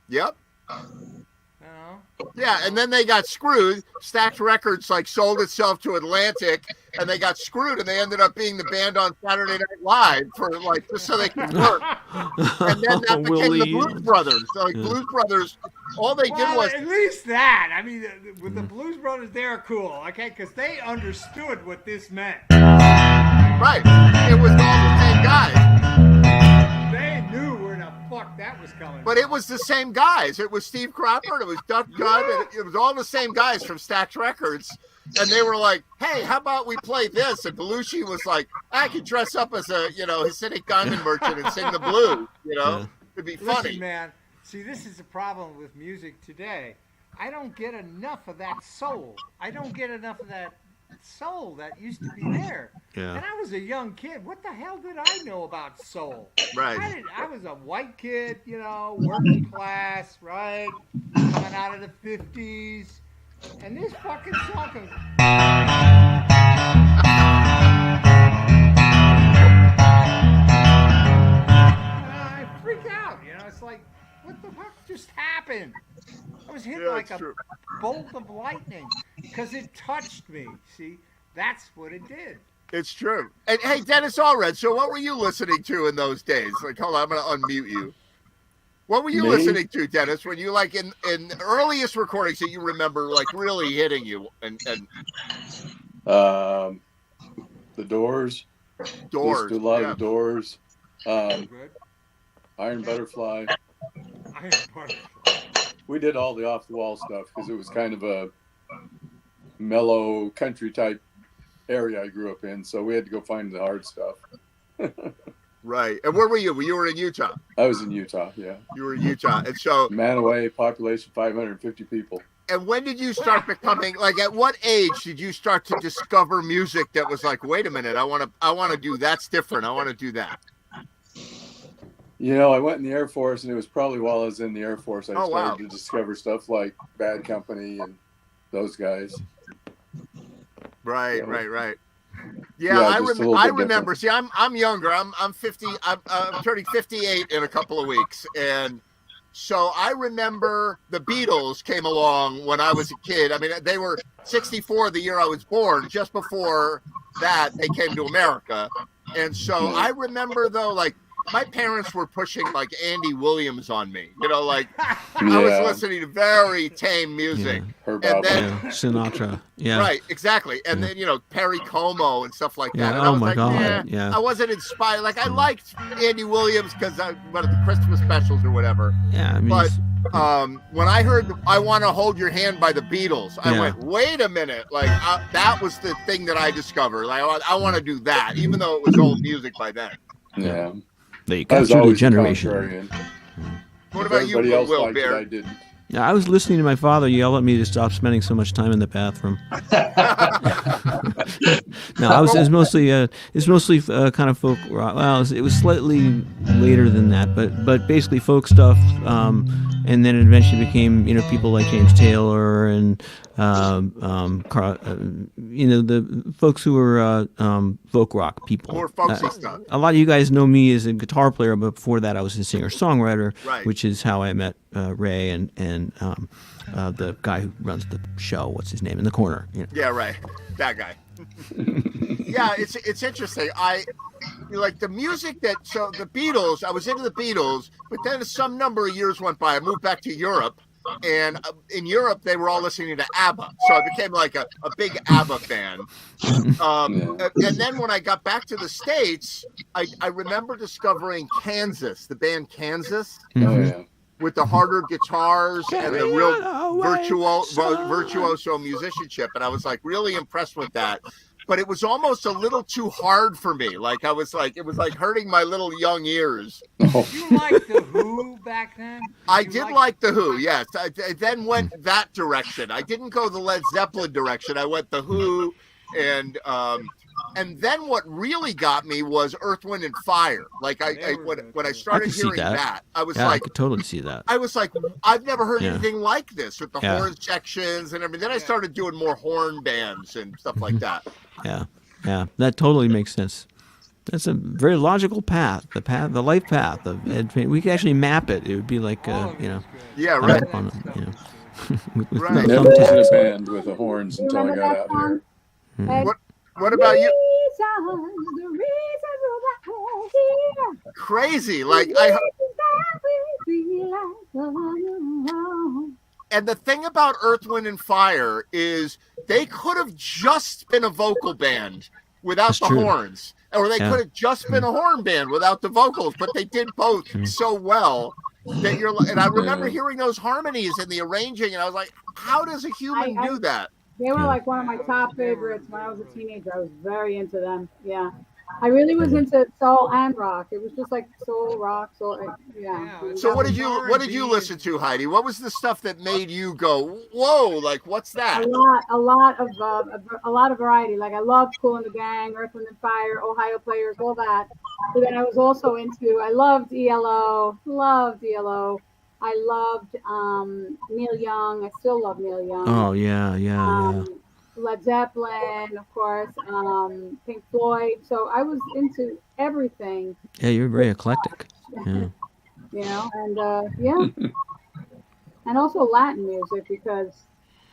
Yep. You know? Yeah, and then they got screwed. Stax Records sold itself to Atlantic, and they got screwed, and they ended up being the band on Saturday Night Live for just so they could work. And then that became the Blues Brothers. So Blues Brothers, all they did was at least that. I mean, with the Blues Brothers, they're cool, okay, because they understood what this meant. Right. It was all the same guys. They knew where the fuck that was coming But from. it was the same guys. It was Steve Cropper, it was Duck Gunn, and it was all the same guys from Stax Records. And they were like, hey, how about we play this? And Belushi was like, I could dress up as a, Hasidic diamond merchant and sing the blues, It'd be funny. Listen, man, see, this is the problem with music today. I don't get enough of that soul. I don't get enough of that soul that used to be there. Yeah. And I was a young kid. What the hell did I know about soul? Right. I was a white kid, working class, right? Coming out of the 50s. And this fucking song comes. I freak out, It's like, what the fuck just happened? I was hit Yeah, like it's a true. bolt of lightning because it touched me. See, that's what it did. It's true. And hey, Dennis Allred, so what were you listening to in those days? Like, hold on, I'm gonna unmute you. What were you Me? listening to, Dennis, when you like in the earliest recordings that you remember like really hitting you and The Doors. Doors? Listened to a lot Yeah. of the Doors. Good. Iron Butterfly. Iron Butterfly. We did all the off the wall stuff because it was kind of a mellow country type area I grew up in, so we had to go find the hard stuff. Right. And where were you? You were in Utah. I was in Utah, yeah. You were in Utah. And so Manaway, population 550 people. and when did you start becoming like at what age did you start to discover music that was like, wait a minute, I wanna do that's different. I wanna do that. You know, I went in the Air Force, and it was probably while I was in the Air Force I Oh, wow. started to discover stuff like Bad Company and those guys. Right, Yeah. right. Yeah, Yeah, just a little I bit remember. See, I'm younger. I'm 50. I'm turning 58 in a couple of weeks, and so I remember the Beatles came along when I was a kid. I mean, they were 64 the year I was born. Just before that, they came to America, and so I remember though, like my parents were pushing like Andy Williams on me. You know, like I was listening to very tame music. Herb And then- Alpert. Yeah, Sinatra. Yeah. Right, exactly. And then, Perry Como and stuff like that. Yeah, And I oh was my like, God, "Nah." yeah. I wasn't inspired. Like, I liked Andy Williams because one of the Christmas specials or whatever. Yeah, I mean, But when I heard I Want to Hold Your Hand by the Beatles, I Yeah. went, wait a minute. Like, that was the thing that I discovered. Like, I want to do that, even though it was old music by then. Yeah. they I was captured a always a generation. contrarian. What If about you, everybody else Will liked it, I Bear? didn't. Yeah, I was listening to my father yell at me to stop spending so much time in the bathroom. No, it's mostly kind of folk rock. Well, it was slightly later than that, but basically folk stuff. And then it eventually became people like James Taylor and the folks who were folk rock people. More folksy stuff. A lot of you guys know me as a guitar player, but before that, I was a singer-songwriter, Right. which is how I met Ray and the guy who runs the show. What's his name in the corner? Yeah, right. That guy. Yeah, it's interesting. I like the music so the Beatles, I was into the Beatles, but then some number of years went by. I moved back to Europe, and in Europe they were all listening to ABBA. So I became like a big ABBA fan. And then when I got back to the States, I remember discovering Kansas, the band Kansas. Oh, yeah. With the harder guitars and the real virtuoso musicianship. And I was like really impressed with that. But it was almost a little too hard for me. Like it was like hurting my little young ears. Did you like the Who back then? I did like the Who, yes. I then went that direction. I didn't go the Led Zeppelin direction. I went the Who, and then what really got me was Earth, Wind, and Fire. Like when I started could see hearing that. I was Yeah, I like, could totally see that. I was like, I've never heard Yeah. anything like this with the Yeah. horn sections and everything. Then I started doing more horn bands and stuff like that. Yeah, that totally makes sense. That's a very logical path. The life path of Ed. We could actually map it. It would be like Yeah, right. with Right. no Never was in a thumbtacks. band with the horns until I Remember got that out song? here. Ed? What about you? The reasons why we're here. Crazy. Like and the thing about Earth, Wind, and Fire is they could have just been a vocal band without That's the true. horns. Or they Yeah. could have just been a horn band without the vocals, but they did both so well that and I remember Yeah. hearing those harmonies and the arranging, and I was like, how does a human I- do that? They were like one of my top favorites when I was a teenager. I was very into them. Yeah. I really was into soul and rock. It was just like soul, rock, soul. Yeah. So what did you listen to, Heidi? What was the stuff that made you go, whoa, like what's that? A lot of variety. Like I loved Kool and the Gang, Earth, Wind and Fire, Ohio Players, all that. But then I was also I loved ELO. I loved Neil Young. I still love Neil Young. Oh yeah. Led Zeppelin, of course, Pink Floyd. So I was into everything, Yeah, you're very eclectic. Yeah. and yeah. and also Latin music because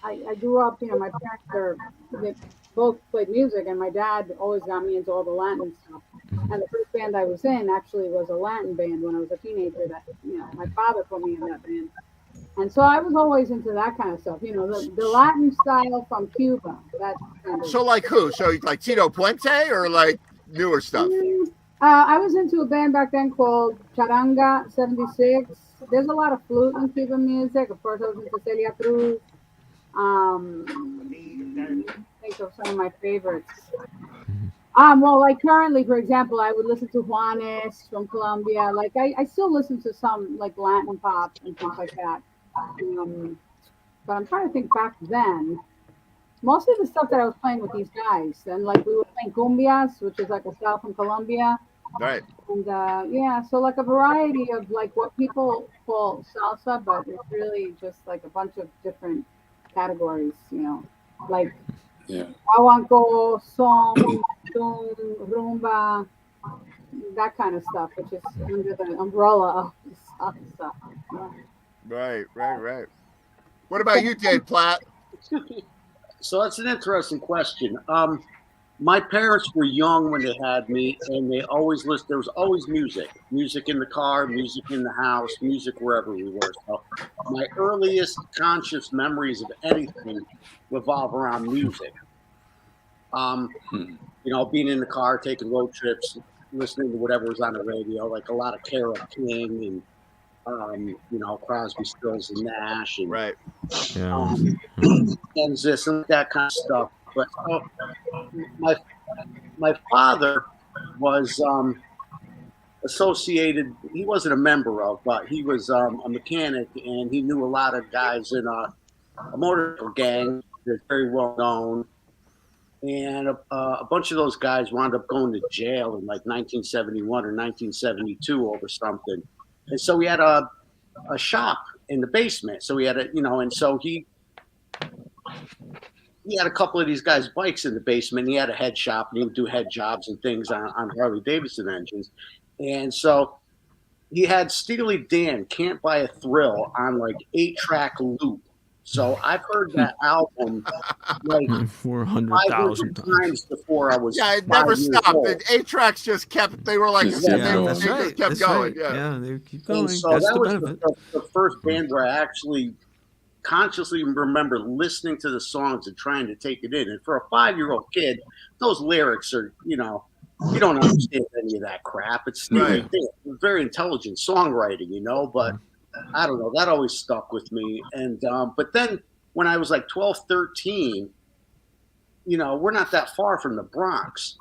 I grew up, you know, my parents they both played music, and my dad always got me into all the Latin stuff. And the first band I was in actually was a Latin band when I was a teenager. That, you know, my father put me in that band, and so I was always into that kind of stuff. You know, the Latin style from Cuba. That kind of. So like who? So like Tito Puente or like newer stuff? I was into a band back then called Charanga 76. There's a lot of flute in Cuban music. Of course, I was into Celia Cruz. Think of some of my favorites. Well, like currently, for example, I would listen to Juanes from Colombia. Like I still listen to some like Latin pop and things like that. But I'm trying to think back then. Most of the stuff that I was playing with these guys, and like we were playing cumbias, which is like a style from Colombia. Right. And yeah, so like a variety of like what people call salsa, but it's really just like a bunch of different categories, you know, like guaguancó, son, rumba, that kind of stuff, which is under the umbrella of salsa. Yeah. Right. What about you, Dave Platt? So that's an interesting question. My parents were young when they had me, and they always listened. There was always music in the car, music in the house, music wherever we were. So my earliest conscious memories of anything revolve around music. You know, being in the car, taking road trips, listening to whatever was on the radio, like a lot of Carole King and you know, Crosby, Stills and Nash, and right, and this and that kind of stuff. But my father was associated. He wasn't a member of, but he was a mechanic, and he knew a lot of guys in a motorcycle gang that's very well known. And a bunch of those guys wound up going to jail in like 1971 or 1972 over something. And so he had a shop in the basement. So he had and so he had a couple of these guys' bikes in the basement. He had a head shop, and he would do head jobs and things on Harley Davidson engines. And so he had Steely Dan, Can't Buy a Thrill, on like 8-track loop. So I've heard that album like 400,000 times before I was. Yeah, it never stopped. The 8-tracks just kept. They were like, that's right. Just kept going. Right. Yeah, they keep going. And so that's that the was benefit. the first band where I actually consciously remember listening to the songs and trying to take it in. And for a 5-year-old kid, those lyrics are, you know, you don't understand any of that crap. It's right. Very intelligent songwriting, you know, but I don't know. That always stuck with me. And but then when I was like 12, 13, you know, we're not that far from the Bronx.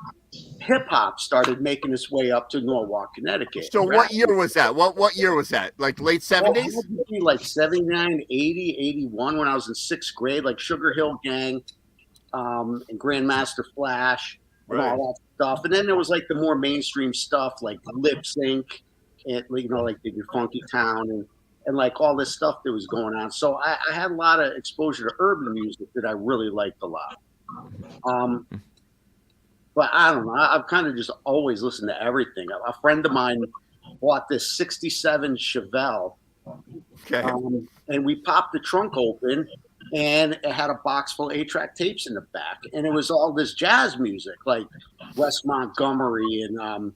Hip hop started making its way up to Norwalk, Connecticut. So what year was that? What year was that? Like late 70s? Well, like 79, 80, 81 when I was in 6th grade, like Sugar Hill Gang and Grandmaster Flash and all that stuff. And then there was like the more mainstream stuff like Lip Sync and, you know, like Your Funky Town and like all this stuff that was going on. So I had a lot of exposure to urban music that I really liked a lot. But I don't know. I've kind of just always listened to everything. A friend of mine bought this 67 Chevelle. Okay. And we popped the trunk open, and it had a box full of 8-track tapes in the back. And it was all this jazz music, like Wes Montgomery and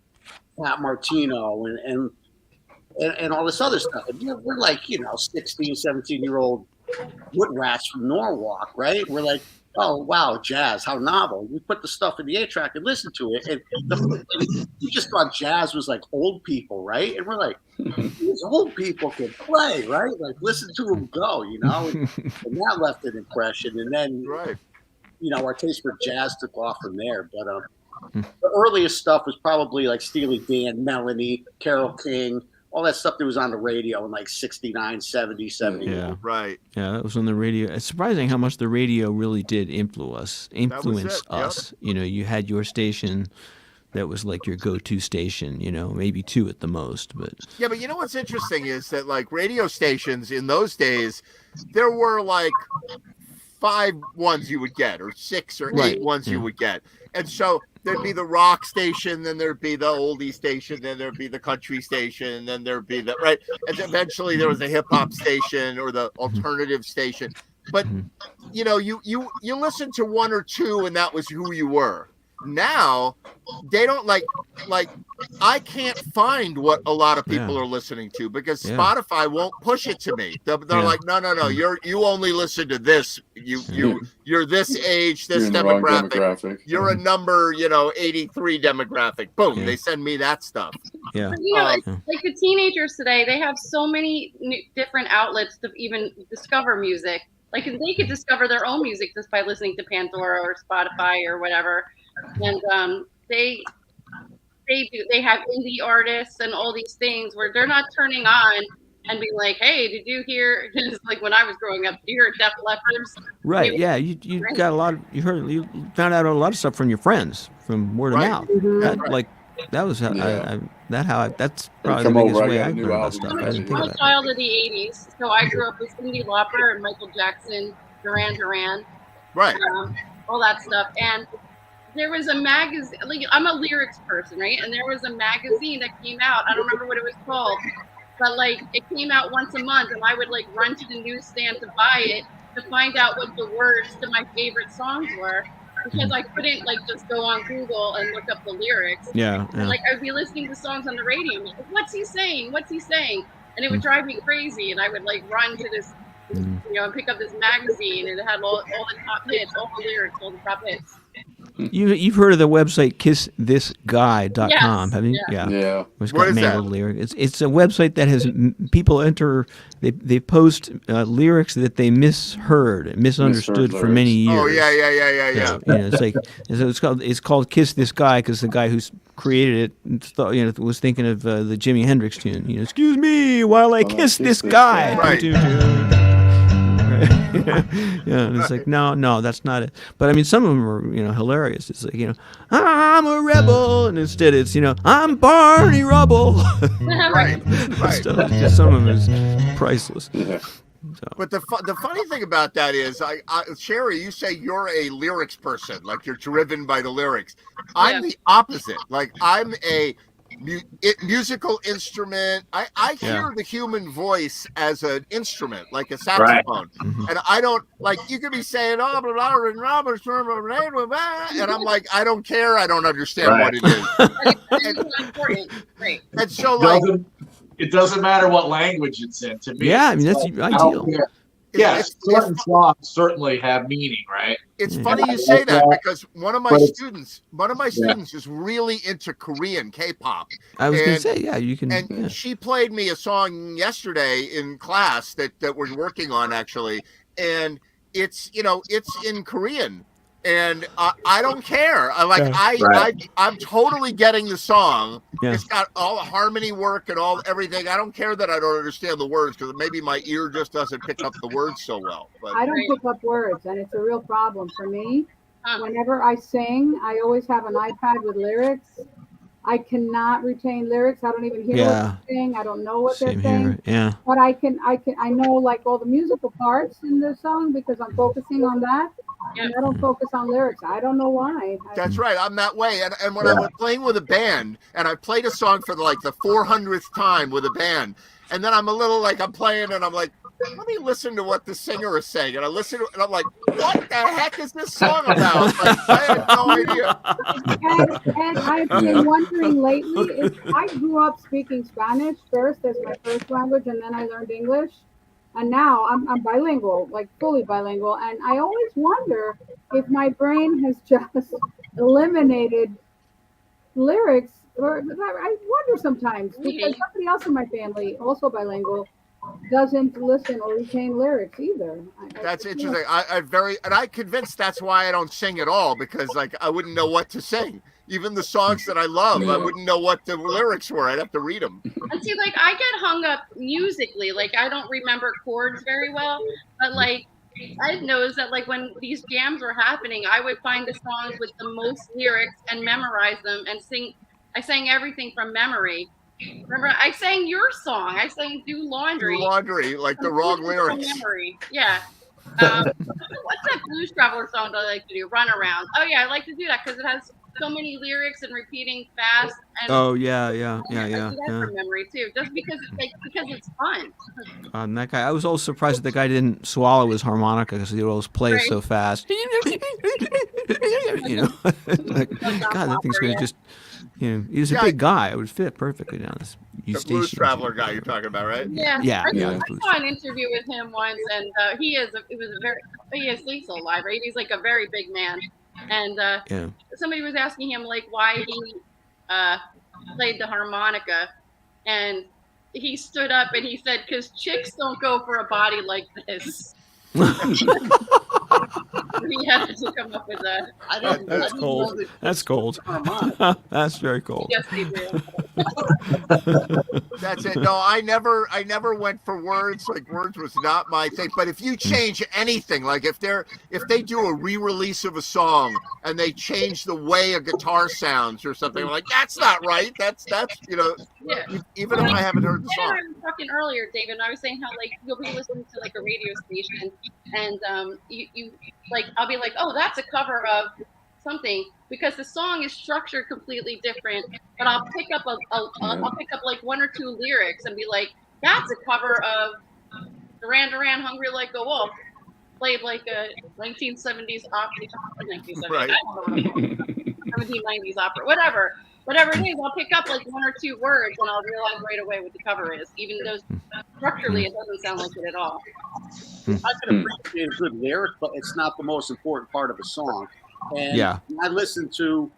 Pat Martino and all this other stuff. And, you know, we're like, you know, 16, 17-year-old wood rats from Norwalk, right? We're like, oh, wow, jazz, how novel. We put the stuff in the 8-track and listened to it. And we just thought jazz was like old people, right? And we're like, these old people can play, right? Like, listen to them go, you know? And that left an impression. And then, you know, our taste for jazz took off from there. But the earliest stuff was probably like Steely Dan, Melanie, Carole King, all that stuff that was on the radio in like 69, 70, 71. Yeah. Right. Yeah, that was on the radio. It's surprising how much the radio really did influence us. You know, you had your station that was like your go-to station, you know, maybe 2 at the most. But yeah, but you know what's interesting is that like radio stations in those days, there were like 5 ones you would get or 6 or 8 ones you would get. And so there'd be the rock station, then there'd be the oldie station, then there'd be the country station, then there'd be the right, and eventually there was a hip hop station or the alternative station. But you know, you listened to one or two, and that was who you were. Now they don't like I can't find what a lot of people are listening to because Spotify won't push it to me. They're like, no, you only listen to this. You're this age, this demographic. You're a number, 83 demographic. Boom, they send me that stuff. Yeah. You know, like the teenagers today, they have so many different outlets to even discover music. Like they could discover their own music just by listening to Pandora or Spotify or whatever. And they have indie artists and all these things where they're not turning on and being like, hey, did you hear? Just like when I was growing up, did you hear Def Leppard's? Right. Yeah. You got a lot of, you found out a lot of stuff from your friends, from word of mouth. That was how that's probably the biggest way I learned about stuff. I didn't think I'm about a child of the 80s, so I grew up with Cyndi Lauper and Michael Jackson, Duran Duran. Right. All that stuff. And there was a magazine, like I'm a lyrics person, right? And there was a magazine that came out. I don't remember what it was called, but like it came out once a month, and I would like run to the newsstand to buy it to find out what the words to my favorite songs were, because I couldn't like just go on Google and look up the lyrics. Yeah. And, like I'd be listening to songs on the radio, like, what's he saying? What's he saying? And it would drive me crazy, and I would like run to this, and pick up this magazine, and it had all the top hits, all the lyrics, all the top hits. You've heard of the website kissthisguy.com, Yes, haven't you? Yeah. It's What got is that? mangled lyrics. It's a website that has people enter. They post lyrics that they misunderstood Misheard for many years. Oh yeah. It's called Kiss This Guy because the guy who created it was thinking of the Jimi Hendrix tune. Excuse me while I kiss this guy. Right. And it's like no, that's not it. But I mean, some of them are hilarious. It's like I'm a rebel, and instead it's I'm Barney Rubble. Right. Stuff. Some of them is priceless. Yeah. But the funny thing about that is, Sherry, you say you're a lyrics person, like you're driven by the lyrics. I'm the opposite. Like I'm a musical instrument. I hear the human voice as an instrument, like a saxophone, and I don't like. You could be saying and I'm like, I don't care. I don't understand what it is. And so like. It doesn't matter what language it's in to me. Yeah, I mean that's ideal. Yes, certain songs certainly have meaning, right? It's funny you say that because one of my students is really into Korean K-pop. I was going to say, you can. And she played me a song yesterday in class that we're working on actually, and it's it's in Korean, and I don't care. I'm totally getting the song. Yeah. It's got all the harmony work and everything. I don't care that I don't understand the words because maybe my ear just doesn't pick up the words so well. But I don't pick up words, and it's a real problem for me. Whenever I sing, I always have an iPad with lyrics. I cannot retain lyrics. I don't even hear what they're saying. I don't know what they're saying. Yeah. But I know like all the musical parts in the song because I'm focusing on that. And I don't focus on lyrics. I don't know why. That's right. I'm that way. And when I was playing with a band, and I played a song for like the 400th time with a band, and then I'm a little like I'm playing, and I'm like, let me listen to what the singer is saying. And I listen to it, and I'm like, what the heck is this song about? Like, I have no idea. And I've been wondering lately, I grew up speaking Spanish first as my first language, and then I learned English. And now I'm bilingual, like fully bilingual. And I always wonder if my brain has just eliminated lyrics. Or I wonder sometimes because somebody else in my family, also bilingual, doesn't listen or retain lyrics either. That's interesting. I'm convinced that's why I don't sing at all, because like I wouldn't know what to sing. Even the songs that I love, I wouldn't know what the lyrics were. I'd have to read them. And see, like I get hung up musically. Like I don't remember chords very well, but like I've noticed that like when these jams were happening, I would find the songs with the most lyrics and memorize them and sing. I sang everything from memory. Remember, I sang your song. I sang "Do Laundry." Do Laundry, like the wrong lyrics. Memory, yeah. What's that Blues Traveler song that I like to do? Run Around. Oh yeah, I like to do that because it has so many lyrics and repeating fast. And Oh yeah. I do that from memory too, just because it's fun. And that guy, I was always surprised that the guy didn't swallow his harmonica because he would always play Right. so fast. You know, like, God, that thing's gonna just, he was a Yeah, big guy. It would fit perfectly down this The Blues Eustachian. Traveler guy you're talking about, right? Yeah, Yeah, I yeah, saw an interview with him once, and he's still alive, right? He's like a very big man, and Yeah. somebody was asking him like why he played the harmonica, and he stood up and he said, "Because chicks don't go for a body like this." He had to come up with that. That's cold. That's cold. That's very cold. Yes, they do. That's it. No, I never went for words. Like, words was not my thing. But if you change anything, like if they do a re-release of a song and they change the way a guitar sounds or something, I'm like, that's not right. That's Yeah. even if I haven't heard the Ken and song. I were talking earlier, David, and I was saying how like you'll be listening to like a radio station, and you like I'll be like, oh, that's a cover of something, because the song is structured completely different. But I'll pick up I'll pick up like one or two lyrics and be like, that's a cover of Duran Duran, Hungry Like a Wolf, played like a 1970s opera, 1970s, Right. I don't know what I'm talking about. 1790s opera, whatever it is. I'll pick up like one or two words and I'll realize right away what the cover is, even though structurally it doesn't sound like it at all. I can appreciate a good lyric, but it's not the most important part of a song. And Yeah. I listen to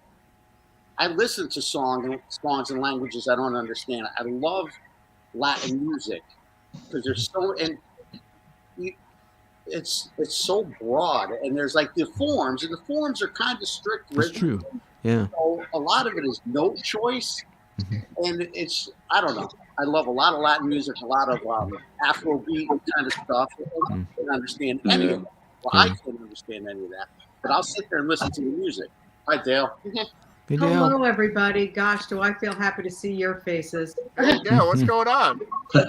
songs and languages I don't understand. I love Latin music because there's it's so broad, and there's like the forms are kind of strict. That's true. Yeah. So a lot of it is note choice, and I don't know. I love a lot of Latin music, a lot of Afrobeat kind of stuff. I can't understand any of it. Well, I couldn't understand any of that, but I'll sit there and listen to the music. Hi, Dale. Good deal. Hello, everybody. Gosh, do I feel happy to see your faces. Yeah, what's going on?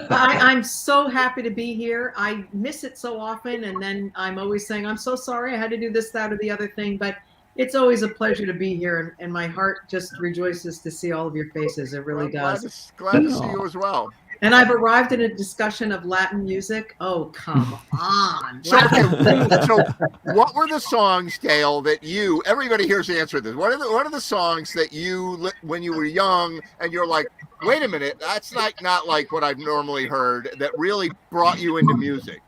I'm so happy to be here. I miss it so often, and then I'm always saying, I'm so sorry I had to do this, that, or the other thing, but it's always a pleasure to be here, and my heart just rejoices to see all of your faces. It really does. Glad to see you as well. And I've arrived in a discussion of Latin music. Oh, come on. So what were the songs, Dale, that everybody here's the answer to this. What are the songs that you, when you were young and you're like, wait a minute, that's not like what I've normally heard, that really brought you into music?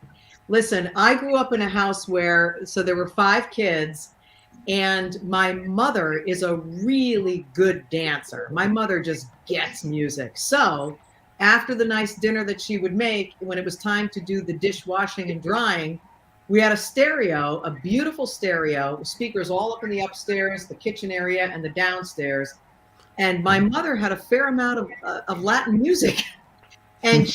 Listen, I grew up in a house so there were 5 kids, and my mother is a really good dancer. My mother just gets music. So after the nice dinner that she would make, when it was time to do the dishwashing and drying, we had a beautiful stereo, speakers all up in the upstairs, the kitchen area, and the downstairs. And my mother had a fair amount of Latin music. And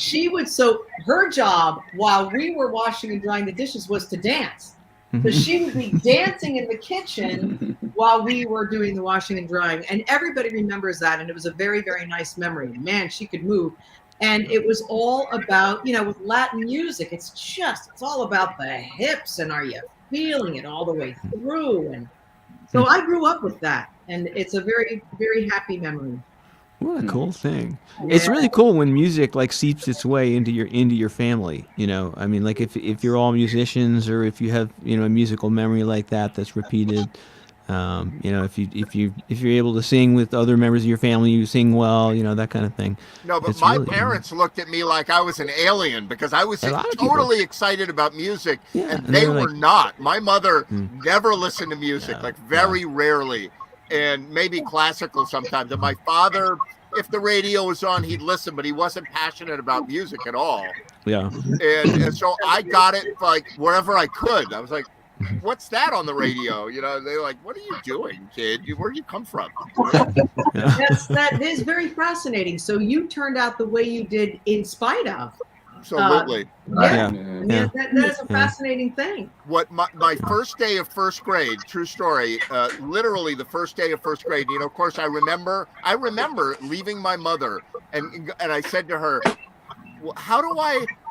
her job while we were washing and drying the dishes was to dance. So she would be dancing in the kitchen while we were doing the washing and drying. And everybody remembers that. And it was a very, very nice memory. Man, she could move. And it was all about, with Latin music, it's all about the hips, and are you feeling it all the way through? And so I grew up with that. And it's a very, very happy memory. What a cool thing. It's really cool when music like seeps its way into your family, I mean, like if you're all musicians, or if you have, a musical memory like that's repeated, if you're able to sing with other members of your family, you sing well, that kind of thing. No, but It's my really- parents looked at me like I was an alien because I was A lot of totally excited about music, Yeah, and and they they're were like- not. My mother never listened to music, Yeah, like very rarely, and maybe classical sometimes. And my father, if the radio was on, he'd listen, but he wasn't passionate about music at all. Yeah. And so I got it like wherever I could. I was like, what's that on the radio? They're like, what are you doing, kid? Where'd you come from? That is very fascinating. So you turned out the way you did in spite of. Absolutely. Yeah. Yeah. That is a fascinating thing. What my first day of first grade, true story, literally the first day of first grade, of course I remember leaving my mother, and I said to her, how do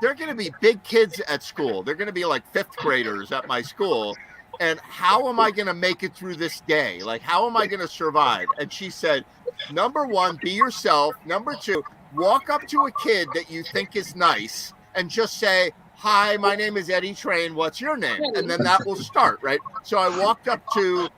they're going to be big kids at school. They're going to be like 5th graders at my school. and how am I going to make it through this day? Like, how am I going to survive? And she said, number one, be yourself. Number two, walk up to a kid that you think is nice and just say, hi, my name is Eddie Train. What's your name? And then that will start, right? So I walked up to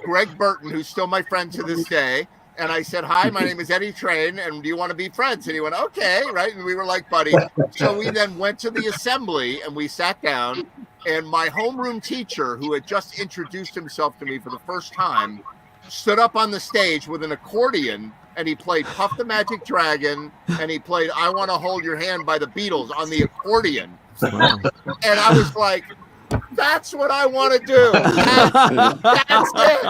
Greg Burton, who's still my friend to this day. And I said, hi, my name is Eddie Train, and do you want to be friends? And he went, okay, right? And we were like buddies. So we then went to the assembly, and we sat down, and my homeroom teacher, who had just introduced himself to me for the first time, stood up on the stage with an accordion, and he played Puff the Magic Dragon, and he played I Want to Hold Your Hand by the Beatles on the accordion. Wow. And I was like, that's what I want to do. That's it.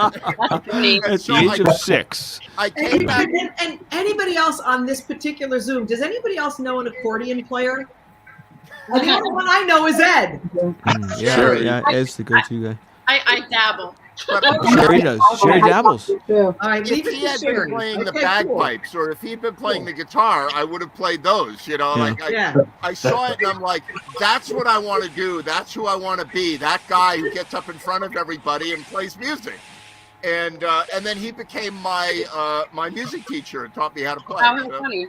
At the age of 6. I came back. And anybody else on this particular Zoom, does anybody else know an accordion player? The only one I know is Ed. Yeah, Sherry. yeah, Ed's the go-to guy. I dabble. Sherry does. Sherry dabbles. All right, If leave it he to had been Sherry. playing the Okay, bagpipes, or if he'd been playing the guitar, I would have played those. You know, Yeah. like Yeah. I saw it and I'm like, that's what I want to do. That's who I want to be. That guy who gets up in front of everybody and plays music. And then he became my my music teacher and taught me how to play. How So- funny.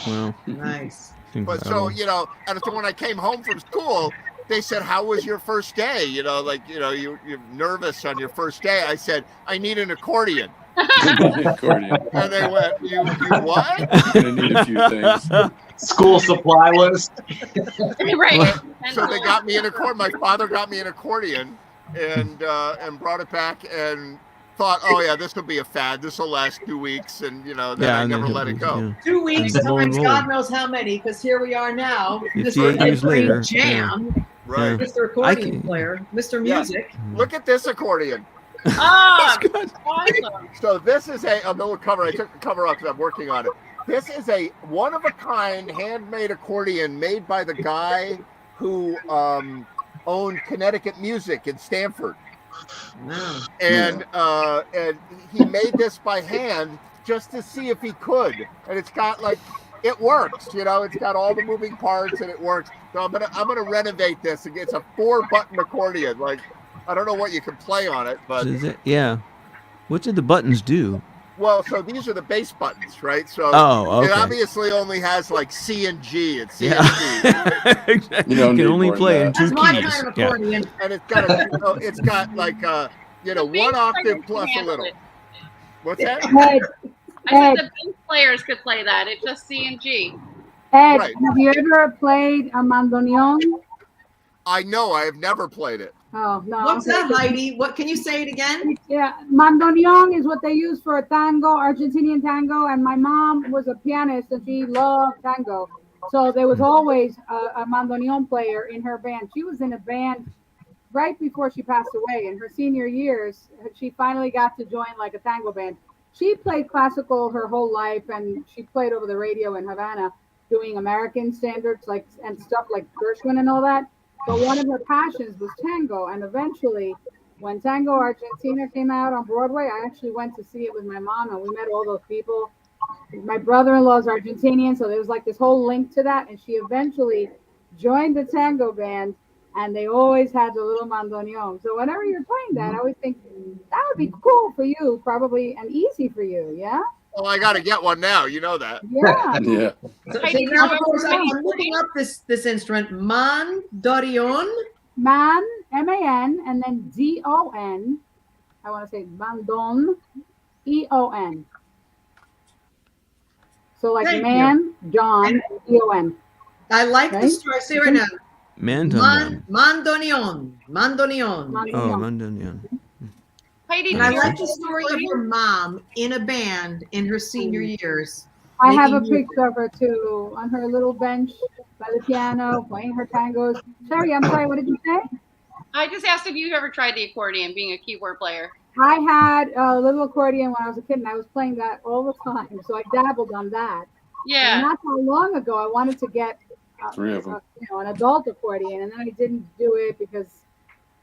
Wow. Nice. But Incredible. so, you know, and so when I came home from school, they said, how was your first day? You know, like, you know, you're nervous on your first day. I said, I need an accordion. Accordion. And they went, you what? Gonna need a few things. School supply list. Right. So they got me an accordion. My father got me an accordion and brought it back and thought, oh yeah, this will be a fad. This will last 2 weeks. And, you know, then I and never then let it go. yeah. 2 weeks And roll and times roll. God knows how many, because here we are now. 58 Mr. years later, Jam, Right. Mr. Accordion can- player, Mr. Yeah. Music. Look at this accordion. Ah, awesome. So this is a little cover. I took the cover off because I'm working on it. This is a one-of-a-kind handmade accordion made by the guy who owned Connecticut Music in Stamford. Wow. And he made this by hand just to see if he could. And it's got like, it works, you know, it's got all the moving parts and it works. So I'm gonna renovate this. It's a 4-button accordion. Like, I don't know what you can play on it, but So is it, yeah. What did the buttons do? well, so these are the bass buttons, right? So Oh, it okay. obviously only has like C and G. It's C Yeah. and G. Exactly. You don't can need only more play than in that. 2 That's my keys. kind of Yeah. accordion. And it's got it's got like The bass one octave players plus can a handle little. it. What's that? Ed, I said Ed, the bass players could play that. It's just C and G. Ed, Right. have you ever played a mandoneon? I know. I have never played it. Oh, no. What's okay. that, Heidi? What can you say it again? Yeah, mandoneon is what they use for a tango, Argentinian tango, and my mom was a pianist and she loved tango. So there was always a mandoneon player in her band. She was in a band right before she passed away. In her senior years, she finally got to join like a tango band. She played classical her whole life, and she played over the radio in Havana doing American standards like and stuff like Gershwin and all that. But one of her passions was tango, and eventually, when Tango Argentina came out on Broadway, I actually went to see it with my mom, and we met all those people. My brother-in-law is Argentinian, so there was like this whole link to that, and she eventually joined the tango band, and they always had the little mandoneon. So whenever you're playing that, I always think that would be cool for you, probably, and easy for you, yeah? Oh, I got to get one now. You know that. Yeah. Yeah. So, Heidi, now, do you of course, ever I'm play looking up this instrument, mandorion. Man, M-A-N, and then D-O-N. I want to say mandon, E-O-N. So like Thank you. man, John, E-O-N. I like Right? the story. Say right now, Mandonion. mandonion. Oh, Mandonion. mandonion. Heidi, And do I you like ever the story of your mom in a band in her senior years. I have a making music. picture of her too, on her little bench by the piano, playing her tangos. Sherry, I'm sorry, what did you say? I just asked if you ever tried the accordion, being a keyboard player. I had a little accordion when I was a kid, and I was playing that all the time, so I dabbled on that. Yeah. And not so long ago, I wanted to get 3 of them. an adult accordion, and then I didn't do it because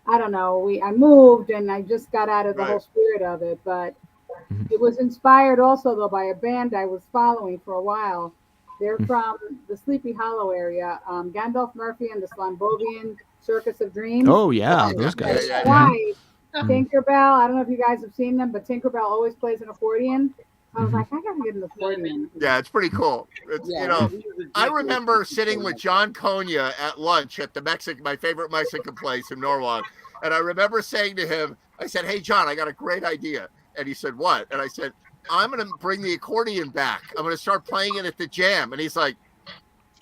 I don't know. I moved, and I just got out of the Right. whole spirit of it. But Mhm. it was inspired also though by a band I was following for a while. They're from the Sleepy Hollow area. Gandalf Murphy and the Slumbovian Circus of Dreams. Oh yeah, Oh, those yeah, guys. yeah, Why? Mhm. Tinkerbell. I don't know if you guys have seen them, but Tinkerbell always plays an accordion. I was Mhm. like, I gotta get an accordion. Yeah, it's pretty cool. It's, Yeah, you know, he was I ridiculous. remember sitting with John Konya at lunch at the my favorite Mexican place in Norwalk. And I remember saying to him, I said, "Hey, John, I got a great idea." And he said, "What?" And I said, "I'm going to bring the accordion back. I'm going to start playing it at the Jam." And he's like,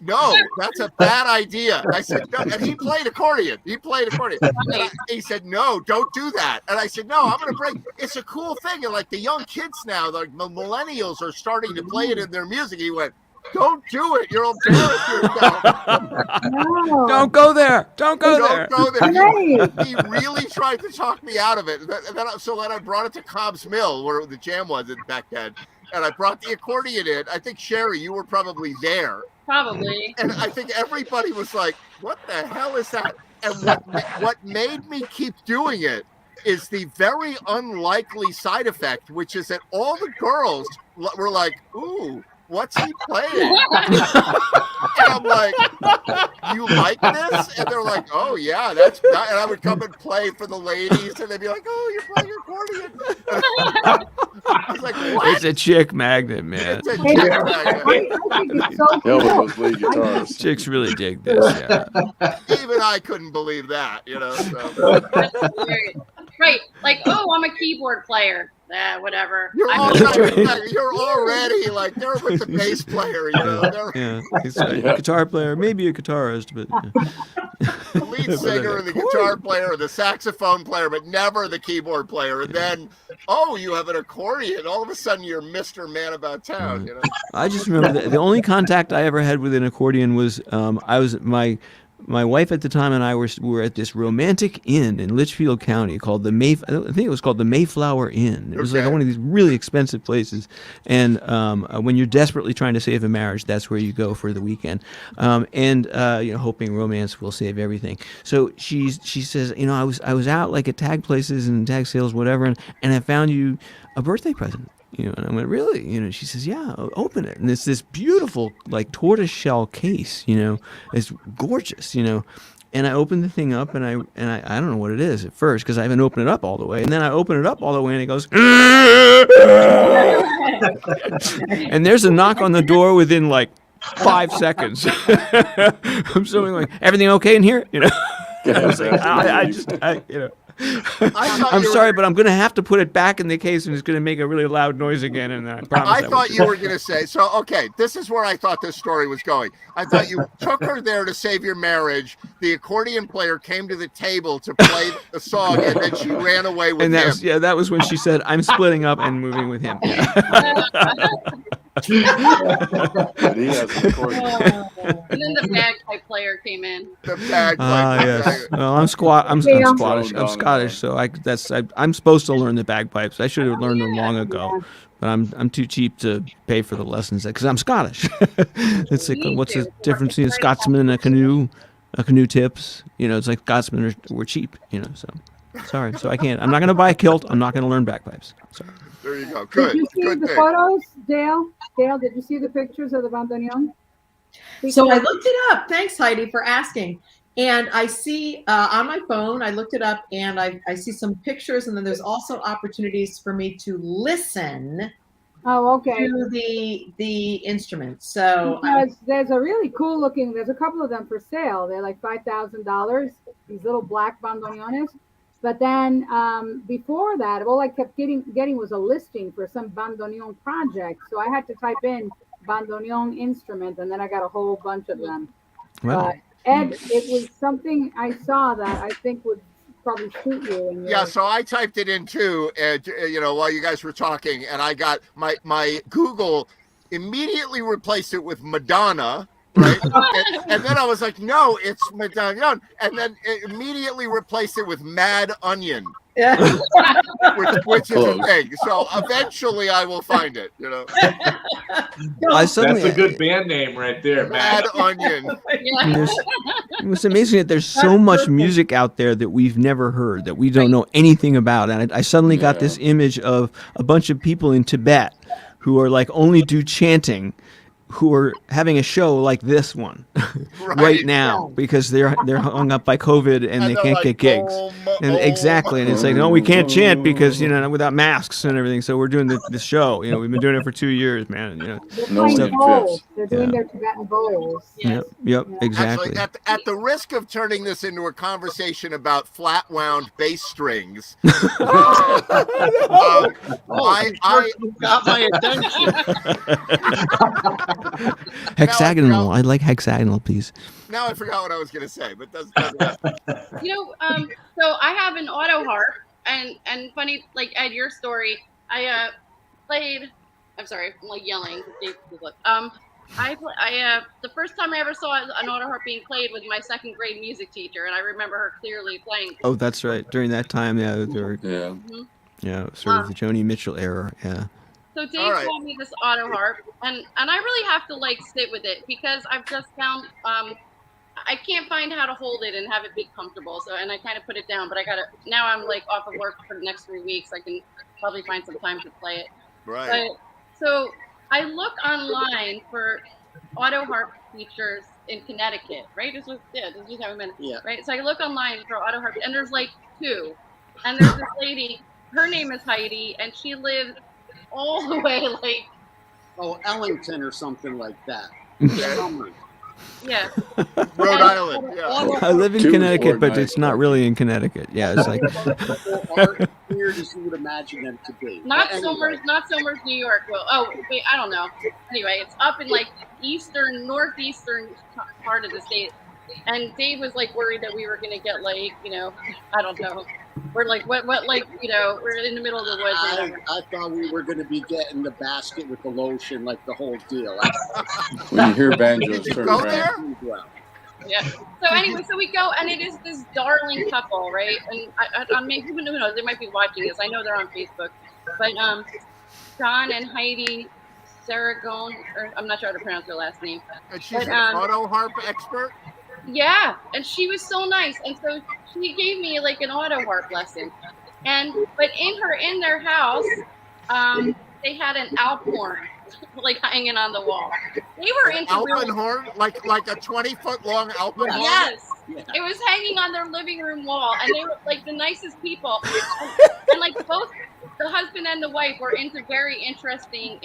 "No, that's a bad idea." I said, "No." And he played accordion. He said, "No, don't do that." And I said, "No, I'm going to bring, it's a cool thing. And like the young kids now, like the millennials are starting to play it in their music." He went, "Don't do it. You'll embarrass yourself." No. Don't go there. Don't go there. Don't go there. Right. He really tried to talk me out of it. So then I brought it to Cobb's Mill, where the Jam was back then. And I brought the accordion in. I think, Sherry, you were probably there. Probably. And I think everybody was like, "What the hell is that?" And what made me keep doing it is the very unlikely side effect, which is that all the girls were like, "Ooh, what's he playing?" And I'm like, "You like this?" And they're like, "Oh yeah, that's." And I would come and play for the ladies, and they'd be like, "Oh, you're playing accordion." I was like, "What?" It's a chick magnet, man. It's a Hey, chick I magnet. think it's so Hell with cool. those lead guitars. Chicks really dig this. Yeah. Even I couldn't believe that, you know. So. That's hilarious. Right. Like, oh, I'm a keyboard player. Whatever. You're I'm already like they're with the bass player, you know. They're Yeah, he's a guitar player, maybe a guitarist, but the lead singer and the guitar player, the saxophone player, but never the keyboard player. And then, oh, you have an accordion. All of a sudden, you're Mr. Man About Town. You know. I just remember the only contact I ever had with an accordion was my wife at the time and I were at this romantic inn in Litchfield County called I think it was called the Mayflower Inn. It was like one of these really expensive places, and when you're desperately trying to save a marriage, that's where you go for the weekend, hoping romance will save everything. So she says, I was out like at tag places and tag sales, whatever, and I found you a birthday present. And I went, "Really?" She says, "Yeah, open it." And it's this beautiful, like, tortoise shell case, it's gorgeous, And I opened the thing up and I don't know what it is at first because I haven't opened it up all the way. And then I open it up all the way and it goes, and there's a knock on the door within like 5 seconds. I'm suddenly like, "Everything okay in here?" I was like, I'm sorry, but I'm going to have to put it back in the case, and it's going to make a really loud noise again. And I promise I thought you were going to say, so, okay, this is where I thought this story was going. I thought you took her there to save your marriage. The accordion player came to the table to play the song, and then she ran away with him. That was when she said, "I'm splitting up and moving with him." And he has an accordion. And then the bagpipe player came in. The bagpipe. Yes. Well, I'm Scottish. I'm Scottish, so I'm supposed to learn the bagpipes. I should have learned them long ago, but I'm too cheap to pay for the lessons because I'm Scottish. It's like, what's the difference between a Scotsman and a canoe? A canoe tips. It's like Scotsmen were cheap. So sorry. So I can't. I'm not going to buy a kilt. I'm not going to learn bagpipes. Sorry. There you go. Good. Did you see Good the thing. photos, Dale? Dale, did you see the pictures of the bandoneon? So I looked it up. Thanks, Heidi, for asking. And I see on my phone, I looked it up and I see some pictures, and then there's also opportunities for me to listen Oh, okay. to the instruments. So Because there's a really cool looking, there's a couple of them for sale. They're like $5,000, these little black bandoneones. But then before that, all I kept getting was a listing for some bandoneon project. So I had to type in bandoneon instrument, and then I got a whole bunch of them. Wow. Ed, it was something I saw that I think would probably suit you. In your... Yeah, so I typed it in too, while you guys were talking, and I got my Google immediately replaced it with Madonna, right? and then I was like, no, it's Madonna, and then it immediately replaced it with Mad Onion, which is a thing. So eventually I will find it, That's a good band name right there, Mad Onion. It's amazing that there's so much music out there that we've never heard, that we don't know anything about. And I suddenly got this image of a bunch of people in Tibet who are like only do chanting. who are having a show like this one right now because they're hung up by COVID and they they're can't like, get gigs. And exactly, and it's like, no, we can't chant because without masks and everything. So we're doing the show. We've been doing it for 2 years, man. They're No playing one bowls. fits. They're doing their Tibetan bowls. Yep, exactly. Actually, at the risk of turning this into a conversation about flat wound bass strings, I got my attention. Hexagonal. I'd like hexagonal, please. Now I forgot what I was going to say, but doesn't matter. So I have an auto harp, and funny, like Ed, your story, I played. I'm sorry, I'm like yelling. The first time I ever saw an auto harp being played was my second grade music teacher, and I remember her clearly playing. Oh, that's right. During that time, sort of the Joni Mitchell era. Yeah. So Dave told me this auto harp, and I really have to like sit with it because I've just found I can't find how to hold it and have it be comfortable. So, and I kind of put it down, but now I'm like off of work for the next 3 weeks. I can probably find some time to play it. Right. So I look online for auto harp features in Connecticut, right? This is how we met. Yeah. Right. So I look online for auto harp, and there's like 2, and there's this lady. Her name is Heidi, and she lives all the way like Ellington or something like that. Yeah. Rhode Island. Yeah. I live in Connecticut, but it's not really in Connecticut. Yeah, it's like Weird as you would imagine them to be. Not Somers, New York. Well, wait, I don't know. Anyway, it's up in like northeastern part of the state. And Dave was like worried that we were gonna get like, I don't know. We're like what like we're in the middle of the woods. I thought we were gonna be getting the basket with the lotion, like the whole deal. When you hear banjos turn around. Yeah. So anyway, so we go, and it is this darling couple, right? And I mean, who knows? They might be watching this. I know they're on Facebook, but John and Heidi Saragone, or I'm not sure how to pronounce their last name. And she's an auto harp expert. Yeah, and she was so nice, and so she gave me like an auto harp lesson, but in their house, they had an Alphorn like hanging on the wall. They were into Alpenhorn, like a 20-foot long Alpenhorn. Yes, it was hanging on their living room wall, and they were like the nicest people, and like both the husband and the wife were into very interesting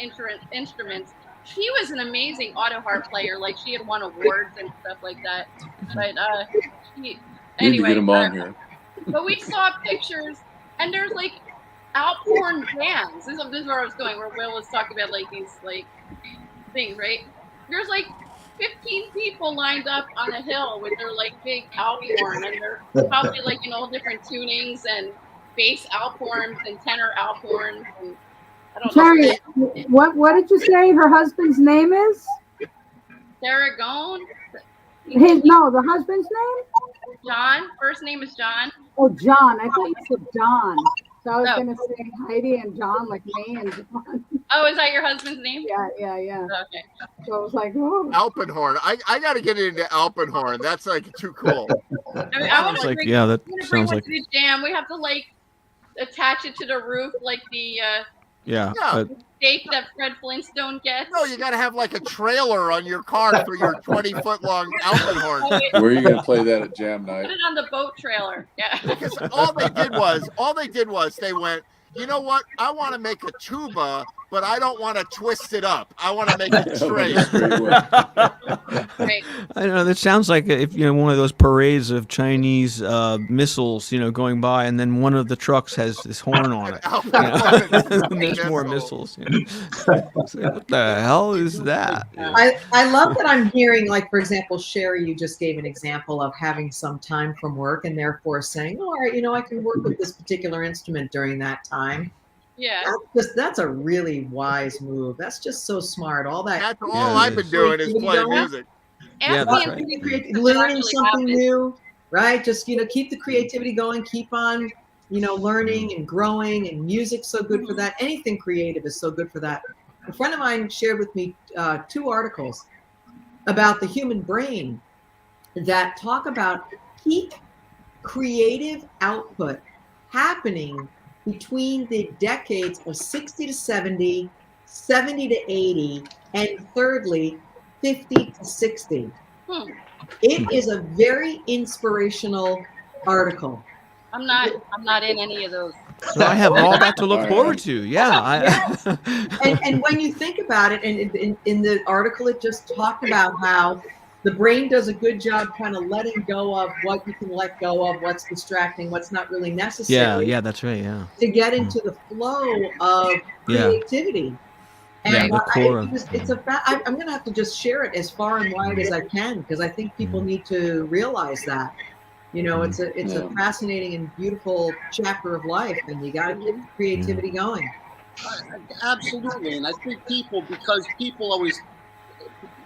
instruments. She was an amazing auto harp player. Like she had won awards and stuff like that. But Need to get them on here. But we saw pictures, and there's like Alphorn bands. This is where I was going. Where Will was talking about like these like things, right? There's like 15 people lined up on a hill with their like big Alphorn, and they're probably like in all different tunings and bass Alphorns and tenor Alphorns and. Jerry, what did you say her husband's name is? Saragone. The husband's name? John. First name is John. Oh, John. I thought you said Don. So I was going to say Heidi and John, like me and John. Oh, is that your husband's name? Yeah. Okay. So I was like, oh. Alpenhorn. I got to get into Alpenhorn. That's like too cool. I mean, I want to like, bring, yeah, that bring sounds one like to the jam. We have to like attach it to the roof, like the stake that Fred Flintstone gets. No, you got to have like a trailer on your car for your 20-foot long Alpenhorn. Where are you going to play that at jam night? Put it on the boat trailer. Yeah. Because all they did was they went, you know what? I want to make a tuba, but I don't want to twist it up. I want to make it straight. I know that sounds like if one of those parades of Chinese missiles, going by, and then one of the trucks has this horn on it. And there's more missiles. What the hell is that? I love that I'm hearing, like, for example, Sherry, you just gave an example of having some time from work and therefore saying, all right, I can work with this particular instrument during that time. Yeah. That's a really wise move. That's just so smart. All that. That's all I've been doing is playing music. Yeah, that's right. Learning something new, right? Just, keep the creativity going, keep on, learning and growing, and music's so good for that. Anything creative is so good for that. A friend of mine shared with me 2 articles about the human brain that talk about peak creative output happening between the decades of 60 to 70, 70 to 80, And thirdly, 50 to 60. Hmm. It is a very inspirational article. I'm not in any of those. So I have all that to look forward to. Yeah. And when you think about it, and in the article, it just talked about how the brain does a good job kind of letting go of what you can let go of, what's distracting, what's not really necessary. Yeah, that's right. Yeah. To get into the flow of creativity. And the core of I'm going to have to just share it as far and wide as I can, because I think people need to realize that. You know, it's a fascinating and beautiful chapter of life, and you got to keep creativity going. Absolutely, and I think because people always,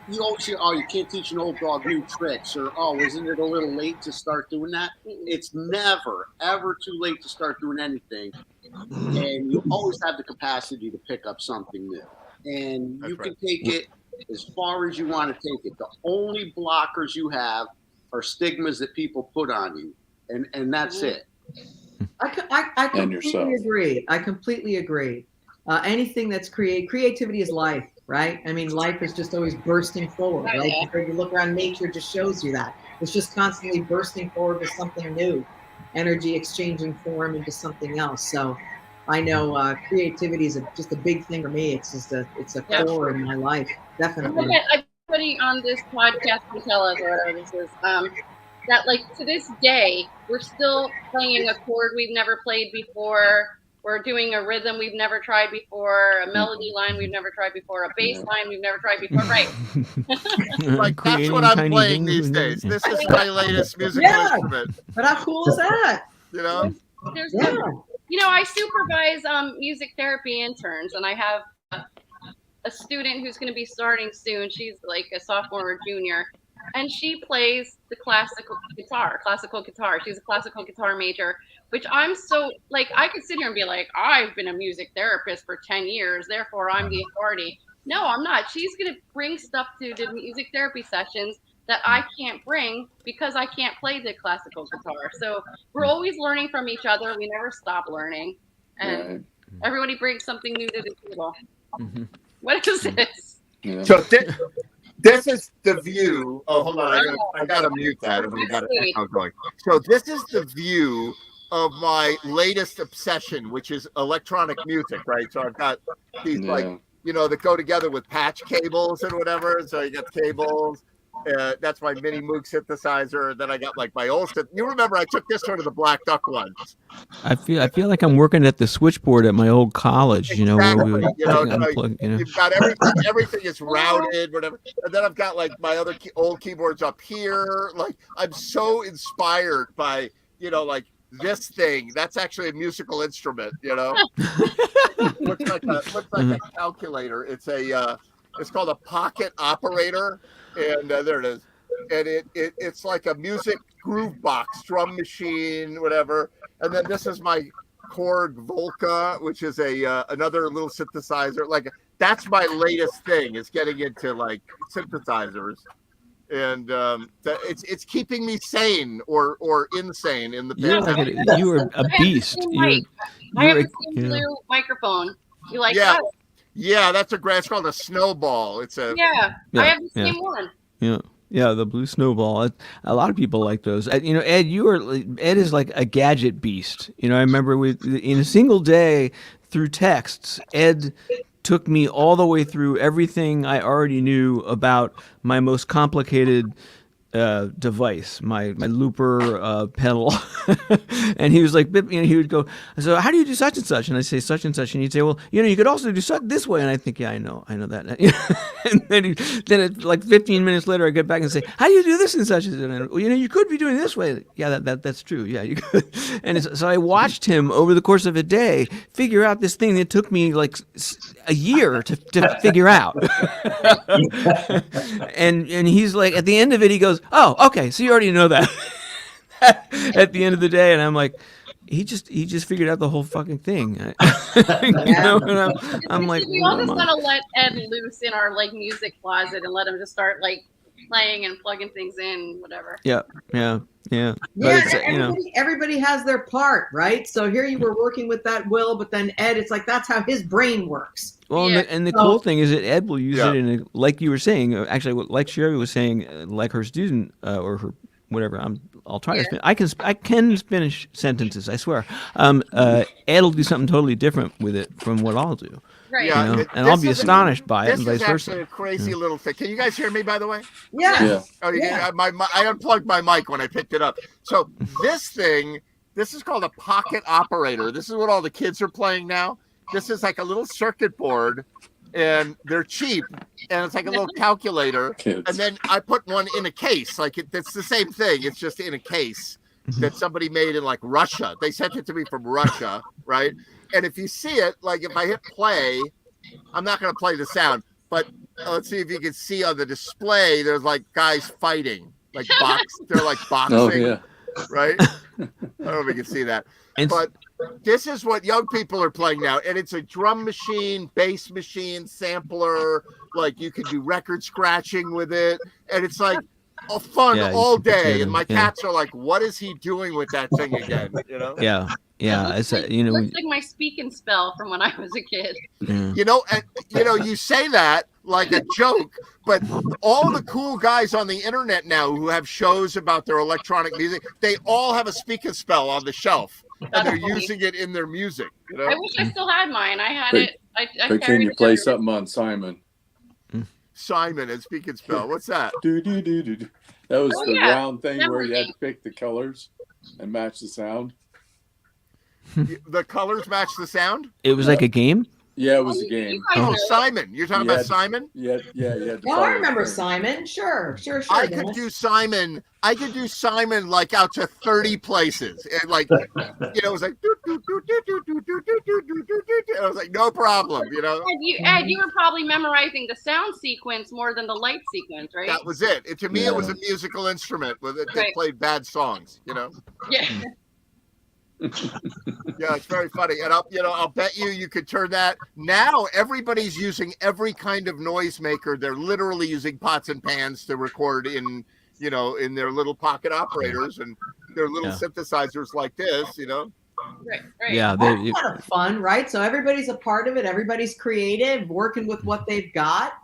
you always hear, oh, you can't teach an old dog new tricks, or oh, isn't it a little late to start doing that? It's never, ever too late to start doing anything, and you always have the capacity to pick up something new, and you can take it as far as you want to take it. The only blockers you have are stigmas that people put on you, and that's it. I completely agree. I completely agree. Anything that's creativity is life, right? I mean, life is just always bursting forward, right? If you look around, nature just shows you that. It's just constantly bursting forward with something new, energy exchanging form into something else. So I know creativity is just a big thing for me. It's just it's a core in my life, definitely. Everybody on this podcast can tell us, or whatever this is, that like to this day, we're still playing a chord we've never played before. We're doing a rhythm we've never tried before, a melody line we've never tried before, a bass line we've never tried before, right? Like that's what I'm playing these days. This is my latest musical instrument. But how cool is that? You know? There's you know, I supervise music therapy interns, and I have a student who's going to be starting soon. She's like a sophomore or junior, and she plays the classical guitar. She's a classical guitar major, which I'm so like, I could sit here and be like, I've been a music therapist for 10 years, therefore I'm the authority. No, I'm not. She's going to bring stuff to the music therapy sessions that I can't bring because I can't play the classical guitar. So we're always learning from each other. We never stop learning, and everybody brings something new to the table. Mm-hmm. What is this? So this is the view. Oh, hold on. I gotta mute that. We got it going. So this is the view of my latest obsession, which is electronic music, right? So I've got these like, you know, that go together with patch cables and whatever. So you got cables. That's my mini Moog synthesizer. Then I got like my old. You remember I took this one to the Black Duck ones. I feel like I'm working at the switchboard at my old college. You know, where we would unplug, you know. You've got everything. Everything is routed, whatever. And then I've got like my other old keyboards up here. Like I'm so inspired by, you know, like this thing. That's actually a musical instrument. You know, looks like a calculator. It's called a pocket operator. And there it is, and it's like a music groove box, drum machine, whatever. And then this is my Korg Volca, which is another little synthesizer. Like that's my latest thing, is getting into like synthesizers, and it's keeping me sane or insane in the pandemic. You are a beast. I have the same blue microphone. You like that? Yeah, that's a great. It's called a Snowball. It's a I have the same one. Yeah, the blue Snowball. A lot of people like those. You know, Ed is like a gadget beast. You know, I remember in a single day through texts, Ed took me all the way through everything I already knew about my most complicated device, my looper pedal. And he was like, you know, he would go, so how do you do such and such? And I say such and such, and he'd say, well, you know, you could also do such this way. And I think, yeah, I know that. And then like 15 minutes later, I get back and say, how do you do this and such? And well, you know, you could be doing this way. Yeah, that's true. Yeah, you could. And so I watched him over the course of a day figure out this thing that took me like a year to figure out. and he's like, at the end of it, he goes, oh, okay, so you already know that. At the end of the day, and I'm like, he just figured out the whole fucking thing. You know, and I'm like, we all just want to let Ed loose in our like music closet and let him just start like playing and plugging things in, whatever. Yeah. But everybody has their part, right? So here you were working with that Will, but then Ed, it's like that's how his brain works. Well, Yeah. and the cool thing is that Ed will use Yeah. it in like you were saying. Actually, like Sherry was saying, like her student or her whatever. I'll try to. I can finish sentences. I swear. Ed will do something totally different with it from what I'll do. Right. Yeah, You know? it- And I'll this be is- astonished by it, This and vice is actually versa. a crazy little thing. Can you guys hear me, by the way? Yeah. Yeah. Oh, you Yeah. I unplugged my mic when I picked it up. So this thing, this is called a pocket operator. This is what all the kids are playing now. This is like a little circuit board, and they're cheap, and it's like a little calculator. Kids. And then I put one in a case. Like it's the same thing. It's just in a case that somebody made in like Russia. They sent it to me from Russia, right? And if you see it, like if I hit play, I'm not going to play the sound, but let's see if you can see on the display. There's like guys fighting, like they're like boxing, Oh yeah. right? I don't know if you can see that, And but this is what young people are playing now, and it's a drum machine, bass machine, sampler. Like you can do record scratching with it, and it's like fun Yeah, you all can put day. together, And my yeah. cats are like, "What is he doing with that thing again?" You know? yeah, it's Looks you know, looks like my speak and spell from when I was a kid. yeah. You say that like a joke, but all the cool guys on the internet now who have shows about their electronic music, they all have a speak and spell on the shelf, and That's they're funny. using it in their music. You I know? wish I still had mine. I had But- it. I But can carried you it play everywhere. something on Simon? Simon and speak and spell. What's that? Do do do do. Do. That was Oh, the yeah. round thing where you had Networking. to pick the colors and match the sound. The colors match the sound. It was like a game. Yeah, it was a You game. guys Oh, know. Simon. You're talking Yeah. about Simon? You had to Oh, follow I the remember thing. Simon. Sure. I Dennis. could do Simon. I could do Simon like out to 30 places, and like it was like. Doo, doo, doo, doo, doo, doo, doo, doo, doo, doo, doo, doo. I was like, no problem. Ed, you were probably memorizing the sound sequence more than the light sequence, right? That was it. To me, it was Yeah. a musical instrument with it that Right. played bad songs. Yeah. Yeah, it's very funny, and I'll bet you could turn that. Now everybody's using every kind of noisemaker. They're literally using pots and pans to record in their little pocket operators and their little Yeah. synthesizers like this. Right. Yeah, That's kind of fun, right? So everybody's a part of it. Everybody's creative, working with what they've got,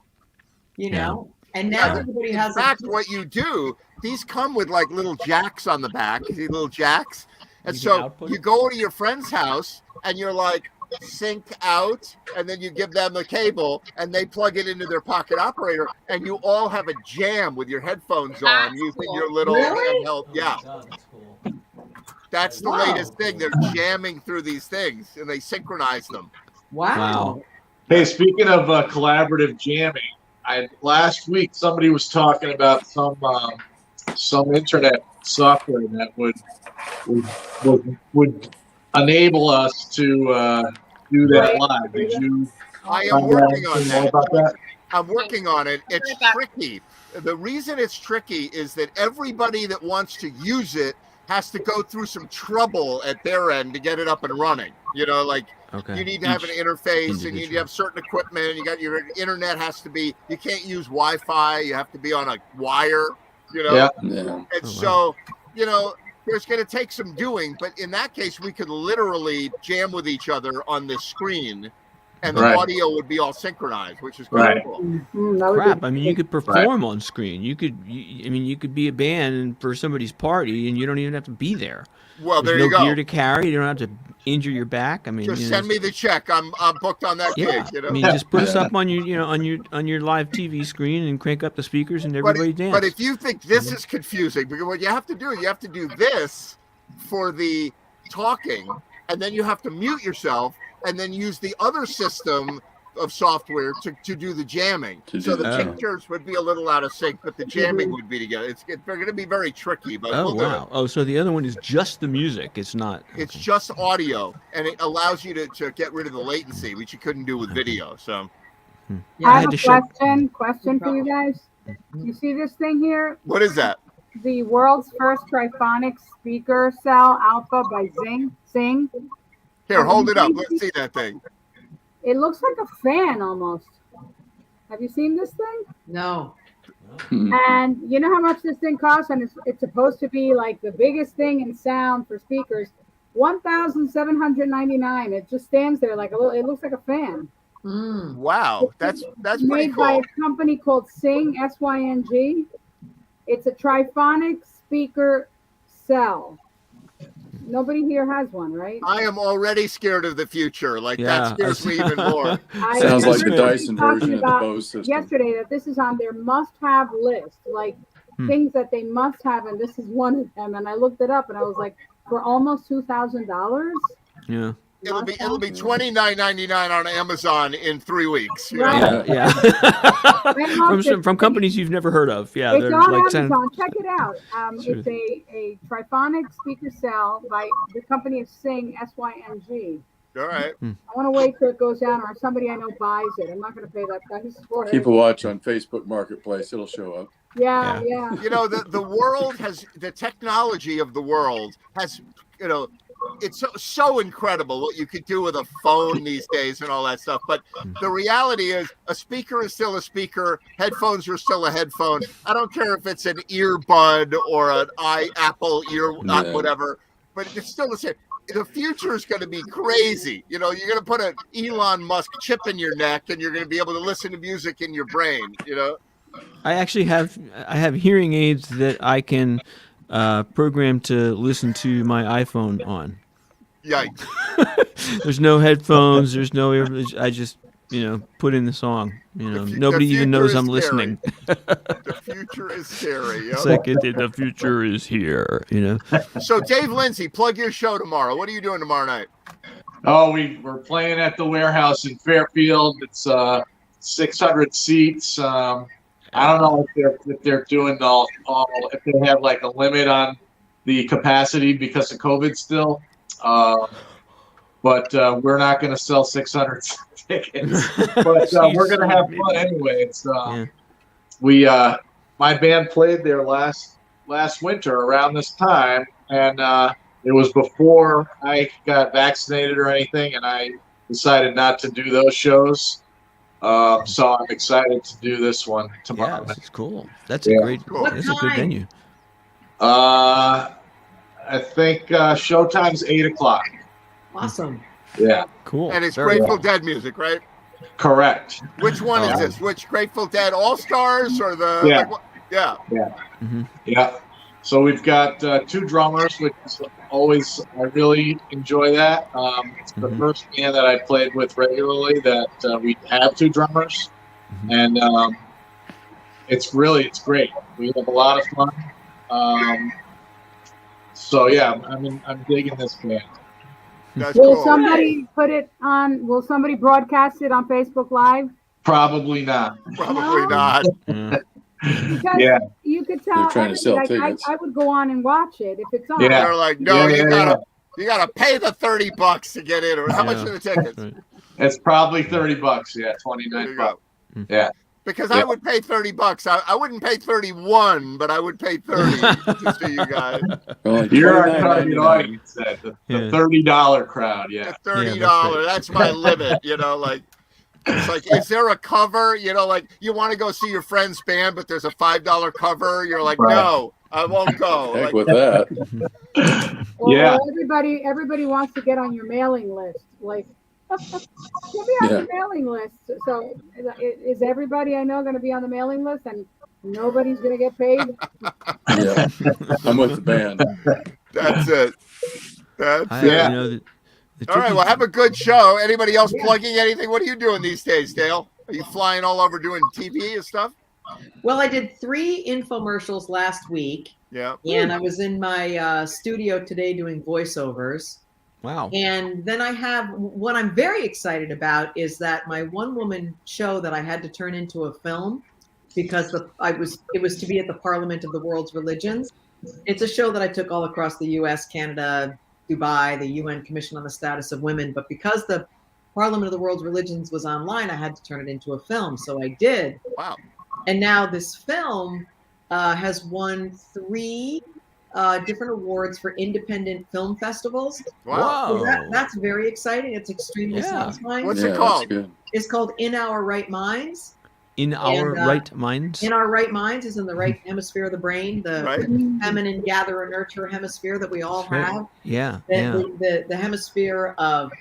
you know. And now Yeah. everybody In has fact, what you do, these come with like little jacks on the back. See little jacks. And You can so output you it? go to your friend's house and you're like, sync out, and then you give them the cable and they plug it into their pocket operator, and you all have a jam with your headphones on That's using cool. your little Really? handheld. Yeah, that's the Wow. latest thing. They're jamming through these things and they synchronize them. wow. Wow. Hey, speaking of collaborative jamming, last week somebody was talking about some internet software that would enable us to do that live. Did you I am find out working on anything more that. about that? I'm working on it. It's Right back. tricky. The reason it's tricky is that everybody that wants to use it has to go through some trouble at their end to get it up and running. Like Okay. you need to have an Each interface and you need to individual. have certain equipment. You got your internet has to be, you can't use Wi-Fi. You have to be on a wire, Yeah. Yeah. And Oh, so, there's going to take some doing, but in that case, we could literally jam with each other on this screen and the Right. audio would be all synchronized, which is Right. cool. That would be Crap! I mean, you great. could perform on screen. You could be a band for somebody's party, and you don't even have to be there. Well, There's there no you go. gear to carry. You don't have to injure your back. I mean, Just you know, send me the check. I'm booked on that yeah. gig. I mean, just put us up on your on your live TV screen and crank up the speakers and everybody dance. But if you think this is confusing, because what you have to do this for the talking, and then you have to mute yourself, and then use the other system of software to do the jamming. To So do the the jamming. pictures would be a little out of sync, but the jamming would be together. It's going to be very tricky, but oh we'll do it. wow! Oh, so the other one is just the music. It's not. It's okay. just audio, and it allows you to get rid of the latency, which you couldn't do with video. So Yeah, I I have had a to shut. question for you guys. You see this thing here? what is that? The world's first triphonic speaker cell alpha by Sing. Here, hold it up. Let's see that thing. It looks like a fan almost. Have you seen this thing? No. And you know how much this thing costs? And it's supposed to be like the biggest thing in sound for speakers. $1,799. It just stands there like a little. It looks like a fan. Mm. Wow, that's pretty Made by cool. a company called Syng, SYNG. It's a triphonic speaker cell. Nobody here has one, right? I am already scared of the future. Like Yeah, that scares me even more. I Sounds like the was Dyson talking version of the about Bose system. yesterday that this is on their must-have list, like things that they must have, and this is one of them. And I looked it up, and I was like, for almost $2,000. Yeah. It'll be $29.99 on Amazon in 3 weeks. you know? Right. Yeah. from companies you've never heard of. Yeah. It's They're on like 10. Amazon. Check it out. Sure. It's a triphonic speaker cell by the company of Syng, SYNG. All right. I want to wait till it goes down, or somebody I know buys it. I'm not going to pay that price for it. Keep a watch on Facebook Marketplace. It'll show up. Yeah. You know, the world has, the technology of the world has, you know, it's so incredible what you could do with a phone these days and all that stuff. But the reality is a speaker is still a speaker. Headphones are still a headphone. I don't care if it's an earbud or an Apple ear, whatever, but it's still the same. The future is going to be crazy. You know, you're going to put an Elon Musk chip in your neck and you're going to be able to listen to music in your brain, you know? I actually have hearing aids that I can program to listen to my iPhone on. Yikes. There's no headphones. There's no. I just put in the song. Nobody even knows I'm listening. The future is scary. Yep. It's like the future is here. So Dave Lindsay, plug your show tomorrow. What are you doing tomorrow night? Oh, we're playing at the Warehouse in Fairfield. It's 600 seats. I don't know if they're doing all if they have like a limit on the capacity because of COVID still. But we're not going to sell 600 tickets. But we're going to have fun anyway. It's my band played there last winter around this time, and it was before I got vaccinated or anything, and I decided not to do those shows. So I'm excited to do this one tomorrow. Yeah, that's cool. That's a great. That's a good venue. I think showtime's 8:00. Awesome. Yeah. Cool. And it's Grateful Dead music, right? Correct. Which one is this? Which Grateful Dead All Stars or the? Yeah. Like, yeah. Mm-hmm. Yeah. So we've got 2 drummers, which is always, I really enjoy that. It's the first band that I played with regularly that we have 2 drummers, and it's great. We have a lot of fun. So yeah, I'm digging this band. That's Will cool. somebody put it on? Will somebody broadcast it on Facebook Live? Probably not. Probably not. Because you could tell. They're trying to sell everybody, tickets. I would go on and watch it if it's on. Yeah. They're like, no, you gotta pay the $30 to get in. Or how much are the tickets? Right. It's probably $30. Yeah, $29. Yeah. Because I would pay $30. I wouldn't pay 31, but I would pay 30 to see you guys. Well, You're our target $29.99. audience, the $30 crowd. Yeah. The $30. right. That's my limit. Like it's like, is there a cover? Like you want to go see your friend's band, but there's a $5 cover. You're like, no, I won't go. Heck Like, with that. Well, Yeah. everybody wants to get on your mailing list. Like, you'll be on your mailing list. So, is everybody I know going to be on the mailing list, and nobody's going to get paid? Yeah. I'm with the band. that's it. That's I, it. the All right. tricky- Well, have a good show. Anybody else plugging anything? What are you doing these days, Dale? Are you flying all over doing TV and stuff? Well, I did 3 infomercials last week, Yeah. and I was in my studio today doing voiceovers. Wow. And then I have what I'm very excited about is that my one-woman show that I had to turn into a film because it was to be at the Parliament of the World's Religions. It's a show that I took all across the U.S., Canada, Dubai, the UN Commission on the Status of Women. But because the Parliament of the World's Religions was online, I had to turn it into a film. So I did. Wow. And now this film has won 3 different awards for independent film festivals. Wow. So that's very exciting. It's extremely satisfying. What's Yeah, it that's called? good. It's called In Our Right Minds. In our And, right minds. In Our Right Minds is in the right hemisphere of the brain, the Right. feminine gather and nurture hemisphere that we all Right. have. Yeah. The, Yeah. the hemisphere of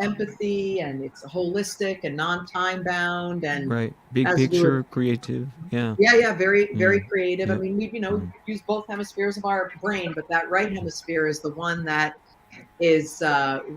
empathy, and it's holistic and non-time bound, and Right. Big has to do picture, creative. Yeah. yeah, very Yeah. creative. I Yeah. mean, we use both hemispheres of our brain, but that right hemisphere is the one that is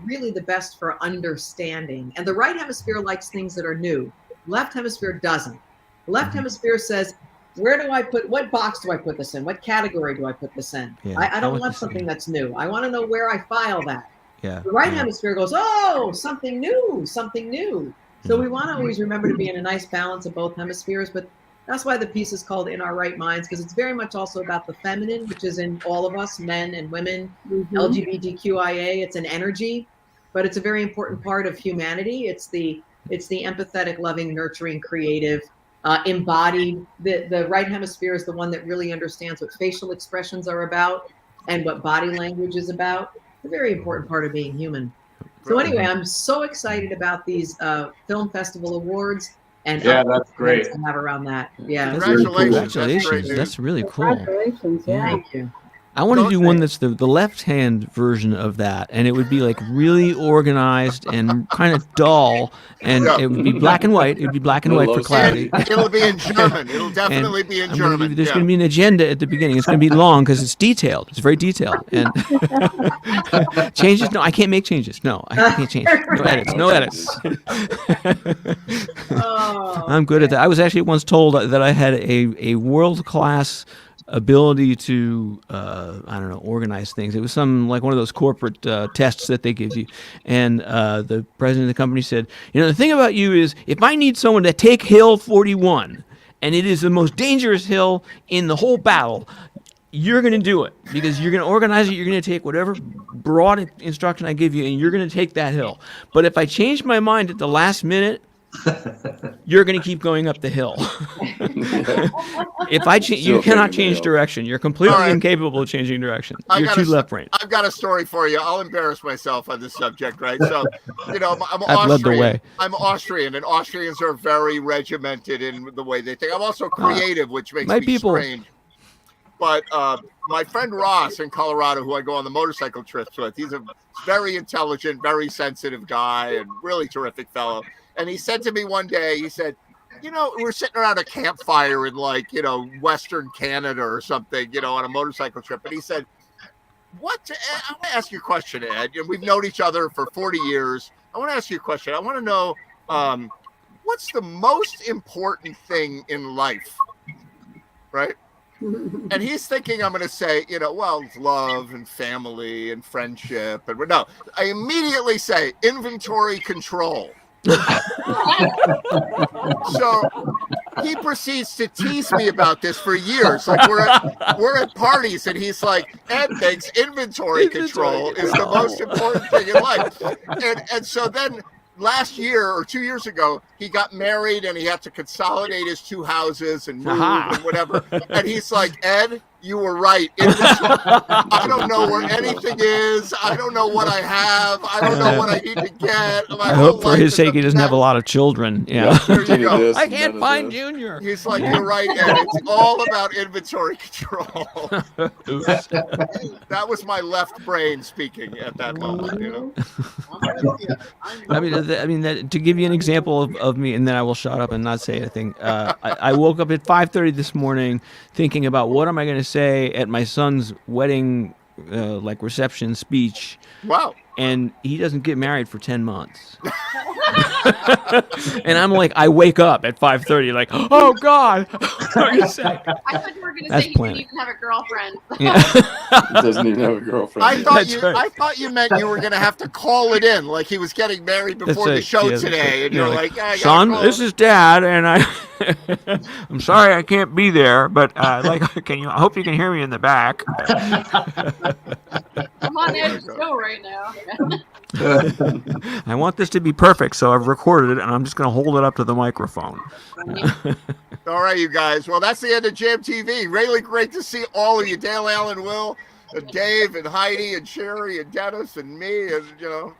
really the best for understanding. And the right hemisphere likes things that are new. Left hemisphere doesn't. The left hemisphere says, what box do I put this in? What category do I put this in? Yeah, I I don't like want the something same. that's new. I want to know where I file that. Yeah. The right yeah. hemisphere goes, oh, something new, something new. So we want to always remember to be in a nice balance of both hemispheres, but that's why the piece is called In Our Right Minds, because it's very much also about the feminine, which is in all of us, men and women, LGBTQIA. It's an energy, but it's a very important part of humanity. It's the empathetic, loving, nurturing, creative, embodied. The right hemisphere is the one that really understands what facial expressions are about and what body language is about. It's a very important part of being human. So anyway, I'm so excited about these film festival awards. And Yeah, that's great. to have around that. Yeah. Congratulations. Congratulations. That's really cool. Congratulations. Yeah. Thank you. I want to Don't do say- one that's the left-hand version of that, and it would be like really organized and kind of dull, and Yeah. it would be black and white. It would be black and No white for low clarity. And it'll be in German. It'll definitely be in I'm gonna German. there's yeah. going to be an agenda at the beginning. It's going to be long because it's detailed. It's very detailed. And changes? No, I can't make changes. No, I can't change. No edits. No edits. Oh, I'm good at that. I was actually once told that I had a world-class ability to I don't know, organize things. It was some like one of those corporate tests that they give you, and the president of the company said, the thing about you is if I need someone to take Hill 41, and it is the most dangerous hill in the whole battle, you're going to do it because you're going to organize it. You're going to take whatever broad instruction I give you, and you're going to take that hill. But if I change my mind at the last minute, you're going to keep going up the hill. If I change, you Still cannot taking the change hill. direction. You're completely All right. incapable of changing direction. I You're got too a- left-brained. I've got a story for you. I'll embarrass myself on this subject, right? So, I'm I've led the Austrian. way. I'm Austrian, and Austrians are very regimented in the way they think. I'm also creative, which makes my me people. strange. But my friend Ross in Colorado, who I go on the motorcycle trips with, he's a very intelligent, very sensitive guy and really terrific fellow. And he said to me one day, he said, we're sitting around a campfire in Western Canada or something, on a motorcycle trip. And he said, I want to ask you a question, Ed. We've known each other for 40 years. I want to ask you a question. I want to know, what's the most important thing in life? Right? And he's thinking I'm going to say, it's love and family and friendship. And no, I immediately say inventory control. So he proceeds to tease me about this for years. Like we're at parties and he's like, Ed thinks inventory control is the most important thing in life. And so then last year or 2 years ago, he got married and he had to consolidate his two houses and move and whatever. And he's like, Ed, you were right. I don't know where anything is. I don't know what I have. I don't know what I need to get. I hope for his sake he doesn't have a lot of children. Yeah. There you go. This, I can't none of find this. Junior. He's like, you're right, Ed. It's all about inventory control. Oops. That was my left brain speaking at that moment. I mean, to give you an example of me, and then I will shut up and not say anything. I woke up at 5:30 this morning thinking about what am I going to say at my son's wedding, reception speech. Wow. And he doesn't get married for 10 months. And I'm like, I wake up at 5:30, like, oh God. What are you saying? I thought you were going to That's say he planning. didn't even have a girlfriend. Yeah. He doesn't even have a girlfriend. I thought you meant you were going to have to call it in, like he was getting married before the show today, and you're like, I son, gotta this is Dad, and I'm sorry I can't be there, but I hope you can hear me in the back. I'm on the edge of the show right now. I want this to be perfect, so I've recorded it, and I'm just going to hold it up to the microphone. All right, you guys. Well, that's the end of Jam TV. Really great to see all of you, Dale, Allen, Will, and Dave, and Heidi, and Sherry, and Dennis, and me. And I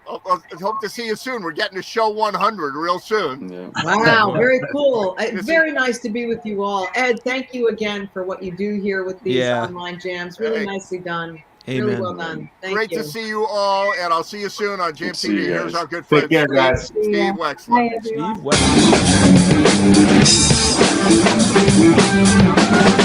hope to see you soon. We're getting to show 100 real soon. Yeah. wow, very cool. Very nice to be with you all. Ed, thank you again for what you do here with these online jams. Really Hey. nicely done. Really Amen. well done. Thank Great you. to see you all, and I'll see you soon on Good to JMTV. see you Here's guys. our good Take friend care, guys. Steve Yeah. Wexler. Bye, everyone. Steve West.